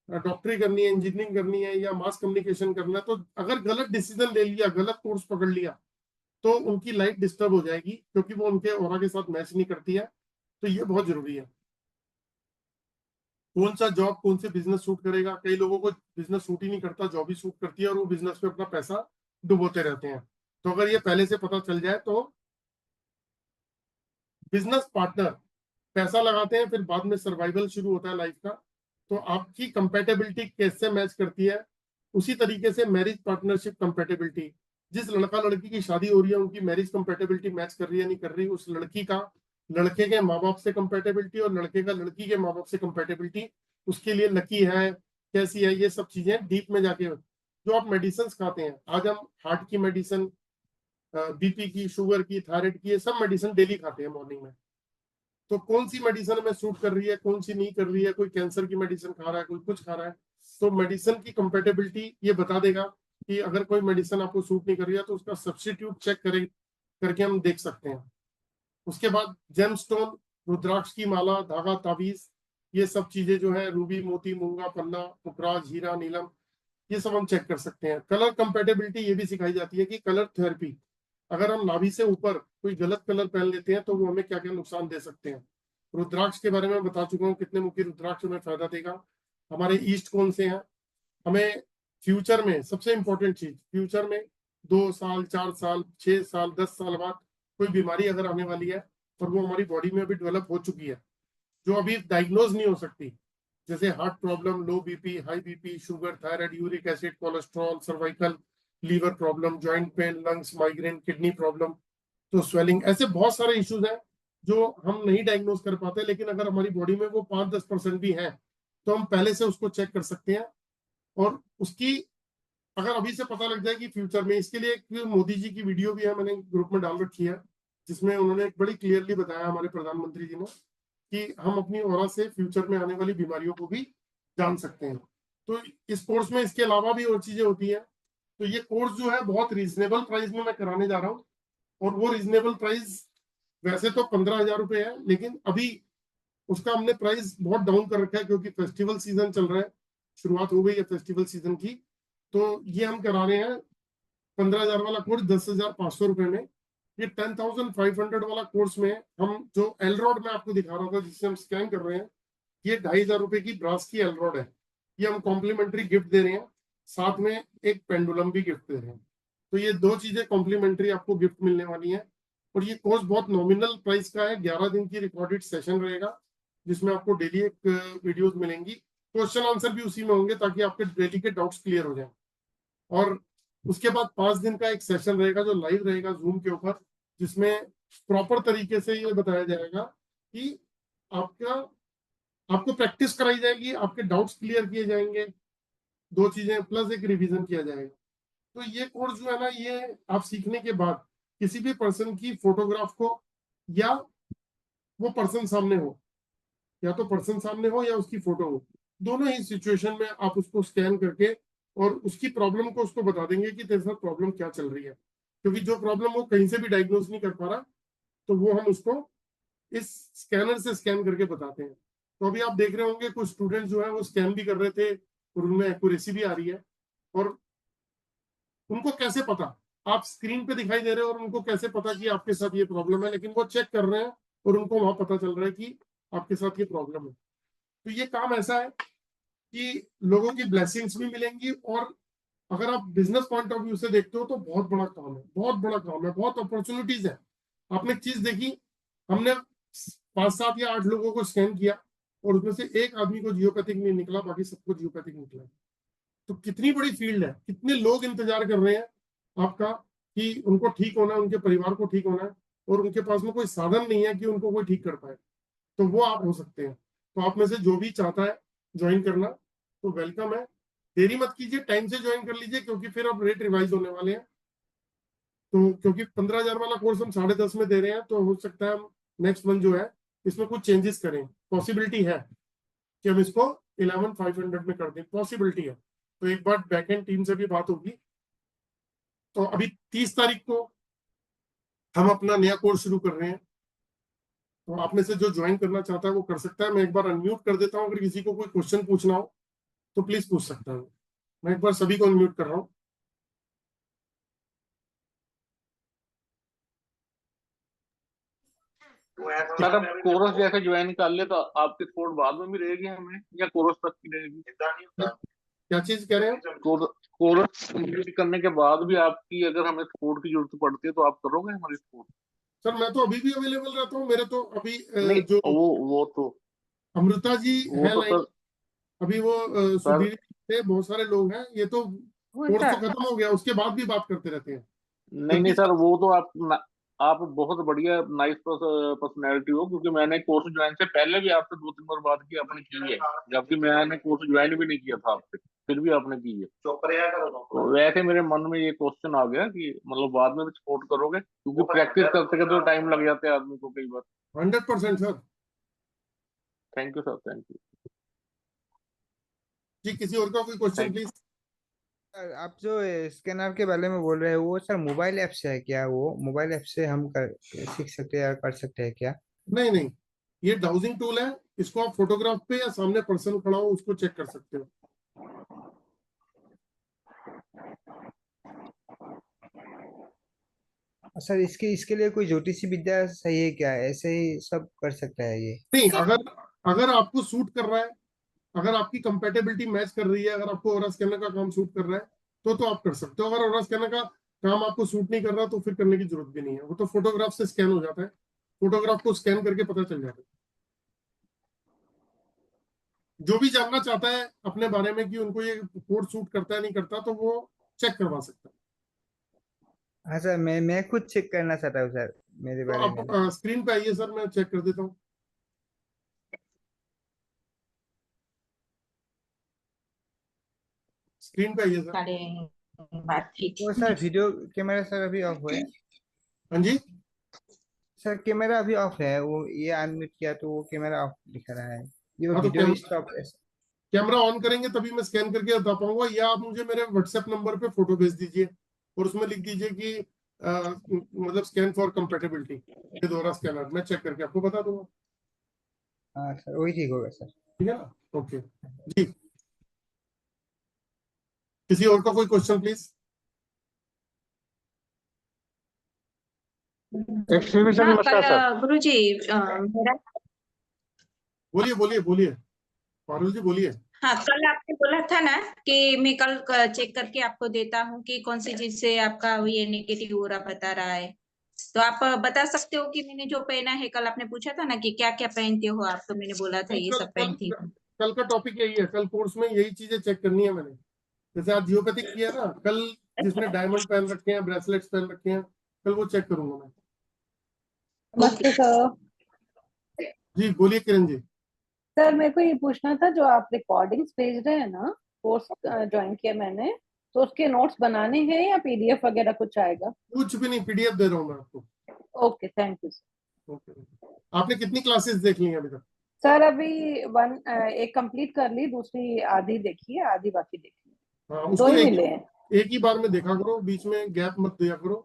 डॉक्टरी करनी है, इंजीनियरिंग करनी है, या मास कम्युनिकेशन करना है। तो अगर गलत डिसीजन ले लिया, गलत कोर्स पकड़ लिया, तो उनकी लाइफ डिस्टर्ब हो जाएगी, क्योंकि वो उनके ऑरा के साथ मैच नहीं करती है। तो ये बहुत जरूरी है। कौन सा जॉब, कौन से बिजनेस सूट करेगा। कई लोगों को बिजनेस सूट ही नहीं करता, जॉब ही सूट करती है, और वो बिजनेस में अपना पैसा डुबोते रहते हैं। तो अगर ये पहले से पता चल जाए तो बिजनेस पार्टनर पैसा लगाते हैं, फिर बाद में सर्वाइवल शुरू होता है लाइफ का। तो आपकी कंपेटेबिलिटी कैसे मैच करती है, उसी तरीके से मैरिज पार्टनरशिप कंपेटेबिलिटी, जिस लड़का लड़की की शादी हो रही है उनकी मैरिज कंपेटेबिलिटी मैच कर रही है नहीं कर रही, उस लड़की का लड़के के माँ बाप से कंपेटेबिलिटी और लड़के का लड़की के माँ बाप से कंपेटेबिलिटी, उसके लिए लकी है कैसी है, ये सब चीजें डीप में जाके। जो आप मेडिसिन खाते हैं, आज हम हार्ट की मेडिसिन, BP की, शुगर की, थायराइड की, ये सब मेडिसिन डेली खाते हैं मॉर्निंग में। तो कौन सी मेडिसिन हमें सूट कर रही है, कौन सी नहीं कर रही है, कोई कैंसर की मेडिसिन खा रहा है, कोई कुछ खा रहा है। तो मेडिसिन की कंपेटेबिलिटी ये बता देगा कि अगर कोई मेडिसिन आपको सूट नहीं कर रही है तो उसका सब्स्टिट्यूट चेक करके हम देख सकते हैं। उसके बाद जेमस्टोन, रुद्राक्ष की माला, धागा, ताबीज, ये सब चीजें जो है, रूबी, मोती, मूंगा, पन्ना, पुखराज, हीरा, नीलम, ये सब हम चेक कर सकते हैं। कलर कंपेटेबिलिटी ये भी सिखाई जाती है कि कलर थेरेपी, अगर हम नाभि से ऊपर कोई गलत कलर पहन लेते हैं तो वो हमें क्या क्या नुकसान दे सकते हैं। रुद्राक्ष के बारे में बता चुका हूँ, कितने मुखी रुद्राक्ष हमें फायदा देगा। हमारे ईस्ट कौन से हैं, हमें फ्यूचर में सबसे इंपॉर्टेंट चीज, फ्यूचर में 2 साल, 4 साल, 6 साल, 10 साल बाद कोई बीमारी अगर आने वाली है और वो हमारी बॉडी में अभी डेवलप हो चुकी है, जो अभी डायग्नोज नहीं हो सकती, जैसे heart problem, low BP, high BP, sugar, thyroid, uric acid, cholesterol, cervical, liver problem, joint pain, lungs, migraine, kidney problem, तो स्वेलिंग, ऐसे बहुत सारे इश्यूज हैं जो हम नहीं डायग्नोज कर पाते। लेकिन अगर हमारी बॉडी में वो 5-10% भी है तो हम पहले से उसको चेक कर सकते हैं, और उसकी अगर अभी से पता लग जाए कि फ्यूचर में, इसके लिए एक मोदी जी की वीडियो भी है, मैंने ग्रुप में डाल रखी है, जिसमें उन्होंने एक बड़ी क्लियरली बताया, हमारे प्रधानमंत्री जी ने, कि हम अपनी ऑरा से फ्यूचर में आने वाली बीमारियों को भी जान सकते हैं। तो इस कोर्स में इसके अलावा भी और चीजें होती हैं। तो ये कोर्स जो है बहुत रीजनेबल प्राइस में मैं कराने जा रहा हूँ, और वो रीजनेबल प्राइस वैसे तो 15,000 रुपए है, लेकिन अभी उसका हमने प्राइस बहुत डाउन कर रखा है, क्योंकि फेस्टिवल सीजन चल रहा है, शुरुआत हो गई है फेस्टिवल सीजन की। तो ये हम करा रहे हैं 15,000 वाला कोर्स 10,500 रुपए में। ये 10,500 वाला कोर्स में हम जो एलरॉड में आपको दिखा रहा था, जिससे हम स्कैन कर रहे हैं, ये 2,500 रुपए की ब्रास की एलरॉड है। ये हम कॉम्प्लीमेंट्री गिफ्ट दे रहे हैं, साथ में एक पेंडुलम भी गिफ्ट दे रहे हैं। तो ये 2 चीजें कॉम्प्लीमेंट्री आपको गिफ्ट मिलने वाली हैं। और ये कोर्स बहुत नॉमिनल प्राइस का है, 11 दिन की रिकॉर्डेड सेशन रहेगा, जिसमें आपको डेली एक वीडियोस मिलेंगी, क्वेश्चन आंसर भी उसी में होंगे, ताकि आपके डेली के डाउट्स क्लियर हो जाए। और उसके बाद 5 दिन का एक सेशन रहेगा जो लाइव रहेगा जूम के ऊपर, जिसमें प्रॉपर तरीके से ये बताया जाएगा कि आपको प्रैक्टिस कराई जाएगी, आपके डाउट्स क्लियर किए जाएंगे, 2 चीजें प्लस एक रिवीजन किया जाएगा। तो ये कोर्स जो है ना, ये आप सीखने के बाद किसी भी पर्सन की फोटोग्राफ को, या वो पर्सन सामने हो, या तो पर्सन सामने हो या उसकी फोटो हो, दोनों ही सिचुएशन में आप उसको स्कैन करके और उसकी प्रॉब्लम को उसको बता देंगे कि तेरे साथ प्रॉब्लम क्या चल रही है। क्योंकि जो प्रॉब्लम वो कहीं से भी डायग्नोज नहीं कर पा रहा, तो वो हम उसको इस स्कैनर से स्कैन करके बताते हैं। तो अभी आप देख रहे होंगे कुछ स्टूडेंट जो है वो स्कैन भी कर रहे थे और उनमें एक्यूरेसी भी आ रही है। और उनको कैसे पता, आप स्क्रीन पे दिखाई दे रहे हो और उनको कैसे पता कि आपके साथ ये प्रॉब्लम है, लेकिन वो चेक कर रहे हैं और उनको वहां पता चल रहा है कि आपके साथ ये प्रॉब्लम है। तो ये काम ऐसा है कि लोगों की ब्लेसिंग्स भी मिलेंगी, और अगर आप बिजनेस पॉइंट ऑफ व्यू से देखते हो तो बहुत बड़ा काम है, बहुत बड़ा काम है, बहुत अपॉर्चुनिटीज है। आपने एक चीज देखी, हमने 5-7 या 8 लोगों को स्कैन किया और उसमें से एक आदमी को जियोपैथिक नहीं निकला, बाकी सबको जियोपैथिक निकला। तो कितनी बड़ी फील्ड है, कितने लोग इंतजार कर रहे हैं आपका कि उनको ठीक होना है, उनके परिवार को ठीक होना है, और उनके पास में कोई साधन नहीं है कि उनको कोई ठीक कर पाए। तो वो आप हो सकते हैं। तो आप में से जो भी चाहता है ज्वाइन करना तो वेलकम है। देरी मत कीजिए, टाइम से ज्वाइन कर लीजिए, क्योंकि फिर अब रेट रिवाइज होने वाले हैं। तो क्योंकि 15,000 वाला कोर्स हम 10.5 में दे रहे हैं, तो हो सकता है हम नेक्स्ट मंथ जो है इसमें कुछ चेंजेस करें। पॉसिबिलिटी है कि हम इसको 11,500 में कर दें, पॉसिबिलिटी है। तो एक बार बैकएंड टीम से भी बात होगी। तो अभी 30 तारीख को हम अपना नया कोर्स शुरू कर रहे हैं। तो आप में से जो ज्वाइन करना चाहता है वो कर सकता है। मैं एक बार अनम्यूट कर देता हूँ, अगर किसी को कोई क्वेश्चन पूछना हो तो प्लीज पूछ सकता हूँ। मैं एक बार सभी को अनम्यूट कर रहा हूँ। सर अब कोरस जैसे ज्वाइन कर ले तो आपकी सपोर्ट बाद में भी रहेगी हमें, या कोरस तक की रहेगी? क्या चीज कह रहे हैं? कोरस कंप्लीट करने के बाद भी आपकी अगर हमें सपोर्ट की जरूरत पड़ती है तो आप करोगे हमारी सपोर्ट? सर मैं तो अभी भी अवेलेबल रहता हूँ। मेरे तो अभी नहीं, जो वो तो अमृता जी वो है तो लाइन, सर अभी वो सर सुधीर से बहुत सारे लोग हैं। ये तो कोर्स तो खत्म हो गया, उसके बाद भी बात करते रहते हैं। नहीं नहीं सर, वो तो आप बहुत बढ़िया नाइस पर्सनैलिटी हो, क्योंकि मैंने कोर्स ज्वाइन से पहले भी आपसे 2-3 बार बात की, आपने की है, जबकि मैंने कोर्स ज्वाइन भी नहीं किया था आपसे, फिर भी आपने की है। तो वैसे मेरे मन में ये क्वेश्चन आ गया कि मतलब बाद में भी सपोर्ट करोगे, क्योंकि प्रैक्टिस करते करते तो टाइम लग जाता है आदमी को कई बार। 100% sir. Thank you sir, thank you. जी, किसी और का कोई क्वेश्चन प्लीज? सर आप जो स्कैनर के बारे में बोल रहे हैं वो सर मोबाइल ऐप से है क्या? वो मोबाइल ऐप से हम सीख सकते हैं या कर सकते हैं क्या? नहीं नहीं, ये डाउजिंग टूल है। इसको आप फोटोग्राफ पे या सामने पर्सन खड़ा हो उसको चेक कर सकते हो। सर इसके लिए कोई ज्योतिषी विद्या सही है क्या? ऐसे ही सब कर सकता है ये? नहीं, अगर आपको सूट कर रहा है, अगर आपकी कंपेटेबिलिटी मैच कर रही है, अगर आपको ओरा स्कैनर का काम सूट कर रहा है तो आप कर सकते हो। अगर ओरा स्कैनर का काम आपको सूट नहीं कर रहा तो फिर करने की जरूरत भी नहीं है। वो तो फोटोग्राफ से स्कैन हो जाता है, फोटोग्राफ को स्कैन करके पता चल जाता है। जो भी जानना चाहता है अपने बारे में कि उनको ये कोड सूट करता है नहीं करता, तो वो चेक करवा सकता है। हाँ सर, मैं खुद चेक करना चाहता हूँ सर मेरे तो बारे में। आप स्क्रीन पे आइए सर, मैं चेक कर देता हूँ। स्क्रीन पे आइए सर। बात ठीक वो सर वीडियो कैमरा सर अभी ऑफ है। हाँ जी सर कैमरा अभी ऑफ है, वो ये अनम्यूट किया तो वो कैमरा ऑफ दिख रहा है, ये हाँ, तो वीडियो स्टॉप है। कैमरा ऑन करेंगे तभी मैं स्कैन करके बता पाऊंगा। या आप मुझे मेरे व्हाट्सएप नंबर पे फोटो भेज दीजिए और उसमें लिख दीजिए कि मतलब स्कैन फॉर कंपेटेबिलिटी, ये दोहरा स्कैनर, मैं चेक करके आपको बता दूंगा। हाँ सर वही ठीक होगा सर। ठीक है ना? ओके जी, किसी और का कोई क्वेश्चन प्लीज? गुरु जी मेरा बोलिए बोलिए बोलिए, पारुल जी बोलिए। हाँ, कल आपने बोला था ना कि मैं कल चेक करके आपको देता हूँ कि कौन सी चीज से आपका ये नेगेटिव हो रहा बता रहा है। तो आप बता सकते हो कि मैंने जो पहना है, कल आपने पूछा था ना कि क्या क्या पहनते हो आप, तो मैंने बोला था ये सब पहनती हूँ। कल का टॉपिक यही है, कल कोर्स में यही चीजें चेक करनी है मैंने। जैसे आज जियोपैथिक किया ना, कल जिसने डायमंड पहन रखे हैं, ब्रेसलेट्स पहन रखे हैं, कल वो चेक करूंगा मैं। नमस्ते सर। जी बोलिए किरण जी। सर मेरे को ये पूछना था, जो आप रिकॉर्डिंग्स भेज रहे हैं ना, कोर्स ज्वाइन किया मैंने, तो उसके नोट्स बनाने हैं या पीडीएफ वगैरह कुछ आएगा? कुछ भी नहीं, पीडीएफ दे रहा हूँ मैं आपको। Okay, thank you sir. Okay, आपने कितनी क्लासेस देख ली हैं अभी तक? सर अभी एक कंप्लीट कर ली, दूसरी आधी देखी है, आधी बाकी देखी है। हाँ, दो उसको ही मिले हैं। एक ही बार में देखा करो, बीच में गैप मत दिया करो।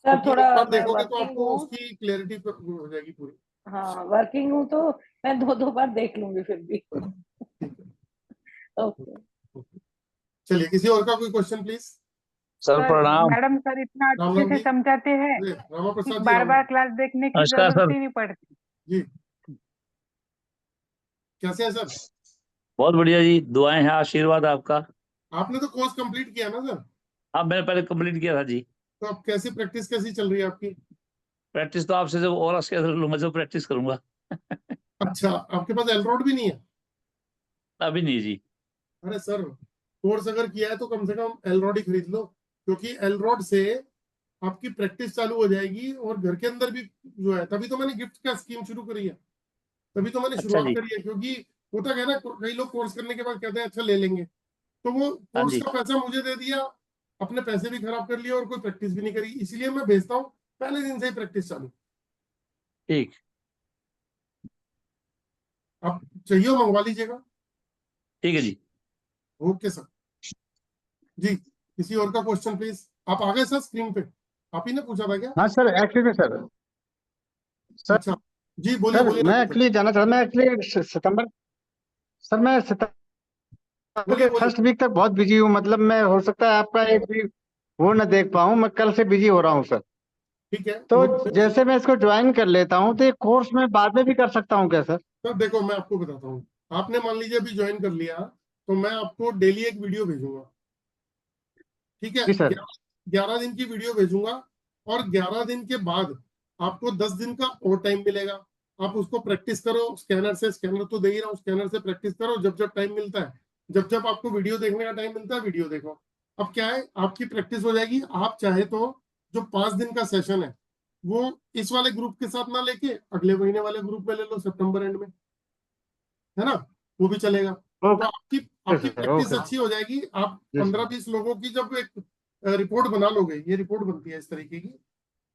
सर क्योंकि थोड़ा एक बार मैं देखोगे तो वर्किंग आपको हूँ। उसकी क्लैरिटी हो जाएगी पूरी। हाँ वर्किंग हूँ, तो मैं दो बार देख लूंगी फिर भी। ओके, चलिए, किसी और का कोई क्वेश्चन प्लीज? सर प्रणाम। मैडम सर इतना राम अच्छे राम से जी। समझाते हैं रामा प्रसाद जी, बार राम बार राम। क्लास देखने की नमस्कार जरूरत सर। ही नहीं पड़ती। जी, कैसे हैं सर? बहुत बढ़िया जी, दुआएं हैं, आशीर्वाद आपका। आपने तो कोर्स कंप्लीट किया ना सर? हाँ मैंने पहले कंप्लीट किया था जी। तो अब कैसी प्रैक्टिस कैसी चल रही है आपकी? प्रैक्टिस तो आपसे जब और उसके अंदर लूंगा जब प्रैक्टिस करूंगा। अच्छा, आपके पास एलरोड भी नहीं है? अभी नहीं जी। अरे सर, कोर्स अगर किया है तो कम से कम एलरोड ही खरीद लो, क्योंकि एलरोड से आपकी प्रैक्टिस चालू हो जाएगी और घर के अंदर भी जो है, तभी तो मैंने गिफ्ट का स्कीम शुरू करी है। तभी तो मैंने अच्छा शुरुआत जी। करी है, क्योंकि होता क्या है ना, कई लोग कोर्स करने के बाद कहते हैं अच्छा ले लेंगे, तो वो हाँ कोर्स जी। का पैसा मुझे दे दिया, अपने पैसे भी खराब कर लिए और कोई प्रैक्टिस भी नहीं करी। इसलिए मैं भेजता हूँ पहले दिन से ही प्रैक्टिस चालू। ठीक। आप चाहिए हो मंगवा लीजिएगा। ठीक है जी। ओके सर जी। किसी और का क्वेश्चन प्लीज। आप आ गए सर स्क्रीन पे, आप ही ने पूछा था क्या? हाँ सर, एक्चुअली सर अच्छा जी, बोलिए सर बोलिए मैं रघु एक्चुअली जानना चाह रहा, मैं एक्चुअली सितंबर, सर मैं सितंबर बोलिए के बोलिए। फर्स्ट वीक तक बहुत बिजी हूँ, मतलब मैं हो सकता है आपका एक भी वो न देख पाऊँ, मैं कल से बिजी हो रहा हूँ सर। ठीक है, तो जैसे मैं इसको ज्वाइन कर लेता हूँ तो ये कोर्स मैं बाद में भी कर सकता हूँ क्या सर? सर देखो मैं आपको बताता हूँ, आपने मान लीजिए अभी ज्वाइन कर लिया, तो मैं आपको डेली एक वीडियो भेजूंगा, ठीक है? जी सर। 11 दिन की वीडियो भेजूंगा, और 11 दिन के बाद आपको 10 दिन का और टाइम मिलेगा। आप उसको प्रैक्टिस करो स्कैनर से, स्कैनर तो दे ही रहा हूँ, स्कैनर से प्रैक्टिस करो जब जब टाइम मिलता है, जब जब आपको वीडियो देखने का टाइम मिलता है वीडियो देखो। अब क्या है, आपकी प्रैक्टिस हो जाएगी। आप चाहे तो जो 5 दिन का सेशन है वो इस वाले ग्रुप के साथ ना लेके अगले महीने वाले ग्रुप में ले लो, सितंबर एंड में, है ना, वो भी चलेगा। तो आपकी आपकी सर प्रैक्टिस ओके। अच्छी हो जाएगी। आप जी सर। 15-20 लोगों की जब एक रिपोर्ट बना लोगे, ये रिपोर्ट बनती है इस तरीके की,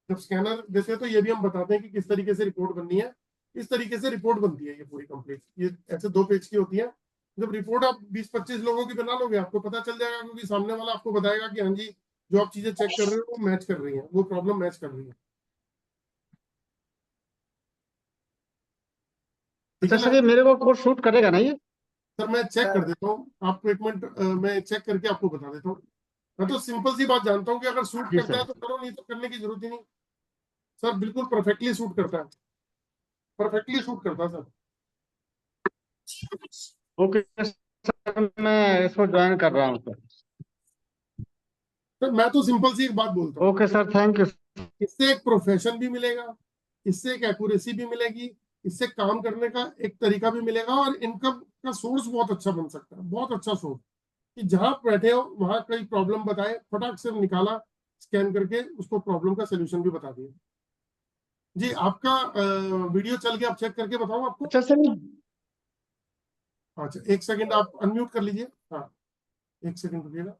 जब स्कैनर देते हैं तो ये भी हम बताते हैं कि किस तरीके से रिपोर्ट बननी है। इस तरीके से रिपोर्ट बनती है ये पूरी कंप्लीट, ये ऐसे 2 पेज की होती है। जब रिपोर्ट आप 20-25 लोगों की बना लोगे, आपको पता चल जाएगा, क्योंकि सामने वाला आपको बताएगा कि हाँ जी जो आप चीजें चेक कर रहे हो वो मैच कर रही है, वो प्रॉब्लम मैच कर रही है। ठीक अच्छा है ना? सर, ये मेरे को कोर्स शूट करेगा ना ये? सर मैं चेक कर देता हूँ, आपको एक मिनट, मैं चेक करके आपको बता देता हूँ। मैं तो सिंपल सी बात जानता हूँ कि अगर सूट जी करता है सर। तो करो, नहीं तो करने की जरूरत ही नहीं। सर बिल्कुल परफेक्टली सूट करता है, परफेक्टली सूट करता है सर। ओके सर, मैं इसको ज्वाइन कर रहा हूँ सर। सर मैं तो सिंपल सी एक बात बोलता हूँ, ओके सर, थैंक यू। इससे एक प्रोफेशन भी मिलेगा, इससे एक एक्यूरेसी भी मिलेगी, इससे काम करने का एक तरीका भी मिलेगा, और इनकम का सोर्स बहुत अच्छा बन सकता है, बहुत अच्छा सोर्स, कि जहां आप बैठे हो वहां कोई प्रॉब्लम बताए, फटाक से निकाला, स्कैन करके उसको प्रॉब्लम का सोल्यूशन भी बता दिया। जी आपका वीडियो चल गया, आप चेक करके बताओ आपको। अच्छा सर। अच्छा एक सेकंड आप अनम्यूट कर लीजिए। हाँ एक सेकंड रुकिएगा।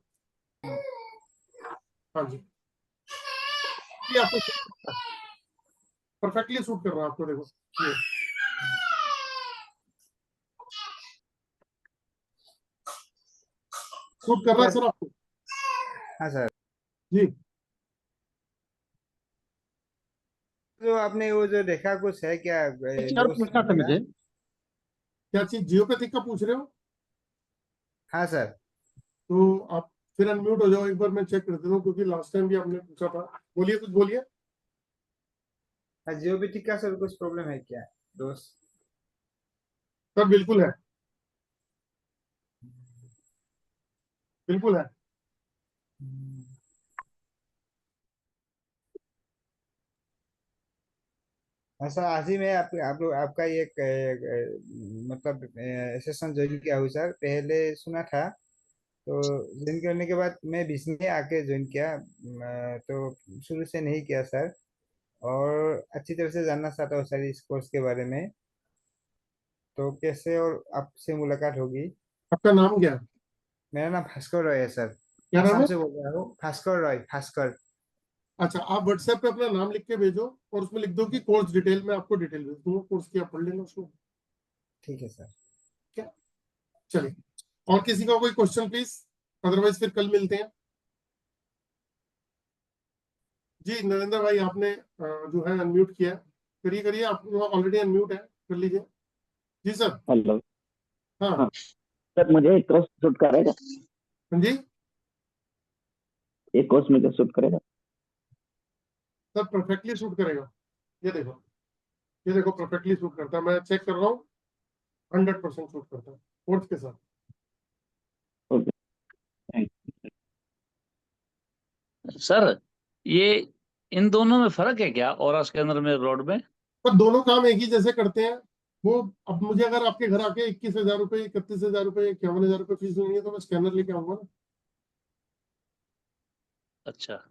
हाँ जी, ये आपको परफेक्टली सूट कर रहा है, आपको देखो ये सूट कर रहा है सर आपको। हाँ सर। जी जो आपने वो जो देखा कुछ है क्या और दोस्त पूछना था का? मुझे। क्या चीज जियोपैथिक का पूछ रहे हो? हाँ सर। तो आप फिर अनम्यूट हो जाओ, एक बार मैं चेक कर देता हूँ, क्योंकि लास्ट टाइम भी आपने पूछा था। बोलिए, कुछ बोलिए। हाँ जियोपैथिक का सर कुछ प्रॉब्लम है क्या दोस्त? सर बिल्कुल है, बिल्कुल है। हाँ सर, आज ही मैं आप लोग आपका ये मतलब सेशन ज्वाइन किया हूँ सर, पहले सुना था तो ज्वाइन करने के बाद मैं बीच में आके ज्वाइन किया, तो शुरू से नहीं किया सर, और अच्छी तरह से जानना चाहता हूँ सर इस कोर्स के बारे में, तो कैसे और आपसे मुलाकात होगी? आपका नाम क्या है? मेरा नाम भास्कर रॉय है सर, क्या नाम आसाम है? से बोल रहा हूँ, भास्कर रॉय, भास्कर। अच्छा, आप व्हाट्सएप पे अपना नाम लिख के भेजो, और उसमें लिख दो कि कोर्स डिटेल, में आपको डिटेल भेज दूंगा कोर्स की, आप पढ़ लेना उसको। ठीक है सर। क्या, चलिए, और किसी का कोई क्वेश्चन प्लीज, अदरवाइज फिर कल मिलते हैं। जी नरेंद्र भाई, आपने जो है अनम्यूट किया है, करिए करिए, आप ऑलरेडी अनम्यूट है, कर लीजिए। जी सर। हेलो। हाँ हाँ सर, मुझे एक कोर्स शूट करेगा? हाँ जी एक कोर्स मुझे शूट करेगा? सर, परफेक्टली सूट करेगा। ये देखो, ये देखो, परफेक्टली सूट करता है, मैं चेक कर रहा हूँ, 100% सूट करता है कोर्स के साथ। ओके, थैंक सर ये इन दोनों में फर्क है क्या, ऑरा स्कैनर में, रॉड में? पर दोनों काम एक ही जैसे करते हैं वो। अब मुझे अगर आपके घर आके 21,000 रुपए, 31,000 रुपए, 51,000 रुपए फीस देनी है, तो मैं स्कैनर लेके आऊंगा ना। अच्छा।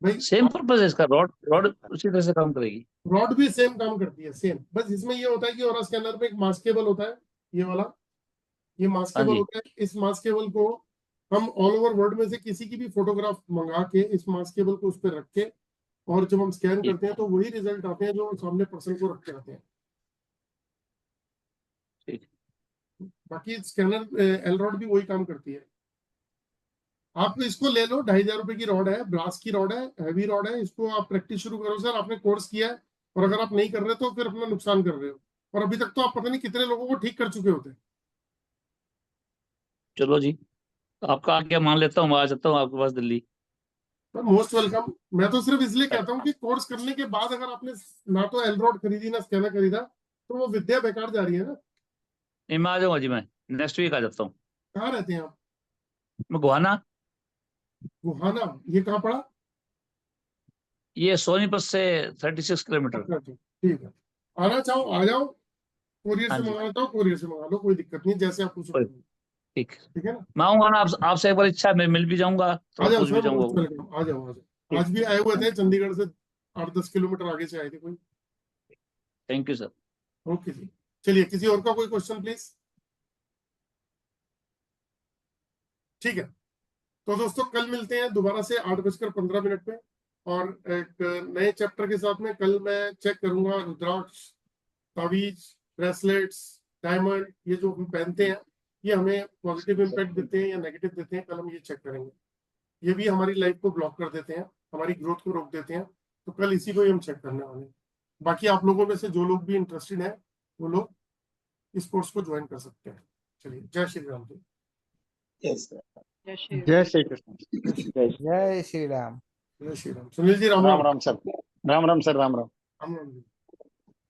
भाई सेम पर्पज है इसका, रॉड रॉड उसी तरह से काम करेगी। रॉड भी सेम काम करती है, सेम, बस इसमें ये होता है कि और स्कैनर में एक मास्केबल होता है, ये वाला, ये हाँ मास्केबल जी, होता है। इस मास्केबल को हम ऑल ओवर वर्ल्ड में से किसी की भी फोटोग्राफ मंगा के इस मास्केबल को उस पर रख के, और जब हम स्कैन ठीक करते हैं तो वही रिजल्ट आते हैं जो सामने पर्सन को रख के आते हैं। ठीक। बाकी स्कैनर एल रॉड भी वही काम करती है। आप इसको ले लो, 2,500 रुपए की रॉड है, ब्रास की रॉड है, हैवी रॉड है, इसको आप प्रैक्टिस शुरू करो सर। आपने कोर्स किया है और अगर आप नहीं कर रहे तो फिर अपना नुकसान कर रहे हो, और अभी तक तो आप पता नहीं कितने लोगों को ठीक कर चुके होते। चलो जी, आपका आज्ञा मान लेता हूँ, मैं आ जाता हूँ आपके पास दिल्ली। Most welcome. मैं तो सिर्फ इसलिए कहता हूँ कि कोर्स करने के बाद अगर आपने ना तो एल रॉड खरीदी ना स्कैनर खरीदा तो वो विद्या बेकार जा रही है ना। नहीं, मैं आ जाऊंगा जी, मैं नेक्स्ट वीक आ जाता हूँ। कहाँ रहते हैं आप? मैं गोहाना, गुहाना, ये कहाँ पड़ा? ये सोनीपत से 36 किलोमीटर। अच्छा अच्छा, ठीक है। आना चाहो आ जाओ, कोरियर हाँ से जी, मंगाना चाहो कोरियर से मंगा लो, कोई दिक्कत नहीं, जैसे आपको कोई- सुविधा। ठीक। ठीक है ना? मैं आऊंगा ना, आपसे एक बार इच्छा है, मैं मिल भी जाऊंगा, आ थोड़ा जाओ पूछ भी सर, मोस्ट जाऊंगा। वेलकम, आ जाओ आ जाओ। ठीक, आज भी आए हुए थे चंडीगढ़ से, 8-10 किलोमीटर आगे से आए थे कोई। Thank you sir. ओके जी, चलिए किसी और का कोई क्वेश्चन प्लीज। ठीक है, तो दोस्तों कल मिलते हैं दोबारा से 8:15 पे, और एक नए चैप्टर के साथ में। कल मैं चेक करूंगा रुद्राक्ष, तावीज, ब्रेसलेट्स, डायमंड, ये जो हम पहनते हैं ये हमें पॉजिटिव इम्पैक्ट देते हैं या नेगेटिव देते हैं, कल हम ये चेक करेंगे। ये भी हमारी लाइफ को ब्लॉक कर देते हैं, हमारी ग्रोथ को रोक देते हैं, तो कल इसी को ही हम चेक करने वाले हैं। बाकी आप लोगों में से जो लोग भी इंटरेस्टेड हैं वो लोग इस कोर्स को ज्वाइन कर सकते हैं। चलिए, जय श्री राम जी। जय श्री कृष्ण। जय श्री राम। जय श्री राम। सुनील जी, राम राम राम। Ram sir, Ram Ram sir, Ram Ram. राम राम जी।